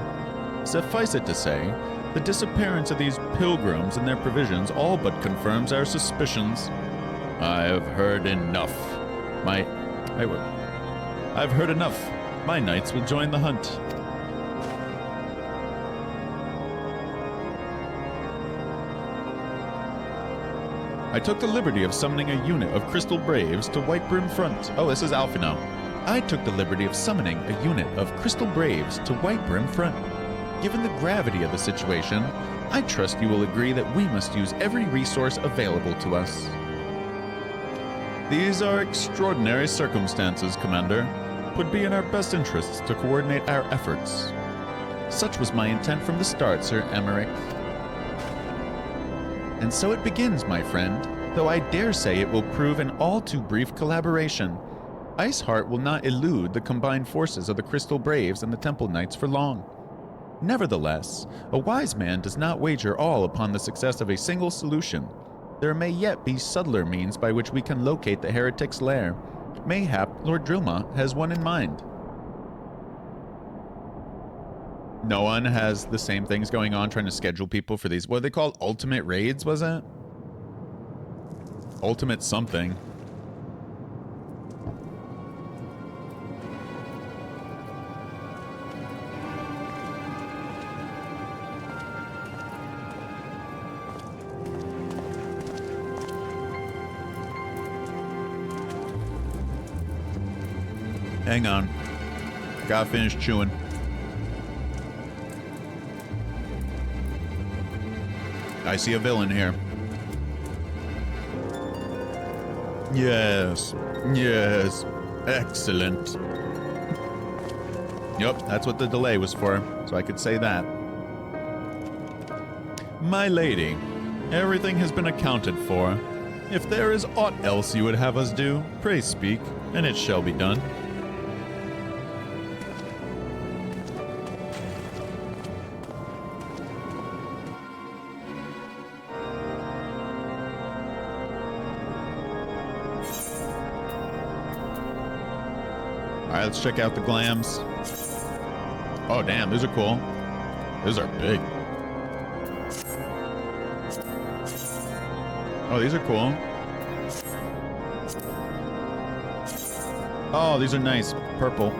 Suffice it to say, the disappearance of these pilgrims and their provisions all but confirms our suspicions. I've heard enough. I've heard enough. My knights will join the hunt. I took the liberty of summoning a unit of Crystal Braves to Whitebrim Front. Oh, this is Alphino. I took the liberty of summoning a unit of Crystal Braves to Whitebrim Front. Given the gravity of the situation, I trust you will agree that we must use every resource available to us. These are extraordinary circumstances, Commander. It would be in our best interests to coordinate our efforts. Such was my intent from the start, Sir Emmerich. And so it begins, my friend, though I dare say it will prove an all too brief collaboration. Iceheart will not elude the combined forces of the Crystal Braves and the Temple Knights for long. Nevertheless, a wise man does not wager all upon the success of a single solution. There may yet be subtler means by which we can locate the heretic's lair. Mayhap Lord Dromot has one in mind. No one has the same things going on trying to schedule people for these. What are they called? Ultimate raids, was it? Ultimate something. Hang on. Gotta finish chewing. I see a villain here. Yes. Yes. Excellent. Yep, that's what the delay was for, so I could say that. My lady, everything has been accounted for. If there is aught else you would have us do, pray speak, and it shall be done. Alright, let's check out the glams. Oh, damn, these are cool. These are big. Oh, these are cool. Oh, these are nice. Purple.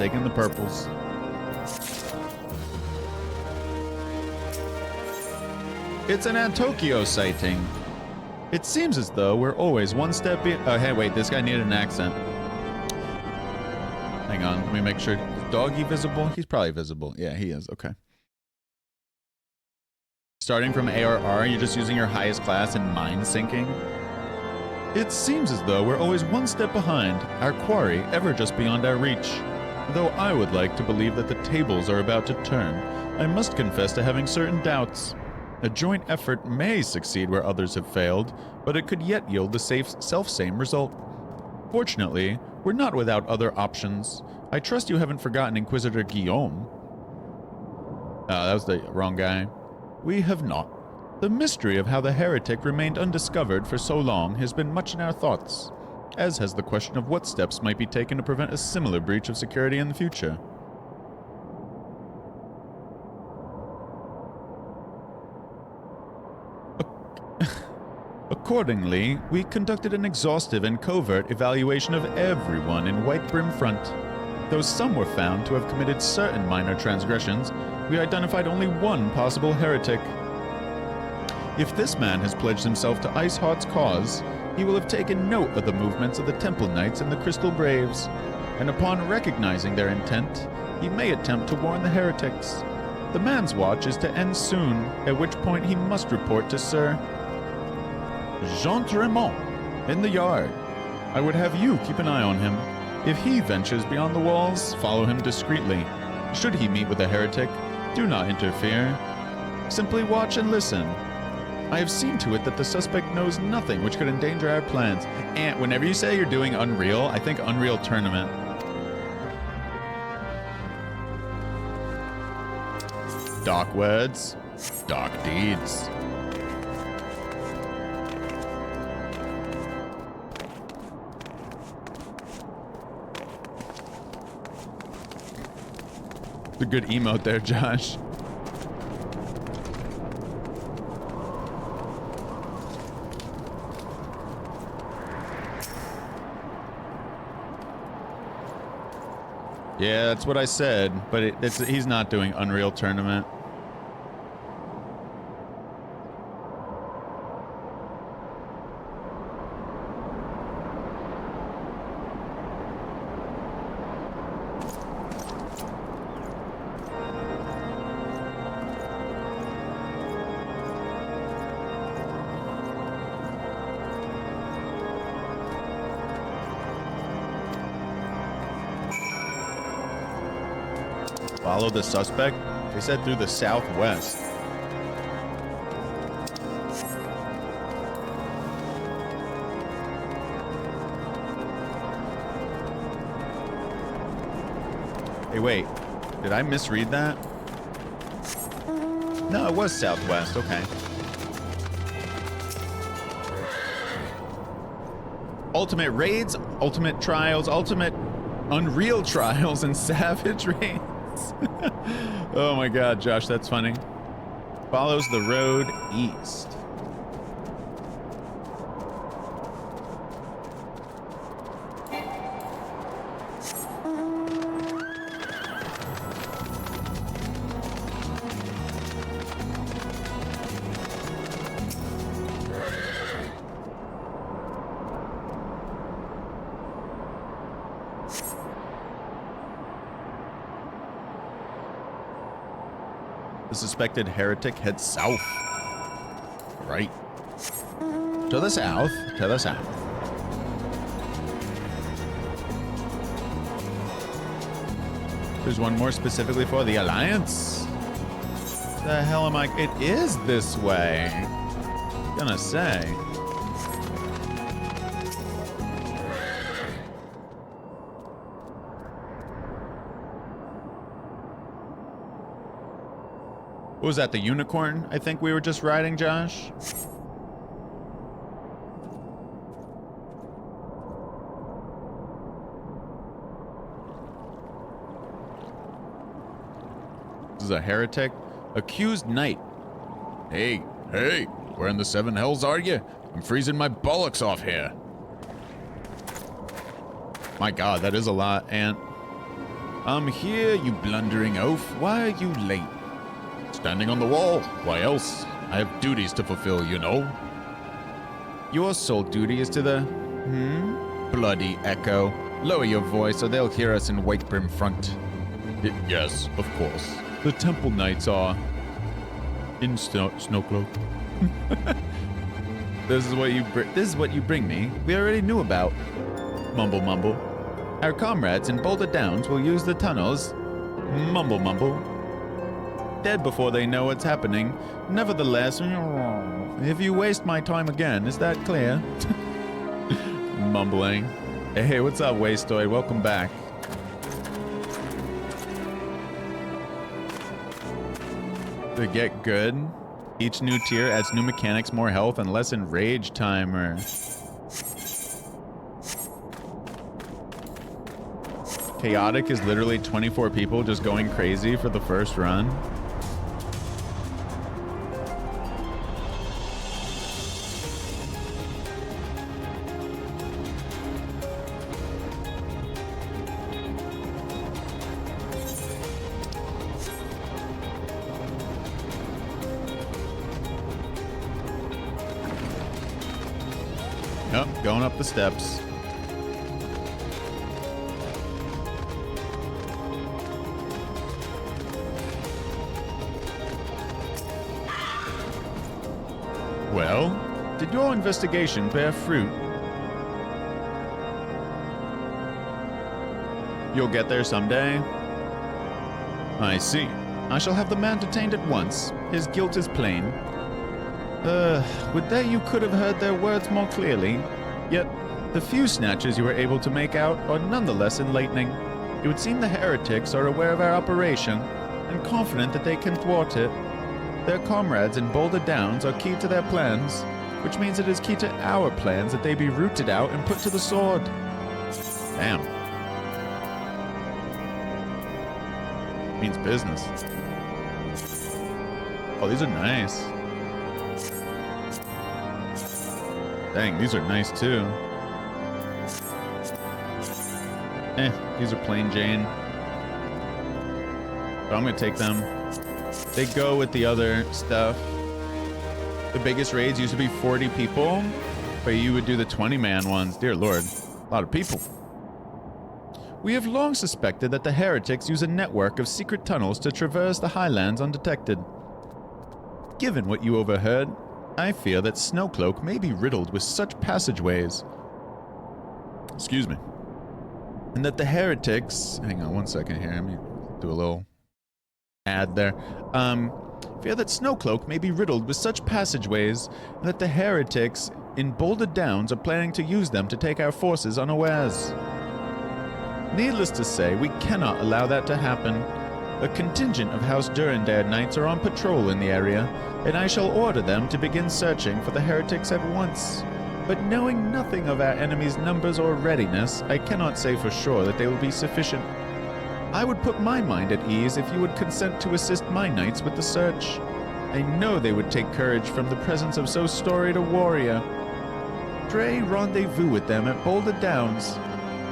Taking the purples. It's an Antokyo sighting. It seems as though we're always one step oh, hey, wait, this guy needed an accent. Hang on, let me make sure. Is Doggy visible? He's probably visible. Yeah, he is. Okay. Starting from ARR, you're just using your highest class in mind sinking? It seems as though we're always one step behind, our quarry ever just beyond our reach. Though I would like to believe that the tables are about to turn, I must confess to having certain doubts. A joint effort may succeed where others have failed, but it could yet yield the self-same result. Fortunately, we're not without other options. I trust you haven't forgotten Inquisitor Guillaume. That was the wrong guy. We have not. The mystery of how the heretic remained undiscovered for so long has been much in our thoughts, as has the question of what steps might be taken to prevent a similar breach of security in the future. Accordingly, we conducted an exhaustive and covert evaluation of everyone in Whitebrim Front. Though some were found to have committed certain minor transgressions, we identified only one possible heretic. If this man has pledged himself to Iceheart's cause, he will have taken note of the movements of the Temple Knights and the Crystal Braves, and upon recognizing their intent, he may attempt to warn the heretics. The man's watch is to end soon, at which point he must report to Sir Jean Tremont in the yard. I would have you keep an eye on him. If he ventures beyond the walls, follow him discreetly. Should he meet with a heretic, do not interfere. Simply watch and listen. I have seen to it that the suspect knows nothing which could endanger our plans. And whenever you say you're doing Unreal, I think Unreal Tournament. Dark words, dark deeds. A good emote there, Josh. Yeah, that's what I said, but he's not doing Unreal Tournament. Follow the suspect? They said through the southwest. Hey, wait. Did I misread that? No, it was southwest. Okay. Ultimate raids, ultimate trials, ultimate Unreal trials, and savage raids. Oh my god, Josh, that's funny. Follows the road east. The suspected heretic heads south. Right. To the south. To the south. There's one more specifically for the Alliance. The hell am I? It is this way. Gonna say. What was that, the unicorn I think we were just riding, Josh? This is a heretic. Accused knight. Hey, where in the seven hells are you? I'm freezing my bollocks off here. My god, that is a lot, Ant. I'm here, you blundering oaf. Why are you late? Standing on the wall. Why else? I have duties to fulfill, you know. Your sole duty is to the... Bloody echo. Lower your voice or they'll hear us in Whitebrim front. Yes, of course. The temple knights are... in Snowcloak. This is what you bring me. We already knew about. Mumble, mumble. Our comrades in Boulder Downs will use the tunnels. Mumble, mumble. Dead before they know what's happening. Nevertheless, if you waste my time again, is that clear? Mumbling. Hey, what's up, Wastoid? Welcome back. To get good, each new tier adds new mechanics, more health, and less enrage timer. Chaotic is literally 24 people just going crazy for the first run. Yep, going up the steps. Well, did your investigation bear fruit? You'll get there someday? I see. I shall have the man detained at once. His guilt is plain. Would that you could have heard their words more clearly. Yet, the few snatches you were able to make out are nonetheless enlightening. It would seem the heretics are aware of our operation and confident that they can thwart it. Their comrades in Boulder Downs are key to their plans, which means it is key to our plans that they be rooted out and put to the sword. Damn. Means business. Oh, these are nice. Dang, these are nice too. These are plain Jane. But I'm gonna take them. They go with the other stuff. The biggest raids used to be 40 people, but you would do the 20-man ones. Dear Lord, a lot of people. We have long suspected that the heretics use a network of secret tunnels to traverse the highlands undetected. Given what you overheard, I fear that Snowcloak may be riddled with such passageways. Excuse me. And that the heretics... Hang on one second here. Let me do a little ad there. Fear that Snowcloak may be riddled with such passageways, and that the heretics in Boulder Downs are planning to use them to take our forces unawares. Needless to say, we cannot allow that to happen. A contingent of House Durandare Knights are on patrol in the area, and I shall order them to begin searching for the heretics at once. But knowing nothing of our enemy's numbers or readiness, I cannot say for sure that they will be sufficient. I would put my mind at ease if you would consent to assist my knights with the search. I know they would take courage from the presence of so storied a warrior. Pray rendezvous with them at Boulder Downs.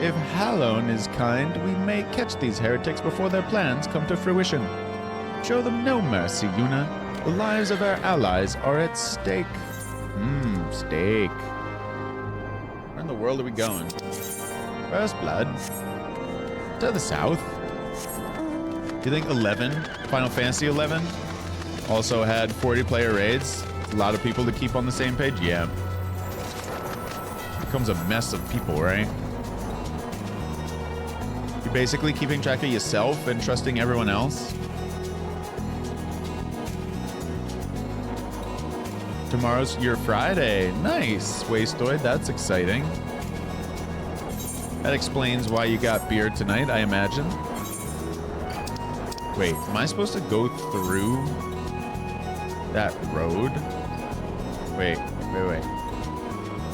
If Halloween is kind, we may catch these heretics before their plans come to fruition. Show them no mercy, Yuna. The lives of our allies are at stake. Steak. Where in the world are we going? First Blood. To the south. Do you think 11, Final Fantasy 11, also had 40-player raids? A lot of people to keep on the same page? Yeah. Becomes a mess of people, right? You're basically keeping track of yourself and trusting everyone else. Tomorrow's your Friday. Nice, Wastoid. That's exciting. That explains why you got beer tonight, I imagine. Wait, am I supposed to go through that road? Wait.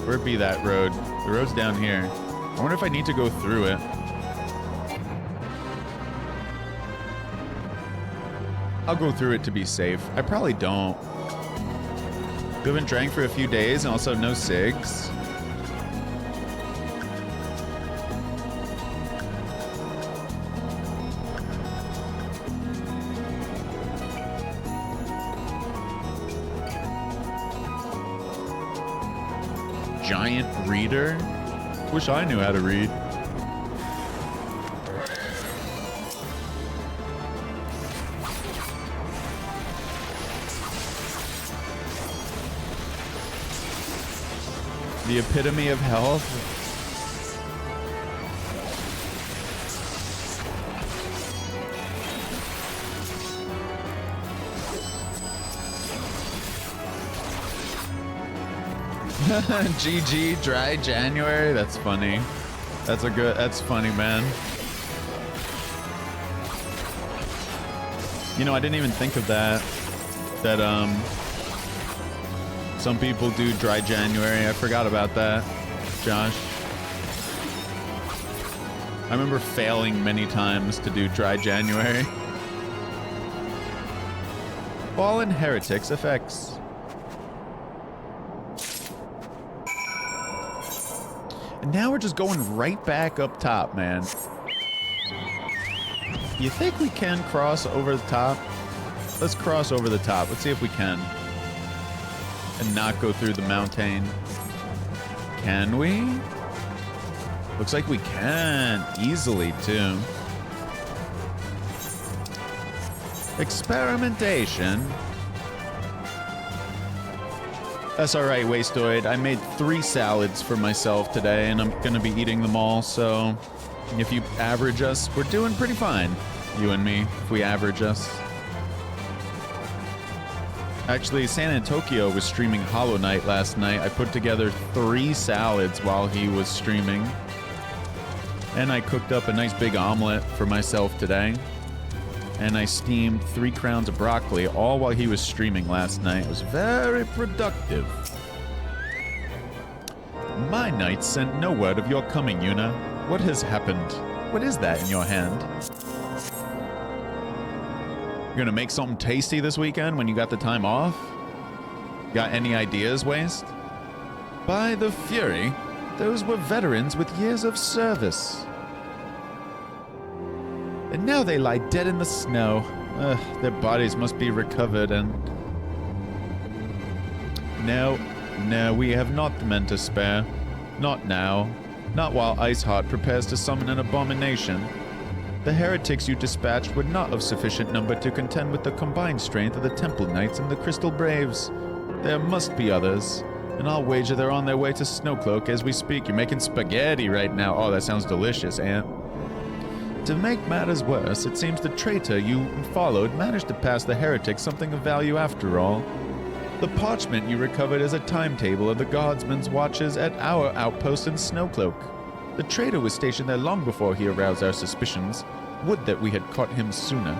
Where'd be that road? The road's down here. I wonder if I need to go through it. I'll go through it to be safe. I probably don't. We haven't drank for a few days and also no cigs. Giant reader? Wish I knew how to read. The epitome of health. GG, dry January. That's funny. That's funny, man. You know, I didn't even think of that. Some people do dry January. I forgot about that, Josh. I remember failing many times to do dry January. Fallen Heretics effects. And now we're just going right back up top, man. You think we can cross over the top? Let's cross over the top. Let's see if we can. And not go through the mountain. Can we? Looks like we can. Easily, too. Experimentation. That's alright, Wastoid. I made 3 salads for myself today, and I'm gonna be eating them all, so if you average us, we're doing pretty fine. You and me, if we average us. Actually, San Tokyo was streaming Hollow Knight last night. I put together 3 salads while he was streaming. And I cooked up a nice big omelet for myself today. And I steamed 3 crowns of broccoli, all while he was streaming last night. It was very productive. My knight sent no word of your coming, Yuna. What has happened? What is that in your hand? You're gonna make something tasty this weekend when you got the time off? Got any ideas, Waste? By the Fury, those were veterans with years of service. And now they lie dead in the snow. Their bodies must be recovered and... No, we have not the men to spare. Not now. Not while Iceheart prepares to summon an abomination. The heretics you dispatched were not of sufficient number to contend with the combined strength of the Temple Knights and the Crystal Braves. There must be others, and I'll wager they're on their way to Snowcloak as we speak. You're making spaghetti right now. Oh, that sounds delicious, Aunt. To make matters worse, it seems the traitor you followed managed to pass the heretics something of value after all. The parchment you recovered is a timetable of the guardsman's watches at our outpost in Snowcloak. The traitor was stationed there long before he aroused our suspicions. Would that we had caught him sooner.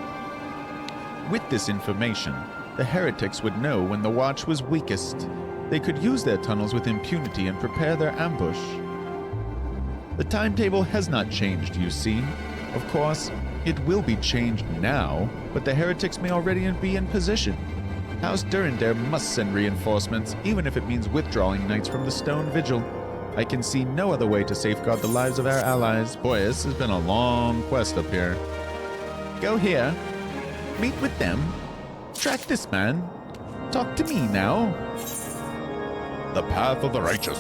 With this information, the heretics would know when the watch was weakest. They could use their tunnels with impunity and prepare their ambush. The timetable has not changed, you see. Of course, it will be changed now, but the heretics may already be in position. House Durandare must send reinforcements, even if it means withdrawing knights from the Stone Vigil. I can see no other way to safeguard the lives of our allies. Boy, this has been a long quest up here. Go here. Meet with them. Track this man. Talk to me now. The path of the righteous.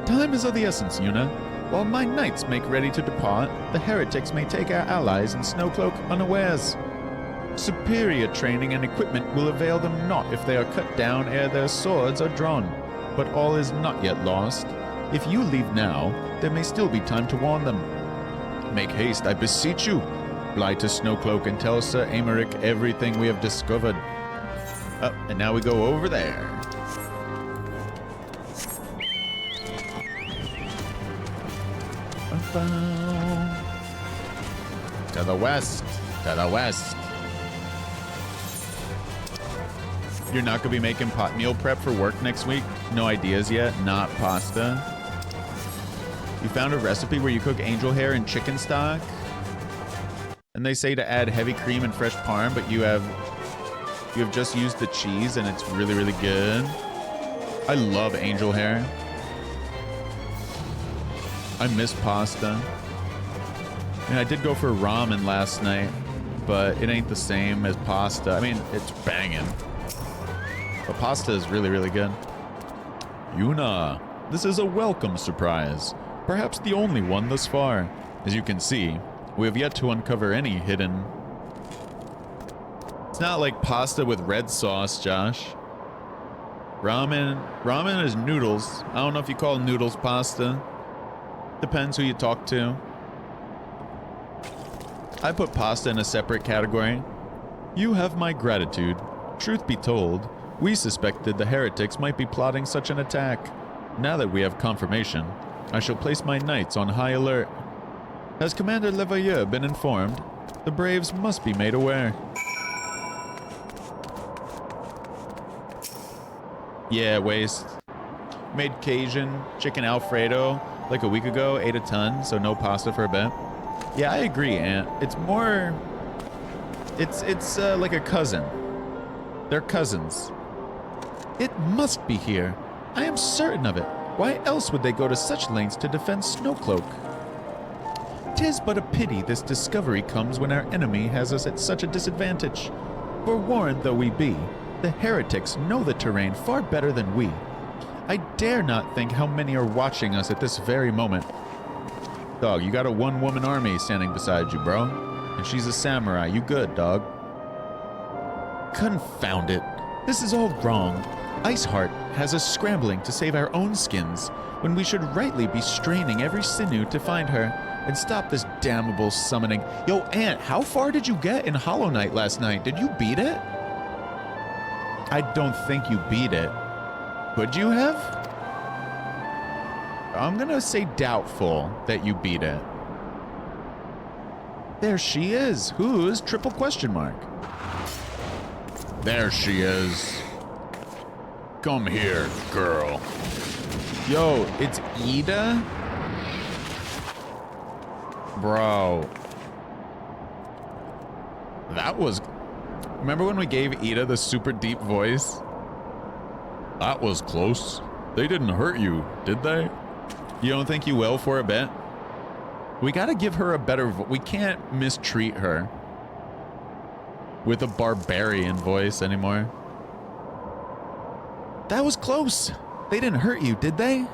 Time is of the essence, Yuna. While my knights make ready to depart, the heretics may take our allies in Snowcloak unawares. Superior training and equipment will avail them not if they are cut down ere their swords are drawn. But all is not yet lost. If you leave now, there may still be time to warn them. Make haste, I beseech you. Fly to Snowcloak and tell Sir Aymeric everything we have discovered. Oh, and now we go over there. To the west. To the west. You're not going to be making pot meal prep for work next week? No ideas yet? Not pasta? You found a recipe where you cook angel hair in chicken stock? And they say to add heavy cream and fresh parm, but you have just used the cheese and it's really, really good. I love angel hair. I miss pasta. And I did go for ramen last night, but it ain't the same as pasta. I mean, it's banging. But pasta is really, really good. Yuna, this is a welcome surprise. Perhaps the only one thus far. As you can see, we have yet to uncover any hidden... It's not like pasta with red sauce, Josh. Ramen is noodles. I don't know if you call noodles pasta. Depends who you talk to. I put pasta in a separate category. You have my gratitude. Truth be told, we suspected the heretics might be plotting such an attack. Now that we have confirmation, I shall place my knights on high alert. Has Commander Levailleur been informed? The Braves must be made aware. Yeah, Waste. Made Cajun chicken Alfredo like a week ago, ate a ton, so no pasta for a bit. Yeah, I agree, Aunt. It's more... It's like a cousin. They're cousins. It must be here. I am certain of it. Why else would they go to such lengths to defend Snowcloak? 'Tis but a pity this discovery comes when our enemy has us at such a disadvantage. Forewarned though we be, the heretics know the terrain far better than we. I dare not think how many are watching us at this very moment. Dog, you got a one-woman army standing beside you, bro. And she's a samurai. You good, dog? Confound it. This is all wrong. Iceheart has us scrambling to save our own skins when we should rightly be straining every sinew to find her and stop this damnable summoning. Yo, Ant, how far did you get in Hollow Knight last night? Did you beat it? I don't think you beat it. Could you have? I'm gonna say doubtful that you beat it. There she is. Who's triple question mark? There she is. Come here, girl. Yo, it's Ida? Bro. That was... Remember when we gave Ida the super deep voice? That was close. They didn't hurt you, did they? You don't think you will for a bit? We gotta give her a better voice. We can't mistreat her with a barbarian voice anymore. That was close. They didn't hurt you, did they?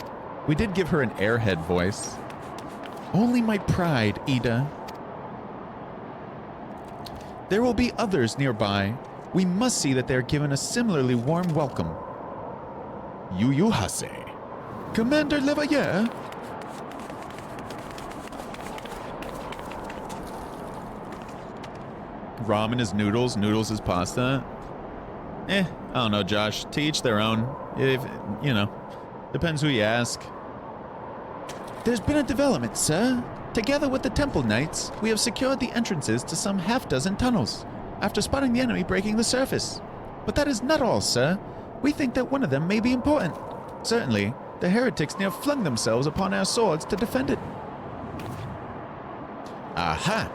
We did give her an airhead voice. Only my pride, Ida. There will be others nearby. We must see that they are given a similarly warm welcome. Yu Hase. Commander Levayer. Ramen is noodles, noodles is pasta. I don't know, Josh. To each their own. If, you know, depends who you ask. There's been a development, sir. Together with the Temple Knights, we have secured the entrances to some half-dozen tunnels, after spotting the enemy breaking the surface. But that is not all, sir. We think that one of them may be important. Certainly, the heretics near flung themselves upon our swords to defend it. Aha!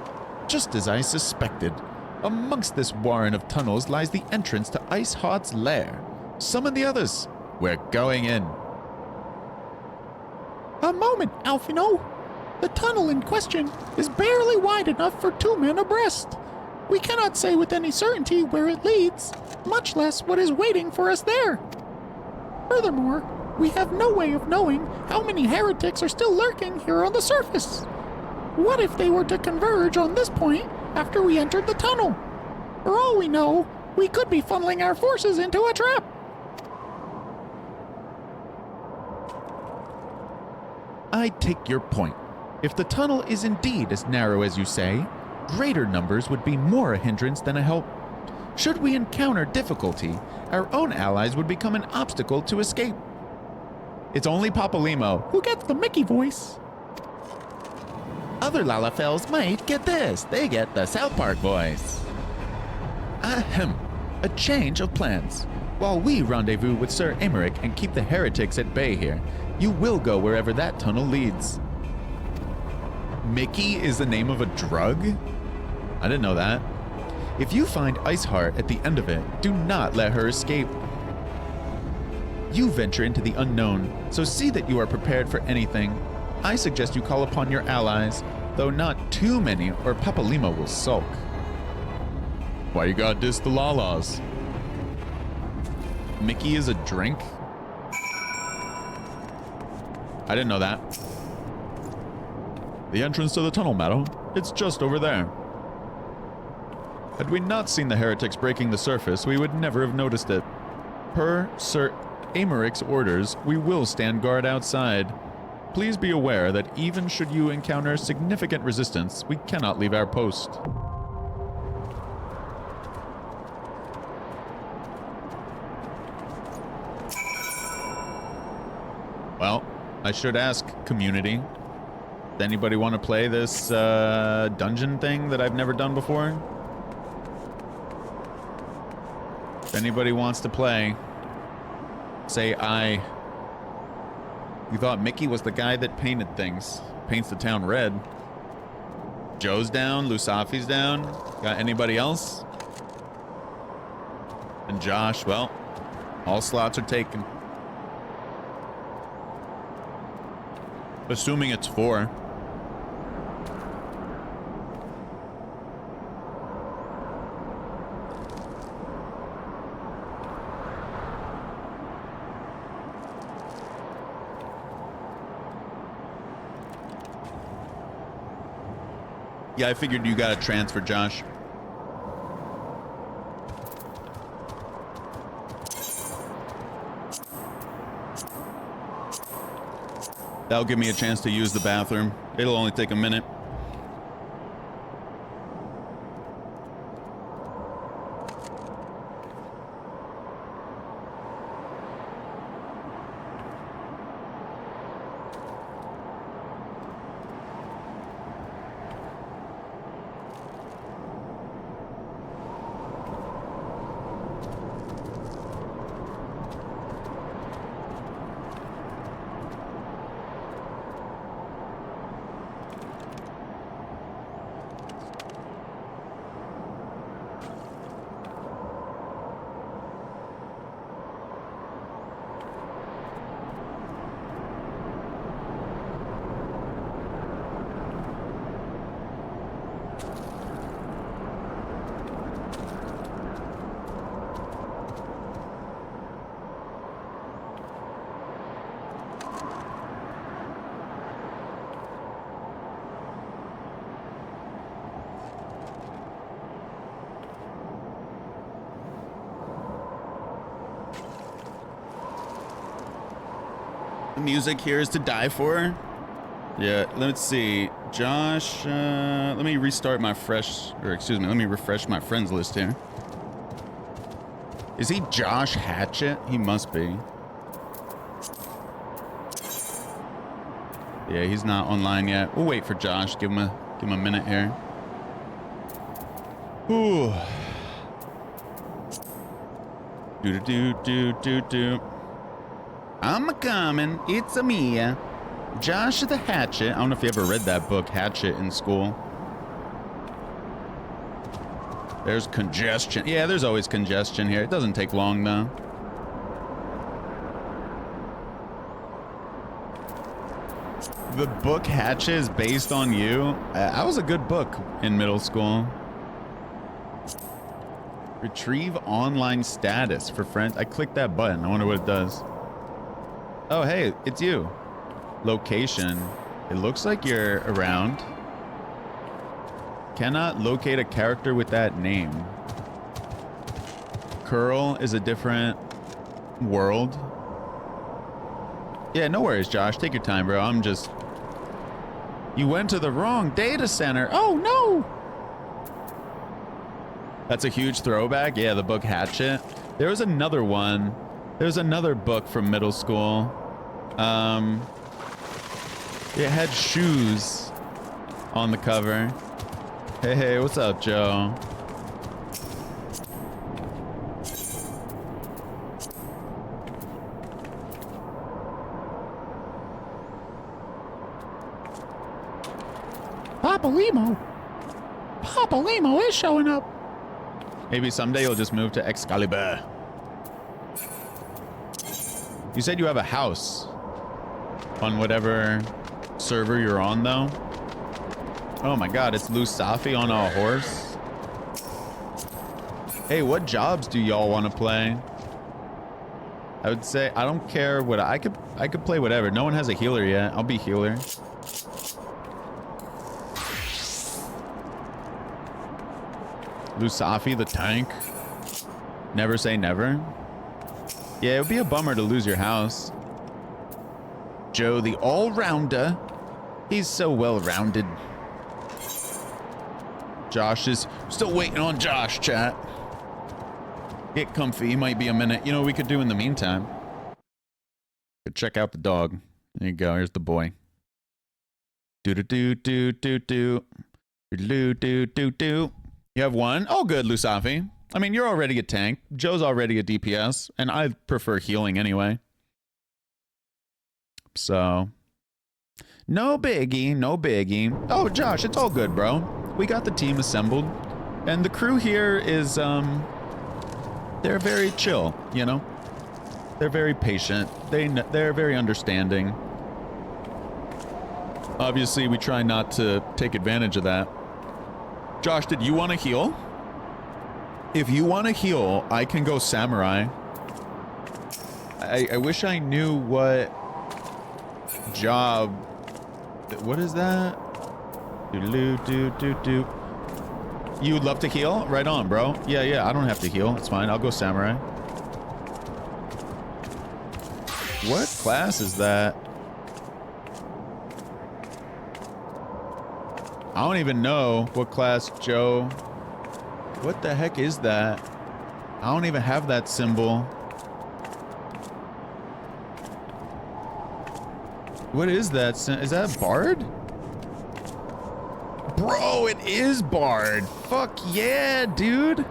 Just as I suspected. Amongst this warren of tunnels lies the entrance to Iceheart's lair. Summon the others. We're going in. A moment, Alfino. The tunnel in question is barely wide enough for 2 men abreast. We cannot say with any certainty where it leads, much less what is waiting for us there. Furthermore, we have no way of knowing how many heretics are still lurking here on the surface. What if they were to converge on this point after we entered the tunnel? For all we know, we could be funneling our forces into a trap. I take your point. If the tunnel is indeed as narrow as you say, greater numbers would be more a hindrance than a help. Should we encounter difficulty, our own allies would become an obstacle to escape. It's only Papalimo Who gets the Mickey voice? Other Lalafels might get this. They get the South Park voice. Ahem. A change of plans. While we rendezvous with Sir Emeric and keep the heretics at bay here, you will go wherever that tunnel leads. Mickey is the name of a drug? I didn't know that. If you find Iceheart at the end of it, do not let her escape. You venture into the unknown, so see that you are prepared for anything. I suggest you call upon your allies, though not too many or Papalimo will sulk. Why you gotta diss the Lalas? Mickey is a drink? I didn't know that. The entrance to the tunnel, madam. It's just over there. Had we not seen the heretics breaking the surface, we would never have noticed it. Per Sir Emeric's orders, we will stand guard outside. Please be aware that even should you encounter significant resistance, we cannot leave our post. Well, I should ask, community. Does anybody want to play this dungeon thing that I've never done before? If anybody wants to play, say aye. You thought Mickey was the guy that painted things. Paints the town red. Joe's down, Lusafi's down. Got anybody else? And Josh, well, all slots are taken. Assuming it's 4. Yeah, I figured you got a transfer, Josh. That'll give me a chance to use the bathroom. It'll only take a minute. The music here is to die for. Yeah, let's see. Josh, let me restart my let me refresh my friends list here. Is he Josh Hatchet? He must be. Yeah, he's not online yet. We'll wait for Josh. Give him a minute here. Ooh. Do. I'm a-comin', it's a me, Josh the Hatchet. I don't know if you ever read that book, Hatchet, in school. There's congestion. Yeah, there's always congestion here. It doesn't take long, though. The book Hatchet is based on you. That was a good book in middle school. Retrieve online status for friends. I clicked that button. I wonder what it does. Oh, hey, it's you. Location. It looks like you're around. Cannot locate a character with that name. Curl is a different world. Yeah, no worries, Josh. Take your time, bro. I'm just... You went to the wrong data center. Oh, no! That's a huge throwback. Yeah, the book Hatchet. There was another one. There's another book from middle school. It had shoes on the cover. Hey, what's up, Joe? Papa Limo is showing up. Maybe someday you'll just move to Excalibur. You said you have a house on whatever server you're on, though. Oh my god, it's Lusafi on a horse. Hey, what jobs do y'all want to play? I would say I don't care what I could play whatever. No one has a healer yet. I'll be healer. Lusafi the tank. Never say never. Yeah, it would be a bummer to lose your house. Joe the all-rounder. He's so well-rounded. Josh is still waiting on Josh, chat. Get comfy. Might be a minute. You know what we could do in the meantime? Could check out the dog. There you go. Here's the boy. Do-do-do-do-do-do. Do-do-do-do-do. You have one? Oh, good, Lusafi. I mean, you're already a tank. Joe's already a DPS. And I prefer healing anyway. So, no biggie, no biggie. Oh, Josh, it's all good, bro. We got the team assembled. And the crew here is, they're very chill, you know? They're very patient. They're very understanding. Obviously, we try not to take advantage of that. Josh, did you want to heal? If you want to heal, I can go samurai. I wish I knew what job. What is that? Do. You would love to heal? Right on, bro. Yeah, I don't have to heal. It's fine. I'll go samurai. What class is that? I don't even know what class Joe... What the heck is that? I don't even have that symbol. What is that? Is that Bard? Bro, it is Bard. Fuck yeah, dude.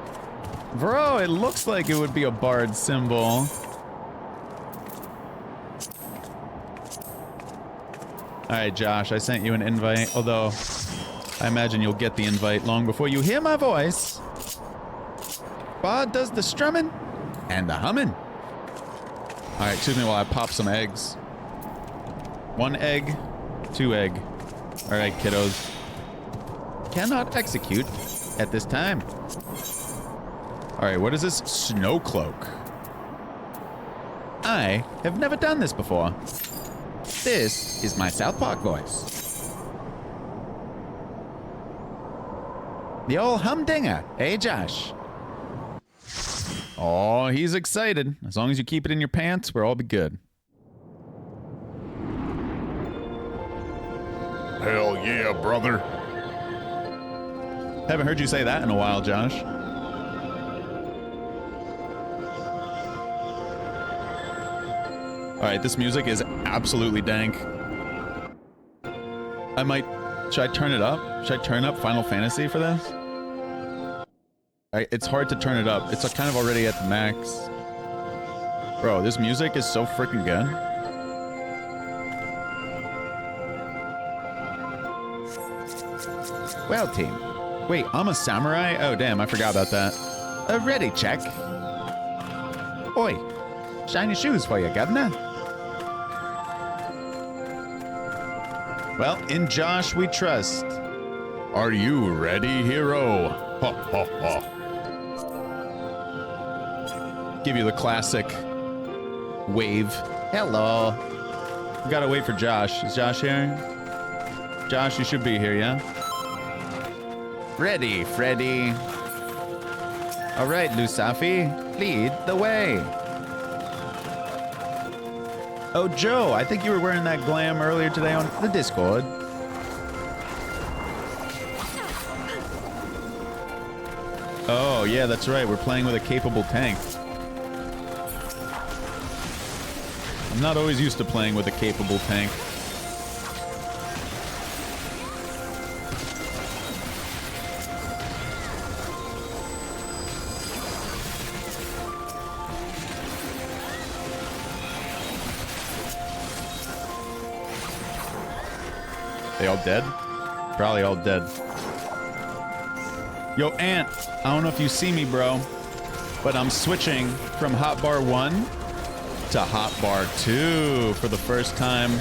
Bro, it looks like it would be a Bard symbol. Alright, Josh, I sent you an invite, although I imagine you'll get the invite long before you hear my voice. Bard does the strumming and the humming. Alright, excuse me while I pop some eggs. 1 egg, 2 egg. Alright, kiddos. Cannot execute at this time. Alright, what is this? Snow cloak. I have never done this before. This is my South Park voice. The old humdinger, eh, Josh? Oh, he's excited. As long as you keep it in your pants, we'll all be good. Hell yeah, brother. Haven't heard you say that in a while, Josh. Alright, this music is absolutely dank. Should I turn it up? Should I turn up Final Fantasy for this? It's hard to turn it up. It's kind of already at the max. Bro, this music is so freaking good. Well, team. Wait, I'm a samurai? Oh, damn, I forgot about that. A ready check. Oi, shiny shoes for you, governor. Well, in Josh we trust. Are you ready, hero? Ha ha ha. Give you the classic wave. Hello. We gotta wait for Josh. Is Josh here? Josh, you should be here, yeah? Ready, Freddy. All right, Lusafi, lead the way. Oh, Joe, I think you were wearing that glam earlier today on the Discord. Oh, yeah, that's right. We're playing with a capable tank. I'm not always used to playing with a capable tank. They all dead? Probably all dead. Yo, Ant, I don't know if you see me, bro, but I'm switching from hotbar 1 to hotbar 2 for the first time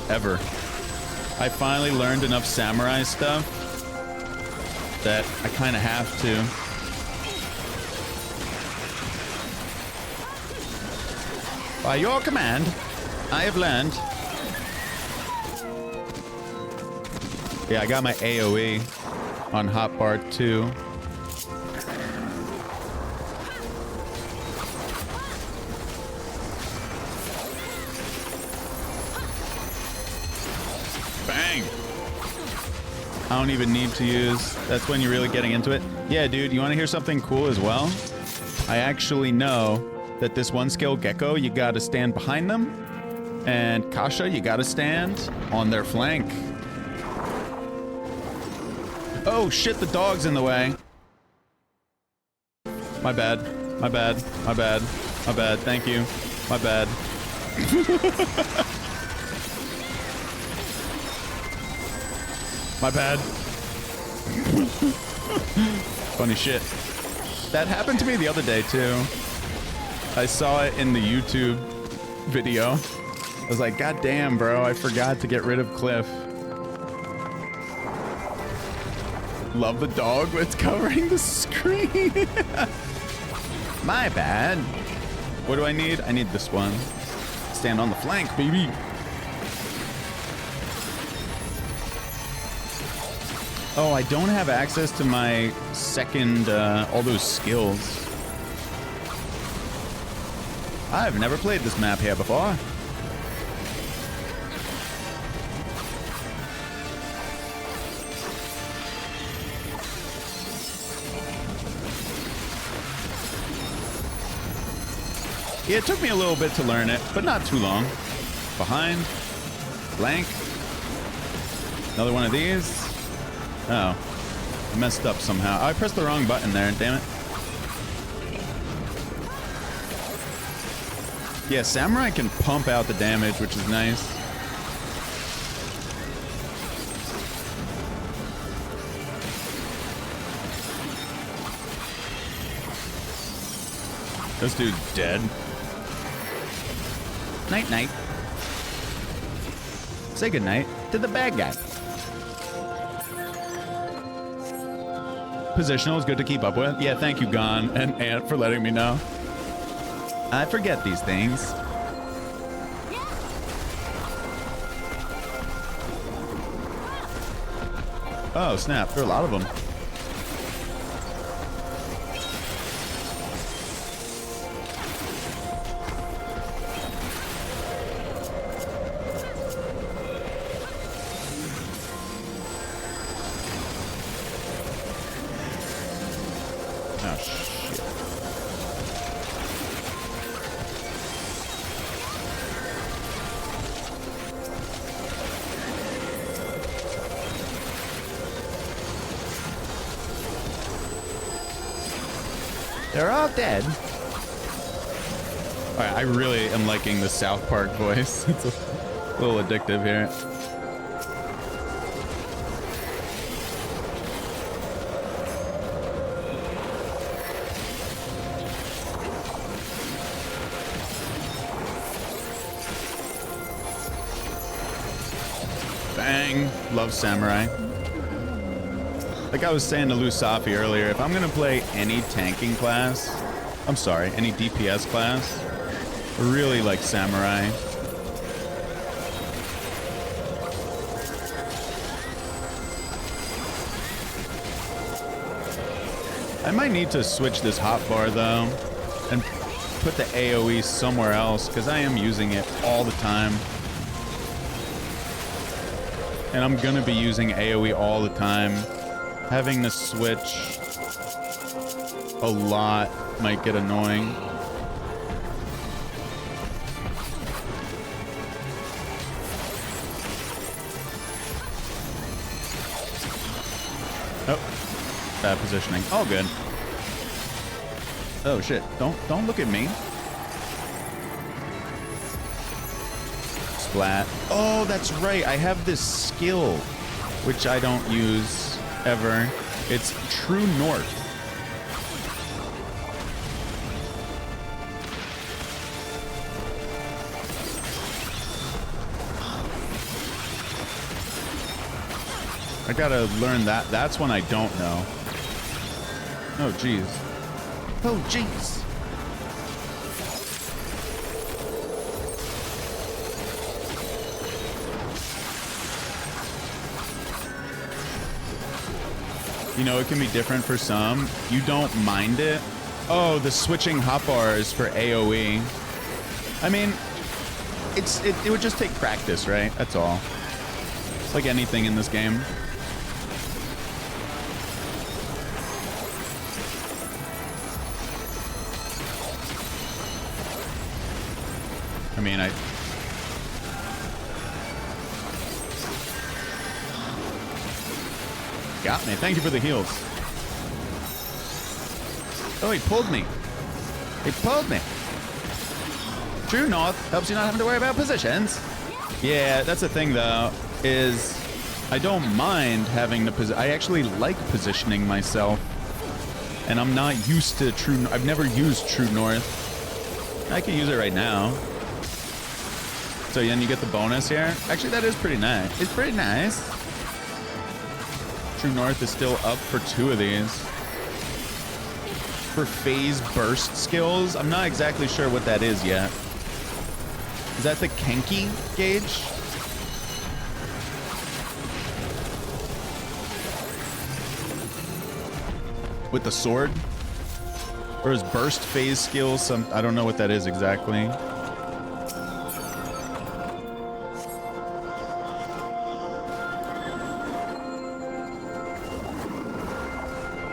ever. I finally learned enough samurai stuff that I kind of have to. By your command, I have learned. Yeah, I got my AoE on hotbar 2. Bang! I don't even need to use... That's when you're really getting into it. Yeah, dude, you want to hear something cool as well? I actually know that this one skill, Gecko, you gotta stand behind them. And Kasha, you gotta stand on their flank. Oh shit, the dog's in the way. My bad. My bad. My bad. My bad. Thank you. My bad. My bad. Funny shit. That happened to me the other day too. I saw it in the YouTube video. I was like, God damn, bro, I forgot to get rid of Cliff. Love the dog, but it's covering the screen. My bad. What do I need? I need this one. Stand on the flank, baby. Oh, I don't have access to my second, all those skills. I've never played this map here before. Yeah, it took me a little bit to learn it, but not too long. Behind. Blank. Another one of these. Oh. I messed up somehow. I pressed the wrong button there, damn it. Yeah, Samurai can pump out the damage, which is nice. This dude's dead. Night night. Say goodnight to the bad guy. Positional is good to keep up with. Yeah, thank you, Gon and Ant, for letting me know. I forget these things. Oh, snap. There are a lot of them. Oh, shit. They're all dead. All right, I really am liking the South Park voice. It's a little addictive here. Bang. Love Samurai. Like I was saying to Lusafi earlier, if I'm gonna play any tanking class, I'm sorry, any DPS class, I really like Samurai. I might need to switch this hotbar though, and put the AoE somewhere else, because I am using it all the time. And I'm gonna be using AoE all the time. Having to switch a lot might get annoying. Oh, bad positioning. All good. Oh shit! Don't look at me. Splat. Oh, that's right. I have this skill, which I don't use ever. It's True North. I gotta learn that. That's one I don't know. Oh, jeez. Oh, jeez. You know, it can be different for some. You don't mind it. Oh, the switching hotbars for AoE. I mean, it would just take practice, right? That's all. It's like anything in this game. I mean, got me. Thank you for the heals. Oh, he pulled me. He pulled me. True North helps you not having to worry about positions. Yeah, that's the thing, though, is I don't mind having to I actually like positioning myself. And I'm not used to I've never used True North. I can use it right now. So then you get the bonus here. Actually, that is pretty nice. It's pretty nice. True North is still up for 2 of these. For phase burst skills, I'm not exactly sure what that is yet. Is that the Kenki gauge? With the sword? Or is burst phase skills some... I don't know what that is exactly.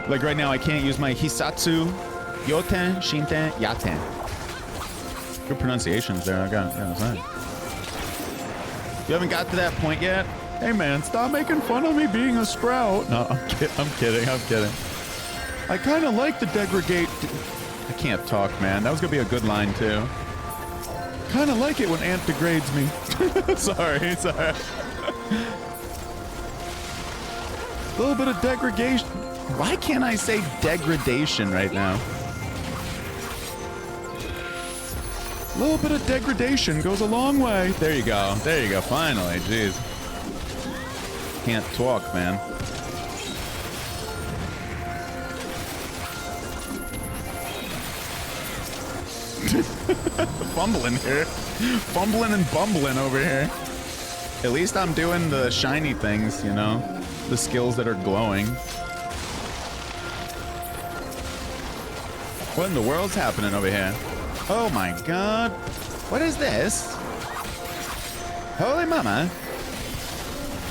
Like right now, I can't use my Hisatsu, Yoten, Shinten, Yaten. Good pronunciations there, I gotta say. You haven't got to that point yet? Hey man, stop making fun of me being a sprout. No, I'm kidding. I kind of like the degradate. I can't talk, man. That was gonna be a good line too. Kind of like it when Ant degrades me. sorry. A little bit of degradation. Why can't I say degradation right now? A little bit of degradation goes a long way. There you go. Finally, jeez. Can't talk, man. Fumbling here. Fumbling and bumbling over here. At least I'm doing the shiny things, you know? The skills that are glowing. What in the world's happening over here? Oh my god. What is this? Holy mama.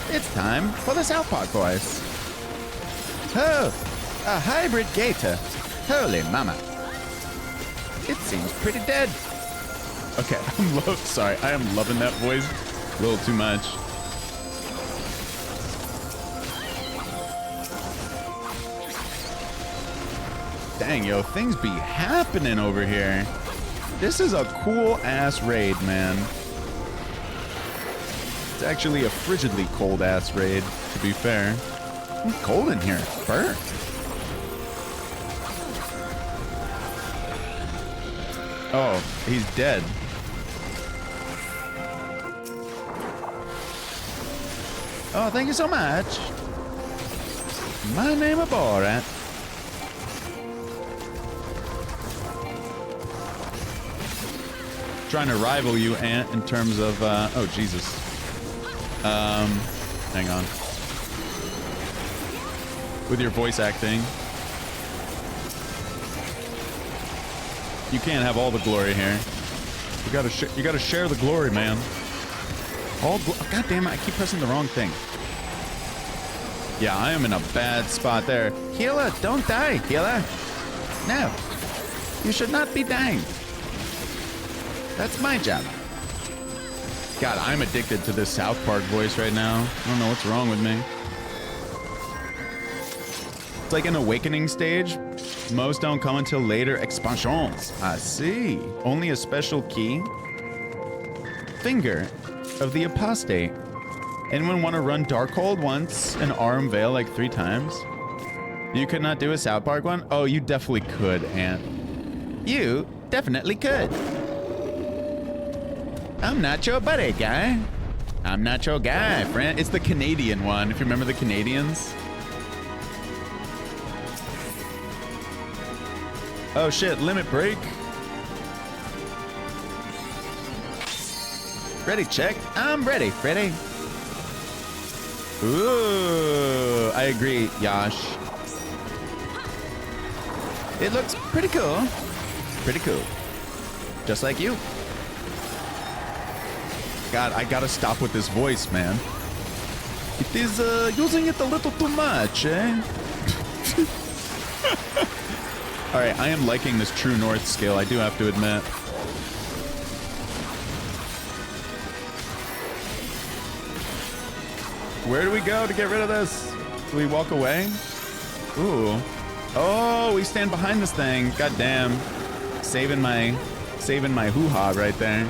It's time for the South Park voice. Oh, a hybrid gator. Holy mama. It seems pretty dead. Okay, sorry, I am loving that voice a little too much. Dang, yo, things be happening over here. This is a cool-ass raid, man. It's actually a frigidly cold-ass raid, to be fair. It's cold in here. It's burnt. Oh, he's dead. Oh, thank you so much. My name is Borat. Trying to rival you, Ant, in terms of, oh, Jesus. Hang on. With your voice acting. You can't have all the glory here. You gotta share the glory, man. God damn it, I keep pressing the wrong thing. Yeah, I am in a bad spot there. Healer, don't die, healer. No. You should not be dying. That's my job. God, I'm addicted to this South Park voice right now. I don't know what's wrong with me. It's like an awakening stage. Most don't come until later expansions. I see. Only a special key. Finger of the apostate. Anyone want to run Darkhold once and Arm Veil like 3 times? You could not do a South Park one? Oh, you definitely could, Ant. You definitely could. I'm not your buddy, guy. I'm not your guy, friend. It's the Canadian one, if you remember the Canadians. Oh shit, limit break. Ready, check. I'm ready, Freddy. Ooh, I agree, Yash. It looks pretty cool. Pretty cool. Just like you. God, I gotta stop with this voice, man. It is using it a little too much, eh? Alright, I am liking this True North skill, I do have to admit. Where do we go to get rid of this? Do we walk away? Ooh. Oh, we stand behind this thing. God damn. Saving my hoo-ha right there.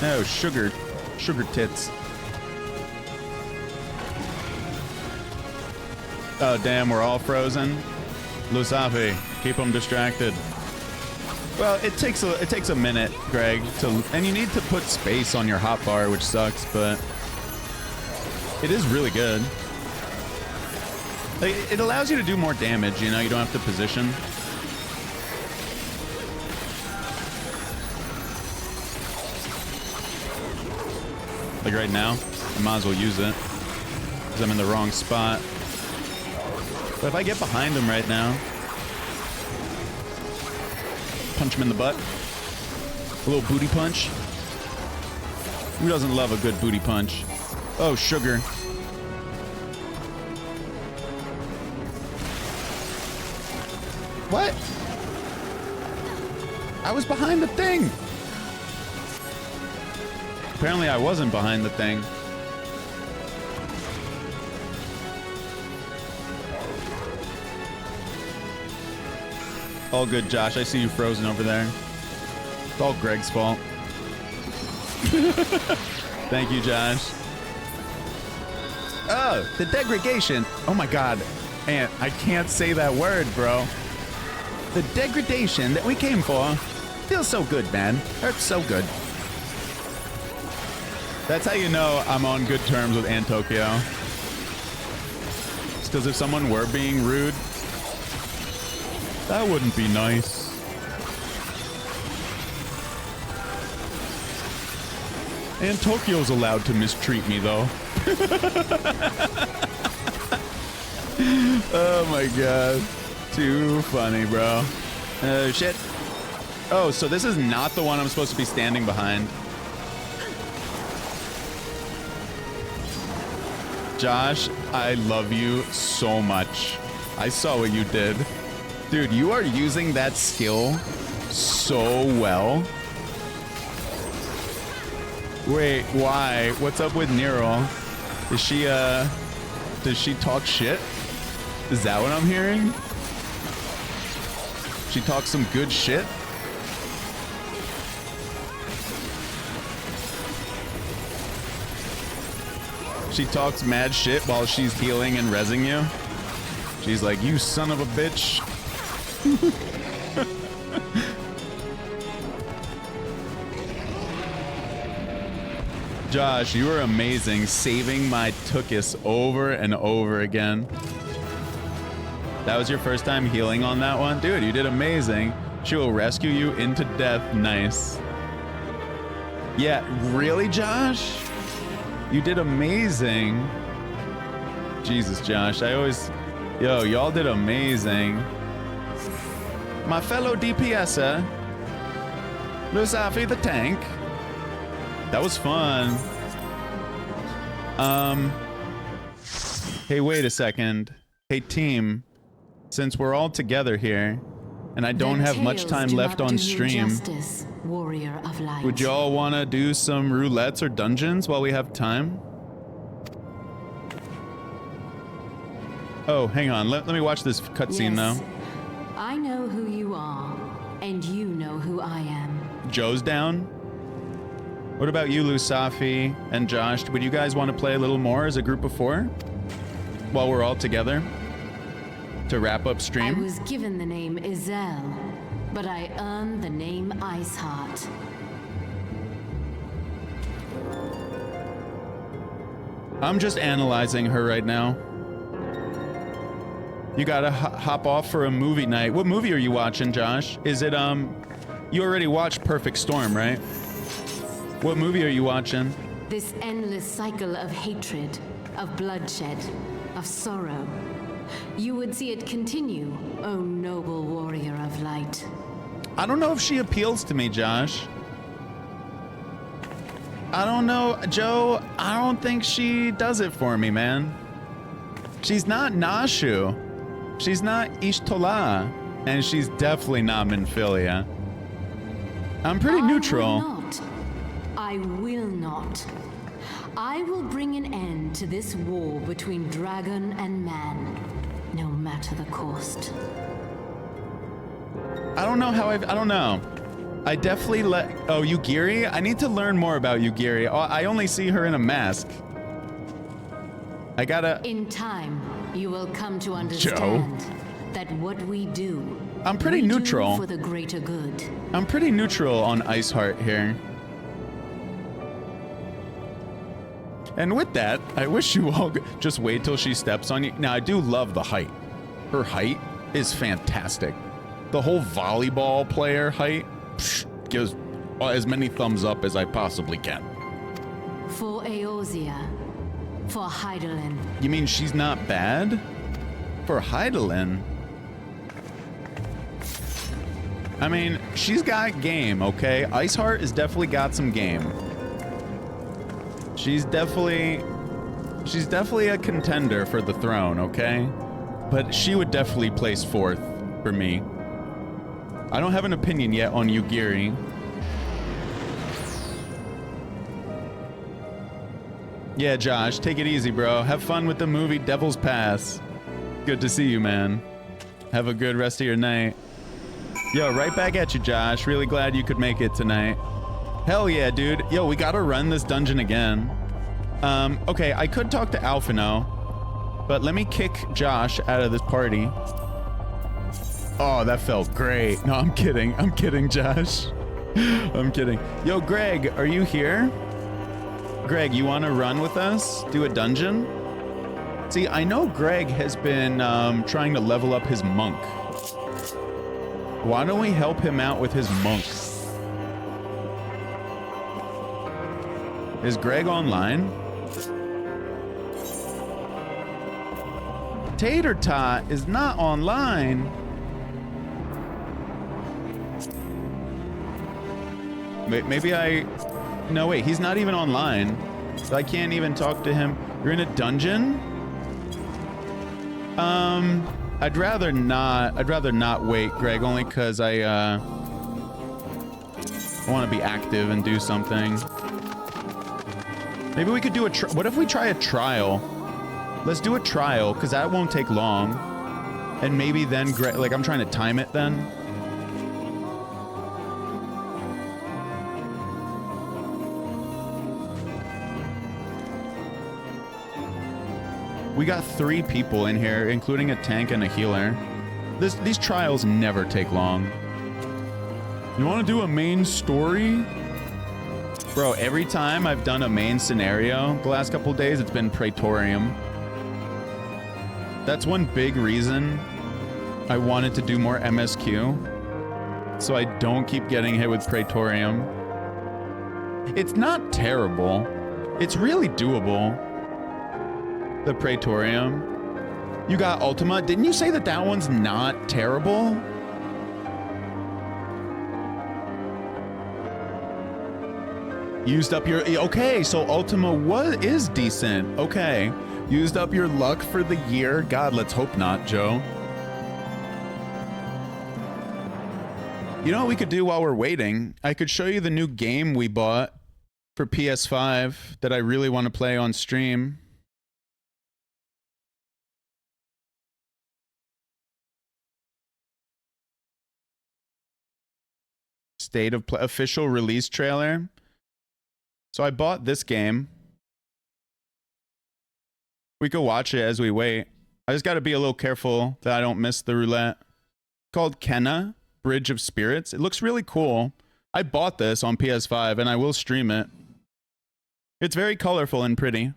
No, sugar tits. Oh, damn, we're all frozen. Lusafi, keep them distracted. Well, it takes a minute, Greg, and you need to put space on your hotbar, which sucks, but it is really good. Like, it allows you to do more damage, you know, you don't have to position. Like right now, I might as well use it because I'm in the wrong spot. But if I get behind him right now, punch him in the butt, a little booty punch. Who doesn't love a good booty punch? Oh, sugar. What? I was behind the thing. Apparently I wasn't behind the thing. All good, Josh. I see you frozen over there. It's all Greg's fault. Thank you, Josh. Oh, the degradation. Oh my god. Man, I can't say that word, bro. The degradation that we came for feels so good, man. Hurts so good. That's how you know I'm on good terms with Antokyo. It's because if someone were being rude, that wouldn't be nice. And Tokyo's allowed to mistreat me, though. Oh my god. Too funny, bro. Oh, shit. Oh, so this is not the one I'm supposed to be standing behind. Josh, I love you so much. I saw what you did. Dude, you are using that skill so well. Wait, why? What's up with Nero? Does she talk shit? Is that what I'm hearing? She talks some good shit? She talks mad shit while she's healing and rezzing you? She's like, you son of a bitch. Josh, you were amazing, saving my Tookus over and over again. That was your first time healing on that one? Dude, you did amazing. She will rescue you into death. Nice. Yeah, really, Josh? You did amazing. Jesus, Josh, I always... Yo, y'all did amazing. My fellow DPSer, Lusafi the tank. That was fun. Hey, wait a second. Hey, team. Since we're all together here, and I don't have much time left on stream, justice, warrior of light. Would y'all want to do some roulettes or dungeons while we have time? Oh, hang on. Let me watch this cutscene Yes. though. I know who you are, and you know who I am. Joe's down. What about you, Lusafi and Josh? Would you guys want to play a little more as a group of 4? While we're all together? To wrap up I stream? was given the name Izel, but I earned the name Iceheart. I'm just analyzing her right now. You gotta hop off for a movie night. What movie are you watching, Josh? Is it, you already watched Perfect Storm, right? What movie are you watching? This endless cycle of hatred, of bloodshed, of sorrow. You would see it continue, O noble warrior of light. I don't know if she appeals to me, Josh. I don't know, Joe. I don't think she does it for me, man. She's not Nashu. She's not Ishtola. And she's definitely not Minfilia. I'm pretty neutral. I will not. I will bring an end to this war between dragon and man, no matter the cost. I don't know how I don't know. I definitely oh, Yugiri? I need to learn more about Yugiri. I only see her in a mask. I gotta... In time, you will come to understand that what we do... I'm pretty we neutral. do for the greater good. I'm pretty neutral on Iceheart here. And with that, I wish you all just wait till she steps on you. Now, I do love the height. Her height is fantastic. The whole volleyball player height gives as many thumbs up as I possibly can. For Eorzea, for Hydaelyn. You mean she's not bad? For Hydaelyn? I mean, she's got game, okay? Iceheart has definitely got some game. She's definitely a contender for the throne, okay? But she would definitely place 4th for me. I don't have an opinion yet on Yugiri. Yeah, Josh, take it easy, bro. Have fun with the movie Devil's Pass. Good to see you, man. Have a good rest of your night. Yo, right back at you, Josh. Really glad you could make it tonight. Hell yeah, dude. Yo, we gotta run this dungeon again. Okay, I could talk to Alphino, but let me kick Josh out of this party. Oh, that felt great. No, I'm kidding. I'm kidding, Josh. I'm kidding. Yo, Greg, are you here? Greg, you want to run with us? Do a dungeon? See, I know Greg has been trying to level up his monk. Why don't we help him out with his monk? Is Greg online? Tater Tot is not online. Maybe I... No, wait, he's not even online. So I can't even talk to him. You're in a dungeon? I'd rather not wait, Greg, only because I want to be active and do something. Maybe we could do a what if we try a trial? Let's do a trial, because that won't take long. And maybe then, Greg, like, I'm trying to time it then. We got 3 people in here, including a tank and a healer. These trials never take long. You want to do a main story? Bro, every time I've done a main scenario the last couple days, it's been Praetorium. That's one big reason I wanted to do more MSQ, so I don't keep getting hit with Praetorium. It's not terrible. It's really doable. The Praetorium. You got Ultima. Didn't you say that that one's not terrible? Used up your... Okay, so Ultima is decent. Okay. Used up your luck for the year? God, let's hope not, Joe. You know what we could do while we're waiting? I could show you the new game we bought for PS5 that I really want to play on stream. State of play official release trailer. So I bought this game. We could watch it as we wait. I just got to be a little careful that I don't miss the roulette. It's called Kenna, Bridge of Spirits. It looks really cool. I bought this on PS5 and I will stream it. It's very colorful and pretty.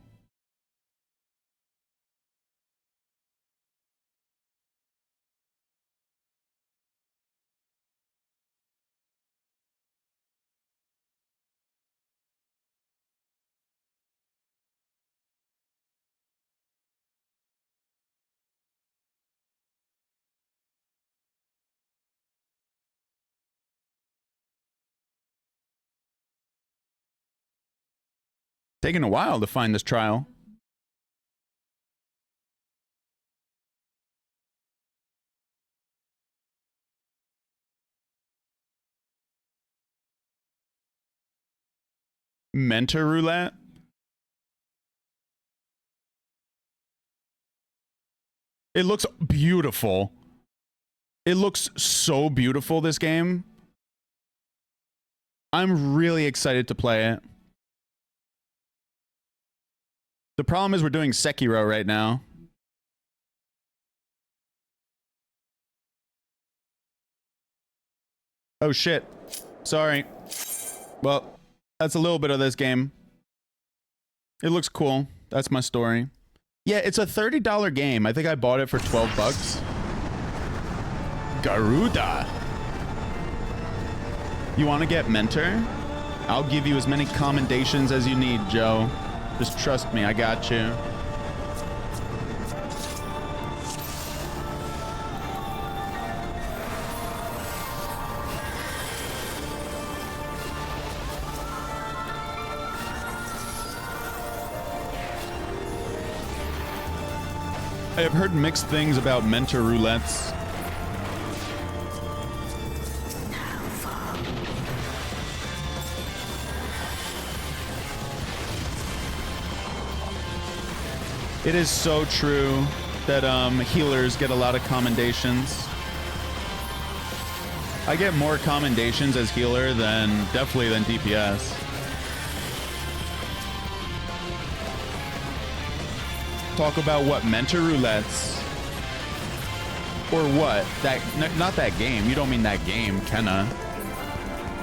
Taking a while to find this trial. Mentor roulette? It looks beautiful. It looks so beautiful, this game. I'm really excited to play it. The problem is we're doing Sekiro right now. Oh shit. Sorry. Well, that's a little bit of this game. It looks cool. That's my story. Yeah, it's a $30 game. I think I bought it for 12 bucks. Garuda. You want to get Mentor? I'll give you as many commendations as you need, Joe. Just trust me, I got you. I have heard mixed things about Mentor roulettes. It is so true that healers get a lot of commendations. I get more commendations as healer than definitely than DPS. Talk about what, mentor roulettes or what? That not that game. You don't mean that game, Kenna?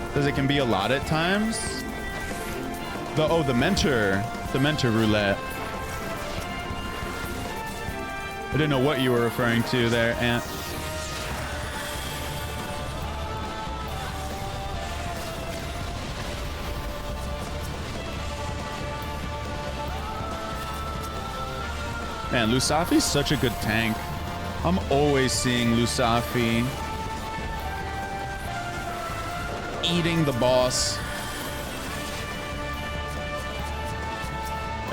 Because it can be a lot at times. The mentor roulette. I didn't know what you were referring to there, Ant. Man, Lusafi's such a good tank. I'm always seeing Lusafi eating the boss.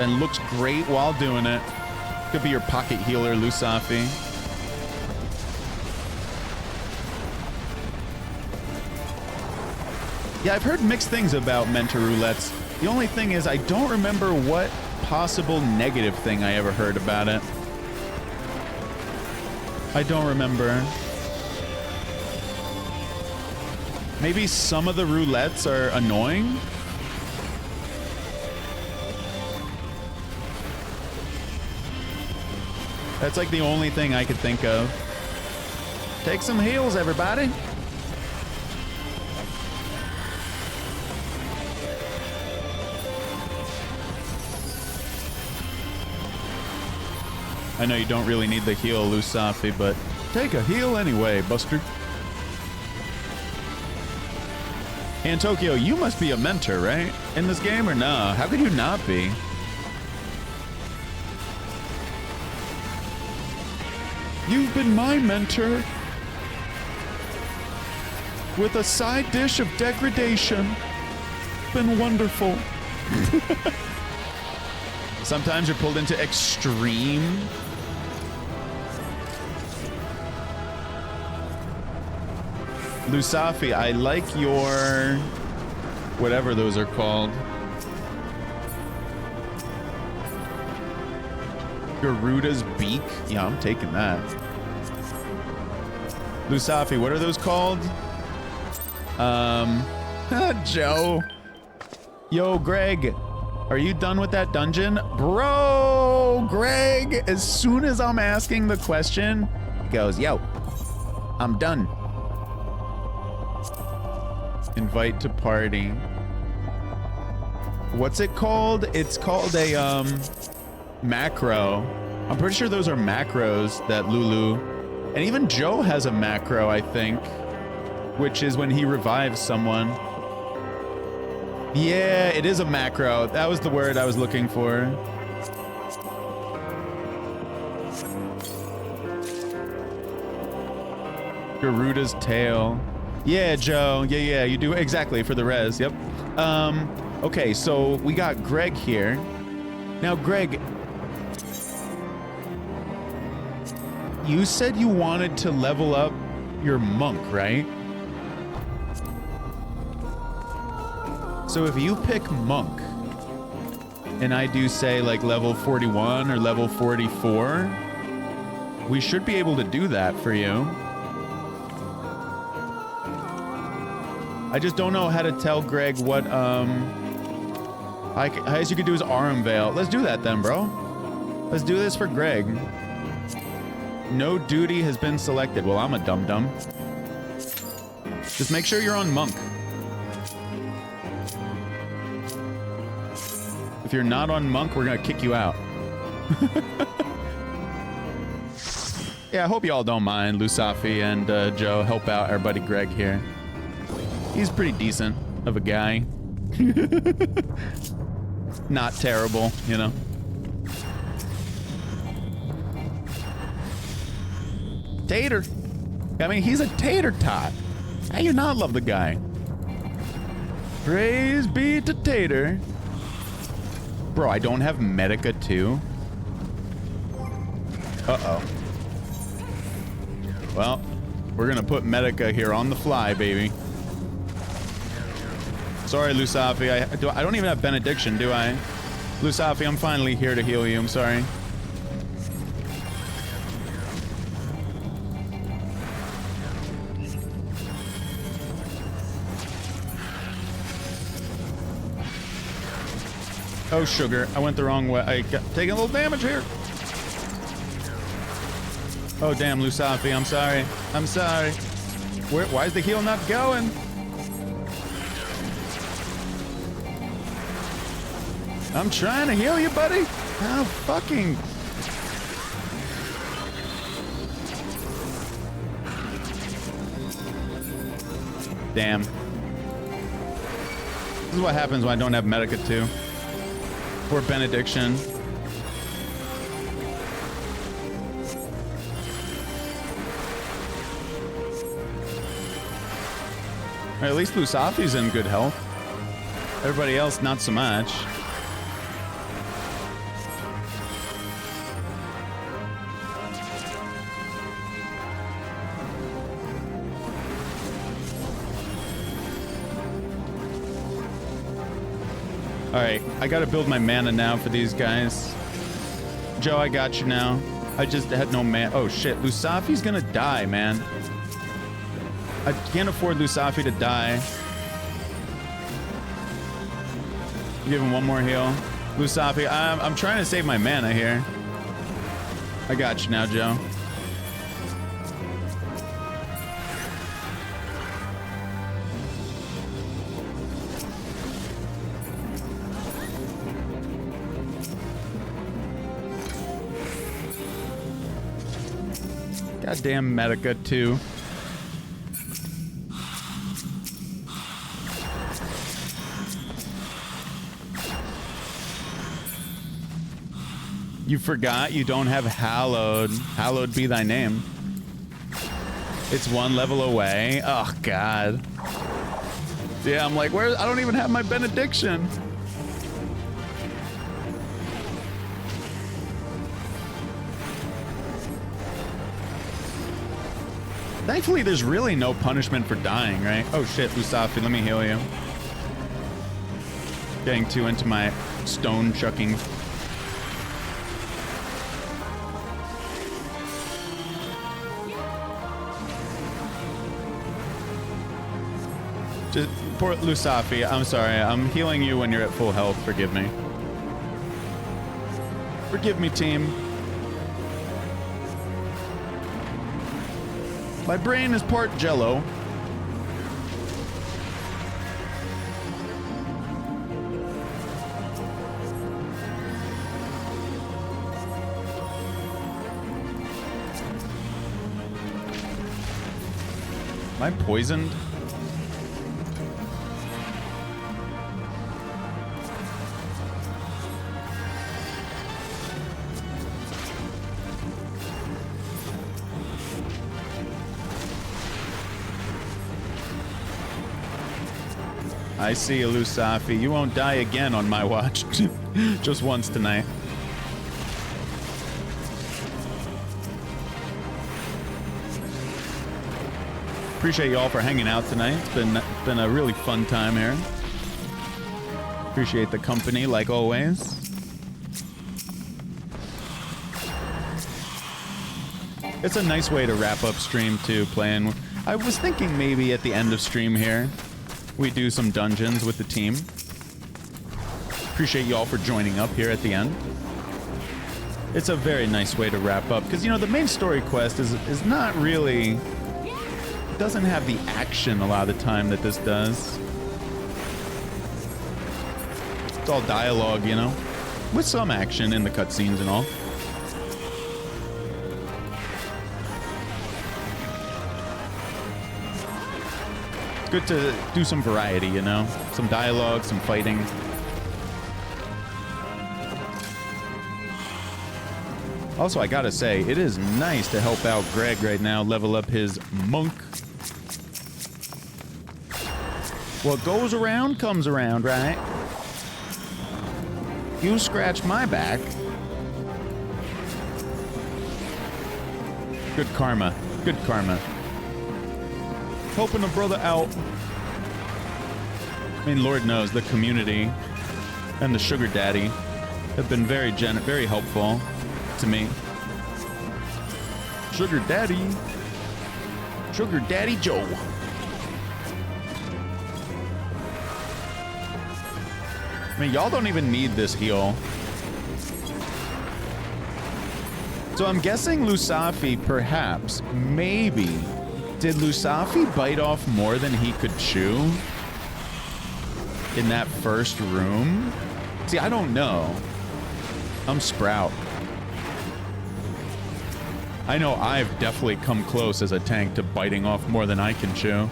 And looks great while doing it. Could be your pocket healer, Lusafi. Yeah, I've heard mixed things about mentor roulettes. The only thing is I don't remember what possible negative thing I ever heard about it. I don't remember. Maybe some of the roulettes are annoying? That's like the only thing I could think of. Take some heals, everybody. I know you don't really need the heal, Lusafi, but take a heal anyway, Buster. And Tokyo, you must be a mentor, right? In this game or no? How could you not be? You've been my mentor. With a side dish of degradation. Been wonderful. Sometimes you're pulled into extreme. Lusafi, I like your... whatever those are called. Garuda's beak? Yeah, I'm taking that. Lusafi, what are those called? Joe. Yo, Greg. Are you done with that dungeon? Bro, Greg, as soon as I'm asking the question, he goes, yo, I'm done. Invite to party. What's it called? It's called a, macro. I'm pretty sure those are macros that Lulu, and even Joe has a macro, I think, which is when he revives someone. Yeah, it is a macro. That was the word I was looking for. Garuda's tail. Yeah, Joe. Yeah, you do exactly for the res. Yep. Okay, so we got Greg here. Now, Greg, you said you wanted to level up your monk, right? So if you pick monk, and I do say like level 41 or level 44, we should be able to do that for you. I just don't know how to tell Greg what, highest you could do is Arum Veil. Let's do that then, bro. Let's do this for Greg. No duty has been selected. Well, I'm a dum-dum. Just make sure you're on monk. If you're not on monk, we're gonna kick you out. Yeah, I hope y'all don't mind Lusafi and Joe help out our buddy Greg here. He's pretty decent of a guy. Not terrible, you know. Tater. I mean, he's a tater tot. How you not love the guy? Praise be to Tater. Bro, I don't have Medica too. Uh-oh. Well, we're gonna put Medica here on the fly, baby. Sorry, Lusafi. I don't even have Benediction, do I? Lusafi, I'm finally here to heal you. I'm sorry. Oh, sugar. I went the wrong way. I got taking a little damage here. Oh, damn, Lusafi. I'm sorry. I'm sorry. Why is the heal not going? I'm trying to heal you, buddy. How fucking... Damn. This is what happens when I don't have Medica 2. Or Benediction. Or at least Lusafi's in good health. Everybody else, not so much. Alright, I gotta build my mana now for these guys. Joe, I got you now. I just had no mana. Oh shit, Lusafi's gonna die, man. I can't afford Lusafi to die. Give him one more heal. Lusafi, I'm trying to save my mana here. I got you now, Joe. Goddamn Medica 2. You forgot you don't have Hallowed. Hallowed be thy name. It's one level away. Oh, God. Yeah, I'm like, where? I don't even have my Benediction. Thankfully, there's really no punishment for dying, right? Oh shit, Lusafi, let me heal you. Getting too into my stone chucking. Just poor Lusafi, I'm sorry. I'm healing you when you're at full health. Forgive me. Forgive me, team. My brain is part jello. Am I poisoned? I see you, Lusafi. You won't die again on my watch. Just once tonight. Appreciate you all for hanging out tonight. It's been a really fun time here. Appreciate the company, like always. It's a nice way to wrap up stream too, playing. I was thinking maybe at the end of stream here, we do some dungeons with the team. Appreciate you all for joining up here at the end. It's a very nice way to wrap up, because, you know, the main story quest is not really... It doesn't have the action a lot of the time that this does. It's all dialogue, you know? With some action in the cutscenes and all. Good to do some variety, you know? Some dialogue, some fighting. Also, I gotta say, it is nice to help out Greg right now, level up his monk. What goes around comes around, right? You scratch my back. Good karma. Good karma. Helping a brother out. I mean, Lord knows the community and the sugar daddy have been very helpful to me. Sugar daddy Joe. I mean, y'all don't even need this heal. So I'm guessing Lusafi, perhaps, maybe. Did Lusafi bite off more than he could chew in that first room? See, I don't know. I'm Sprout. I know I've definitely come close as a tank to biting off more than I can chew.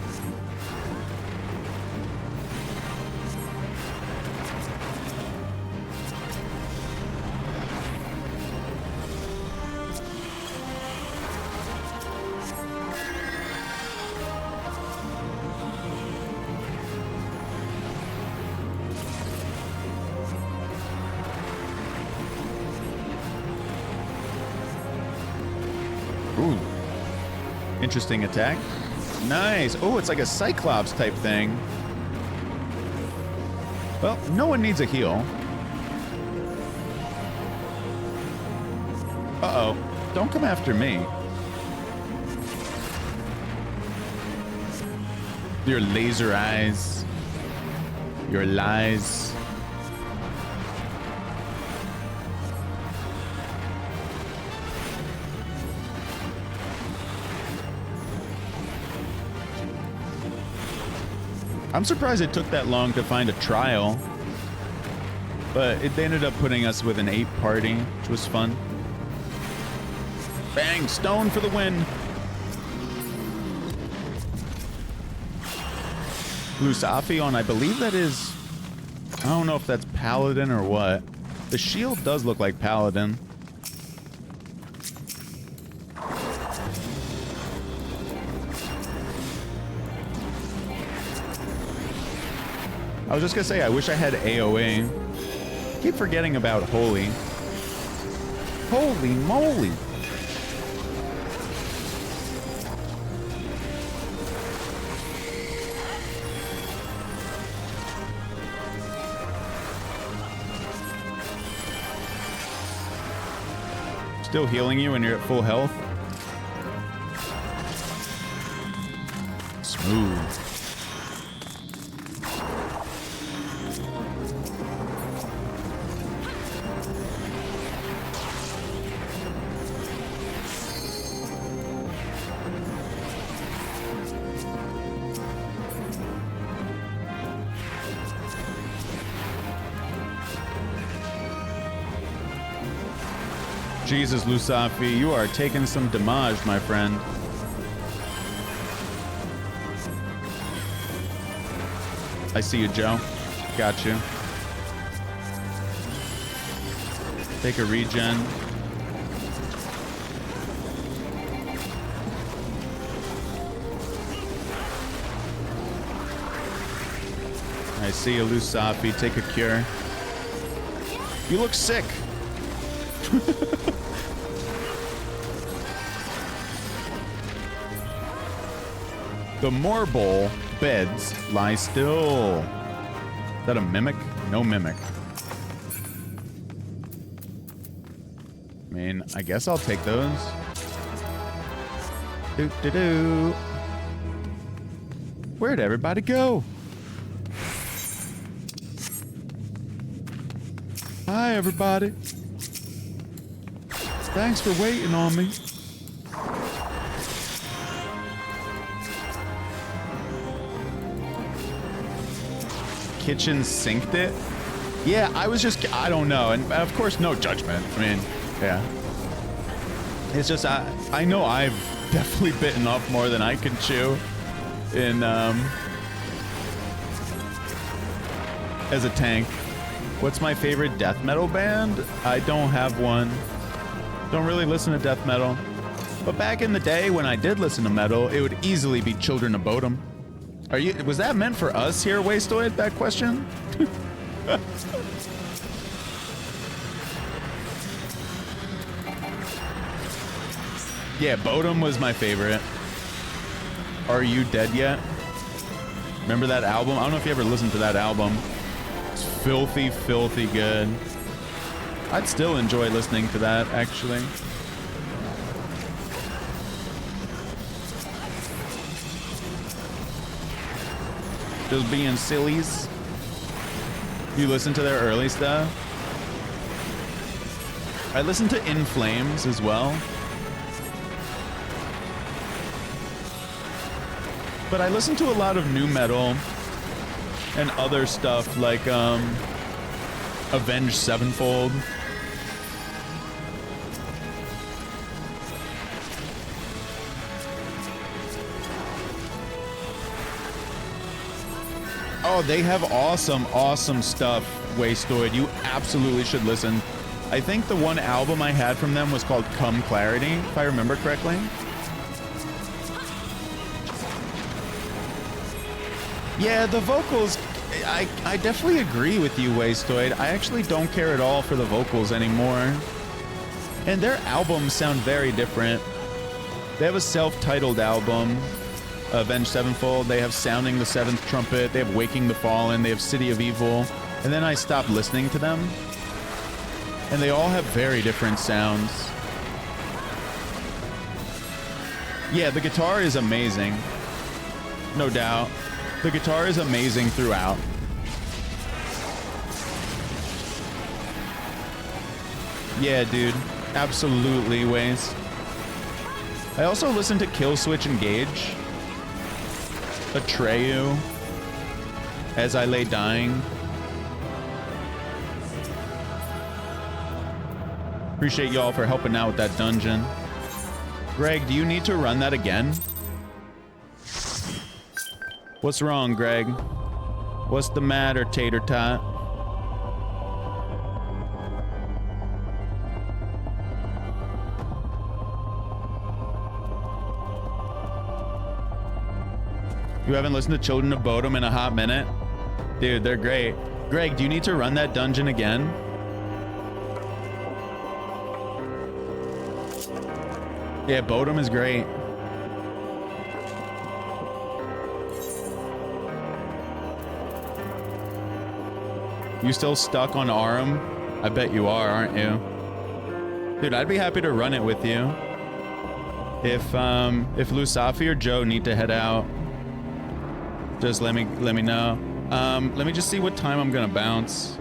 Interesting attack. Nice. Oh, it's like a Cyclops type thing. Well, no one needs a heal. Uh-oh. Don't come after me. Your laser eyes. Your lies. I'm surprised it took that long to find a trial, but they ended up putting us with an 8 party, which was fun. Bang! Stone for the win! Lusafi on, I believe that is... I don't know if that's Paladin or what. The shield does look like Paladin. I was just gonna say, I wish I had AoE. Keep forgetting about Holy. Holy moly! Still healing you when you're at full health? Smooth. Jesus, Lusafi, you are taking some damage, my friend. I see you, Joe. Got you. Take a regen. I see you, Lusafi. Take a cure. You look sick. The marble beds lie still. Is that a mimic? No mimic. I mean, I guess I'll take those. Doo-doo-doo. Where'd everybody go? Hi, everybody. Thanks for waiting on me. Kitchen sinked it? Yeah, I don't know. And of course, no judgment. I mean, yeah. It's just, I know I've definitely bitten off more than I can chew in, as a tank. What's my favorite death metal band? I don't have one. Don't really listen to death metal. But back in the day when I did listen to metal, it would easily be Children of Bodom. Was that meant for us here, Wastoid, that question? Yeah, Bodom was my favorite. Are You Dead Yet? Remember that album? I don't know if you ever listened to that album. It's filthy, filthy good. I'd still enjoy listening to that, actually. Just being sillies. You listen to their early stuff? I listen to In Flames as well. But I listen to a lot of nu metal and other stuff like Avenged Sevenfold. Oh, they have awesome stuff, Wastoid. You absolutely should listen. I think the one album I had from them was called Come Clarity, if I remember correctly. Yeah, the vocals, I definitely agree with you, Wastoid. I actually don't care at all for the vocals anymore. And their albums sound very different. They have a self-titled album, Avenged Sevenfold. They have Sounding the Seventh Trumpet. They have Waking the Fallen. They have City of Evil. And then I stopped listening to them. And they all have very different sounds. Yeah, the guitar is amazing. No doubt. The guitar is amazing throughout. Yeah, dude. Absolutely, Waze. I also listen to Killswitch Engage. Atreyu. As I Lay Dying. Appreciate y'all for helping out with that dungeon. Greg, do you need to run that again? What's wrong, Greg? What's the matter, Tater Tot? You haven't listened to Children of Bodom in a hot minute? Dude, they're great. Greg, do you need to run that dungeon again? Yeah, Bodom is great. You still stuck on Arum? I bet you are, aren't you? Dude, I'd be happy to run it with you. If Lusafi or Joe need to head out, just let me know. Let me just see what time I'm gonna bounce.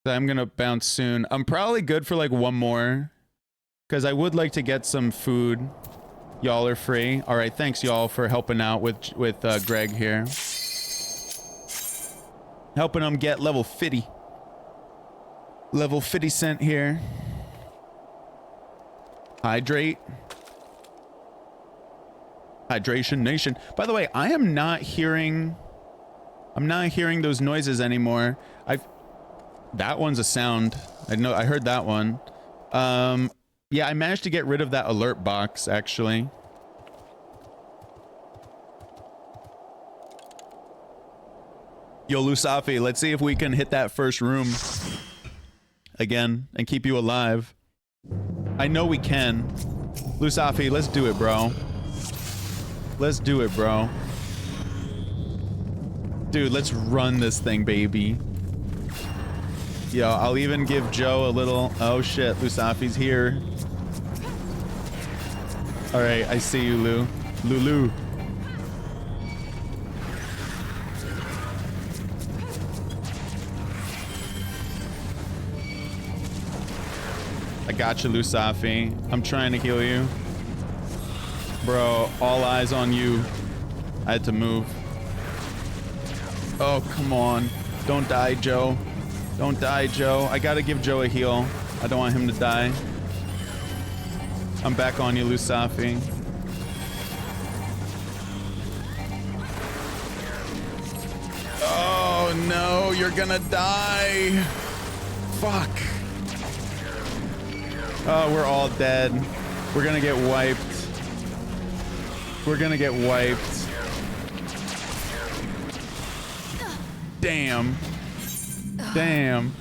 I'm gonna bounce soon. I'm probably good for like one more, because I would like to get some food. Y'all are free. All right, thanks y'all for helping out with Greg here. Helping him get level 50. Level 50 cent here. Hydrate. Hydration Nation. By the way, I'm not hearing those noises anymore. That one's a sound. I heard that one. Yeah, I managed to get rid of that alert box, actually. Yo, Lusafi, let's see if we can hit that first room again and keep you alive. I know we can. Lusafi, let's do it, bro. Let's do it, bro. Dude, let's run this thing, baby. Yo, I'll even give Joe a little... Oh, shit. Lusafi's here. All right, I see you, Lou. Lulu. I got you, Lusafi. I'm trying to heal you. Bro, all eyes on you. I had to move. Oh, come on. Don't die, Joe. Don't die, Joe. I gotta give Joe a heal. I don't want him to die. I'm back on you, Lusafi. Oh, no. You're gonna die. Fuck. Oh, we're all dead. We're gonna get wiped. We're gonna get wiped. Damn. Damn.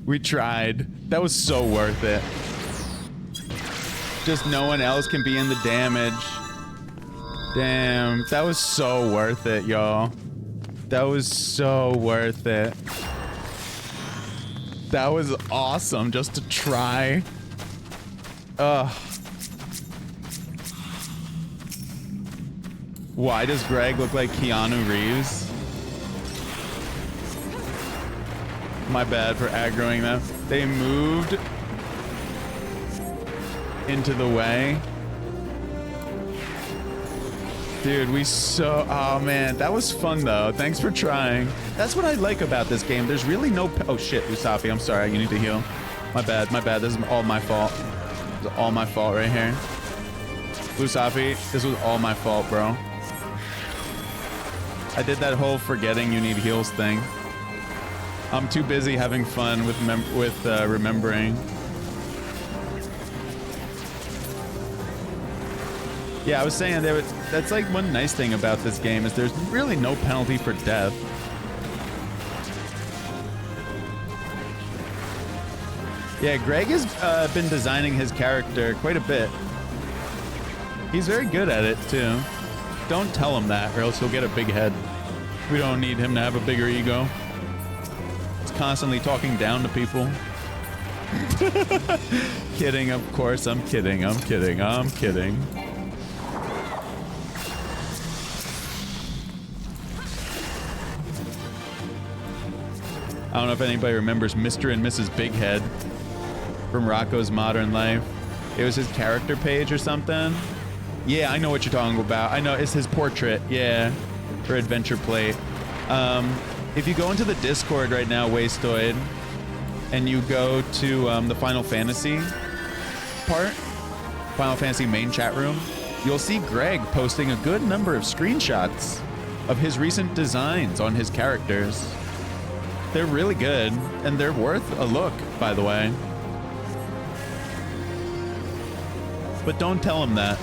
We tried. That was so worth it. Just no one else can be in the damage. Damn. That was so worth it, y'all. That was so worth it. That was awesome just to try. Ugh. Why does Greg look like Keanu Reeves? My bad for aggroing them. They moved into the way. Dude, oh man, that was fun though. Thanks for trying. That's what I like about this game. There's really no, oh shit, Usafi, I'm sorry, you need to heal. My bad, this is all my fault. This is all my fault right here. Usafi, this was all my fault, bro. I did that whole forgetting you need heals thing. I'm too busy having fun with remembering. Yeah, I was saying that's like one nice thing about this game is there's really no penalty for death. Yeah, Greg has been designing his character quite a bit. He's very good at it too. Don't tell him that or else he'll get a big head. We don't need him to have a bigger ego. He's constantly talking down to people. Kidding, of course. I'm kidding. I don't know if anybody remembers Mr. and Mrs. Bighead from Rocco's Modern Life. It was his character page or something. Yeah, I know what you're talking about. I know, it's his portrait. Yeah, for Adventure Plate. If you go into the Discord right now, Wastoid, and you go to the Final Fantasy part, Final Fantasy main chat room, you'll see Greg posting a good number of screenshots of his recent designs on his characters. They're really good, and they're worth a look, by the way. But don't tell him that.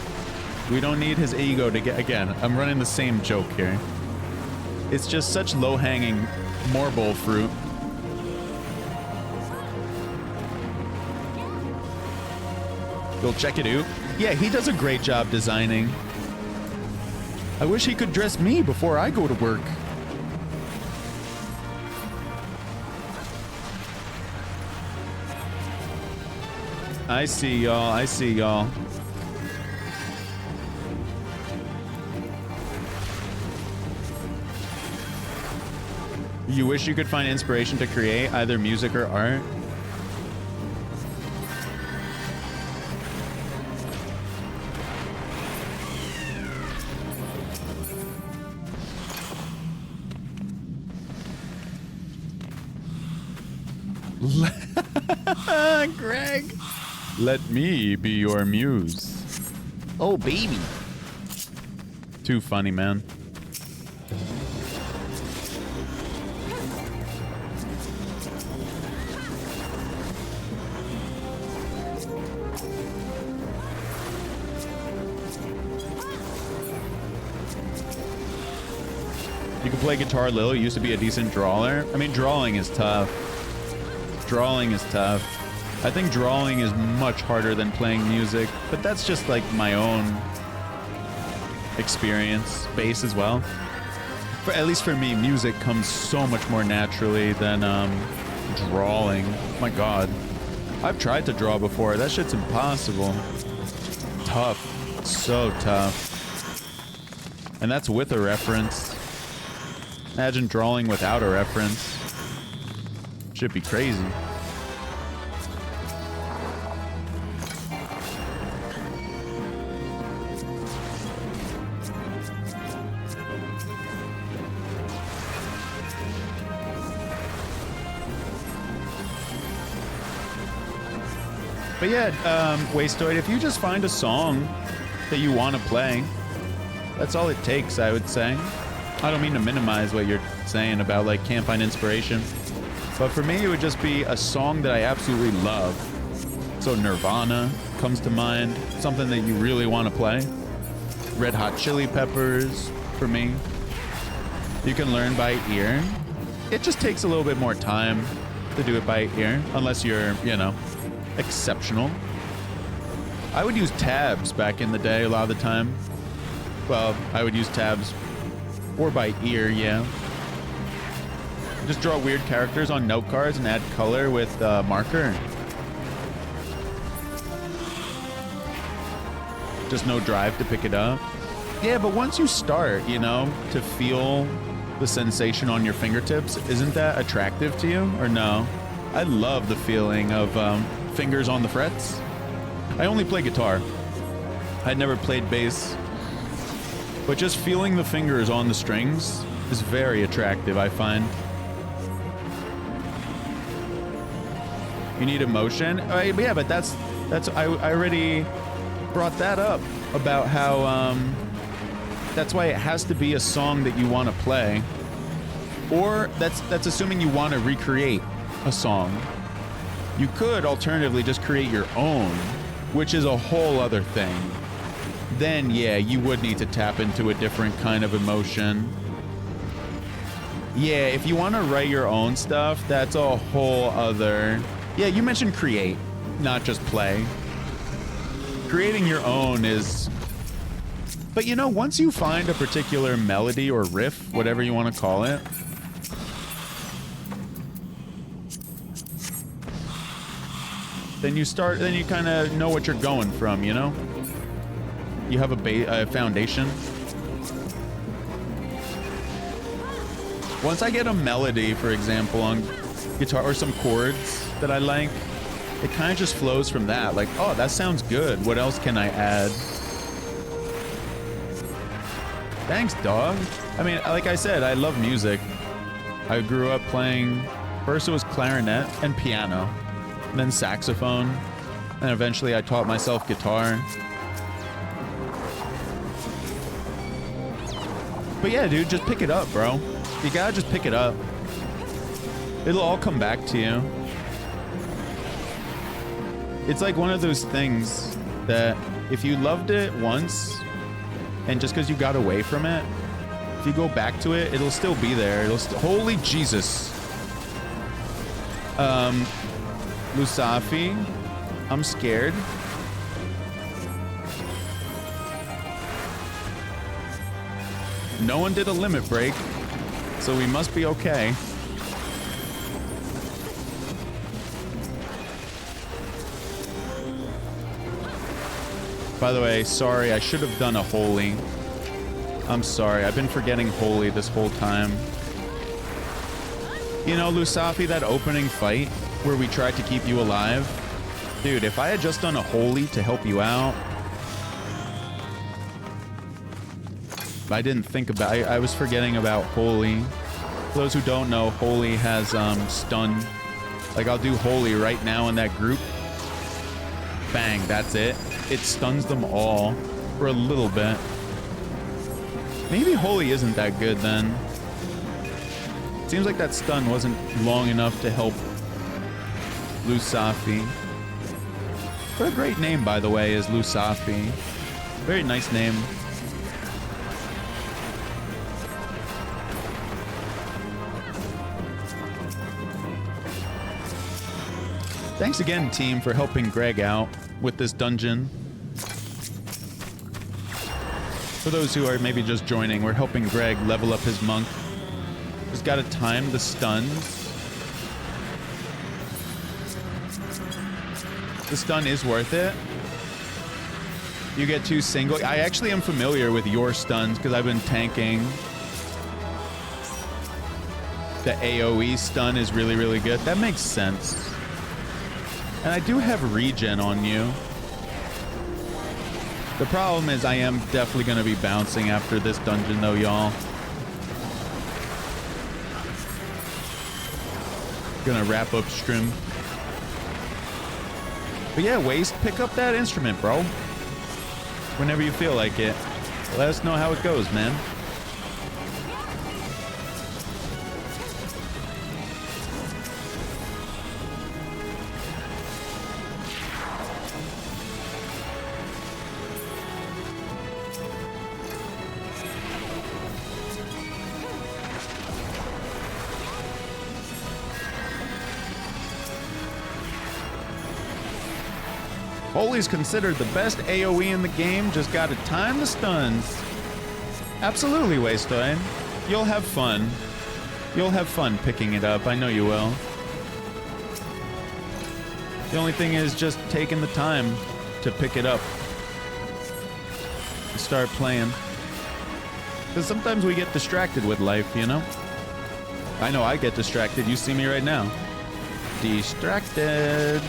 We don't need his ego to get... Again, I'm running the same joke here. It's just such low-hanging marble fruit. You'll check it out? Yeah, he does a great job designing. I wish he could dress me before I go to work. I see y'all. You wish you could find inspiration to create either music or art? Greg, let me be your muse. Oh, baby. Too funny, man. You can play guitar little. You used to be a decent drawer. I mean, drawing is tough. I think drawing is much harder than playing music, but that's just like my own experience base as well. At least for me, music comes so much more naturally than drawing. My God. I've tried to draw before. That shit's impossible. Tough. So tough. And that's with a reference. Imagine drawing without a reference. Should be crazy. But yeah, Wastoid, if you just find a song that you want to play, that's all it takes, I would say. I don't mean to minimize what you're saying about, like, can't find inspiration. But for me, it would just be a song that I absolutely love. So Nirvana comes to mind, something that you really want to play. Red Hot Chili Peppers, for me. You can learn by ear. It just takes a little bit more time to do it by ear, unless you're, you know, exceptional. I would use tabs back in the day a lot of the time. Well, I would use tabs or by ear, yeah. Just draw weird characters on note cards and add color with marker. Just no drive to pick it up. Yeah, but once you start, you know, to feel the sensation on your fingertips, isn't that attractive to you, or no? I love the feeling of fingers on the frets. I only play guitar. I'd never played bass. But just feeling the fingers on the strings is very attractive, I find. You need emotion? Yeah, but that's I already brought that up about how that's why it has to be a song that you want to play. Or that's assuming you want to recreate a song. You could alternatively just create your own, which is a whole other thing. Then yeah, you would need to tap into a different kind of emotion. Yeah, if you want to write your own stuff, that's a whole other... Yeah, you mentioned create, not just play. Creating your own is... But you know, once you find a particular melody or riff, whatever you want to call it, then you kind of know what you're going from, you know? You have a foundation. Once I get a melody, for example, on guitar or some chords that I like, it kind of just flows from that. Like, oh, that sounds good. What else can I add? Thanks, dog. I mean, like I said, I love music. I grew up playing, first it was clarinet and piano, and then saxophone, and eventually I taught myself guitar. But yeah, dude, just pick it up, bro. You gotta just pick it up. It'll all come back to you. It's like one of those things that if you loved it once, and just because you got away from it, if you go back to it, it'll still be there. Holy Jesus. Lusafi, I'm scared. No one did a limit break, so we must be okay. By the way, sorry, I should have done a holy. I'm sorry, I've been forgetting holy this whole time. You know, Lusafi, that opening fight where we tried to keep you alive? Dude, if I had just done a holy to help you out, I didn't think about I was forgetting about holy. For those who don't know, holy has stun. Like, I'll do holy right now in that group. Bang, that's it. It stuns them all for a little bit. Maybe holy isn't that good then. Seems like that stun wasn't long enough to help Lusafi. What a great name, by the way, is Lusafi. Very nice name. Thanks again, team, for helping Greg out with this dungeon. For those who are maybe just joining, we're helping Greg level up his monk. Just gotta time the stuns. The stun is worth it. You get 2 single. I actually am familiar with your stuns because I've been tanking. The AoE stun is really, really good. That makes sense. And I do have regen on you. The problem is I am definitely going to be bouncing after this dungeon though, y'all. Gonna wrap up stream. But yeah, Waste, pick up that instrument, bro. Whenever you feel like it. Let us know how it goes, man. Holy's considered the best AoE in the game, just gotta time the stuns. Absolutely, Wasteland. You'll have fun. You'll have fun picking it up, I know you will. The only thing is just taking the time to pick it up. And start playing. Because sometimes we get distracted with life, you know? I know I get distracted. You see me right now. Distracted.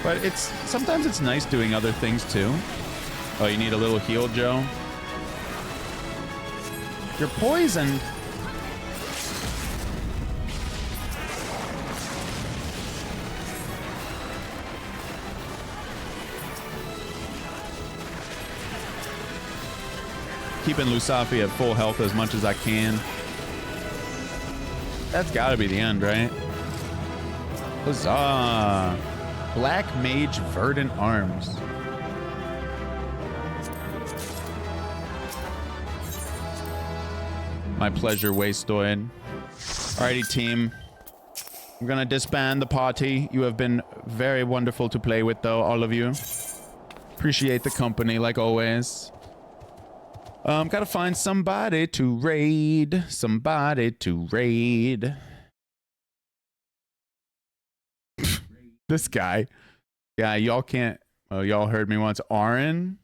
But sometimes it's nice doing other things too. Oh, you need a little heal, Joe? You're poisoned. Keeping Lusafi at full health as much as I can. That's gotta be the end, right? Huzzah! Black Mage Verdant Arms. My pleasure, Wastoid. Alrighty, team. I'm gonna disband the party. You have been very wonderful to play with, though, all of you. Appreciate the company, like always. Gotta find somebody to raid. Somebody to raid. This guy. Yeah, y'all can't... Oh, y'all heard me once. Aaron?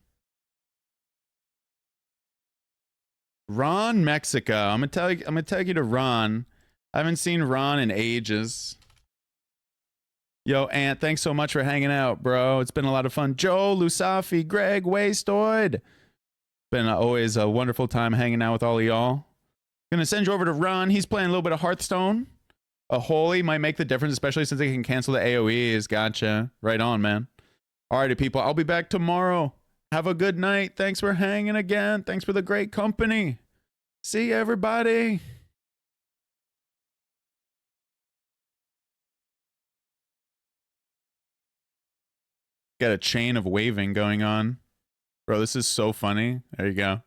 Ron, Mexico. I'm gonna take you to Ron. I haven't seen Ron in ages. Yo, Ant, thanks so much for hanging out, bro. It's been a lot of fun. Joe, Lusafi, Greg, Wastoid. Been always a wonderful time hanging out with all of y'all. Gonna send you over to Ron. He's playing a little bit of Hearthstone. A holy might make the difference, especially since they can cancel the AoEs. Gotcha. Right on, man. Alrighty, people. I'll be back tomorrow. Have a good night. Thanks for hanging again. Thanks for the great company. See you, everybody. Got a chain of waving going on. Bro, this is so funny. There you go.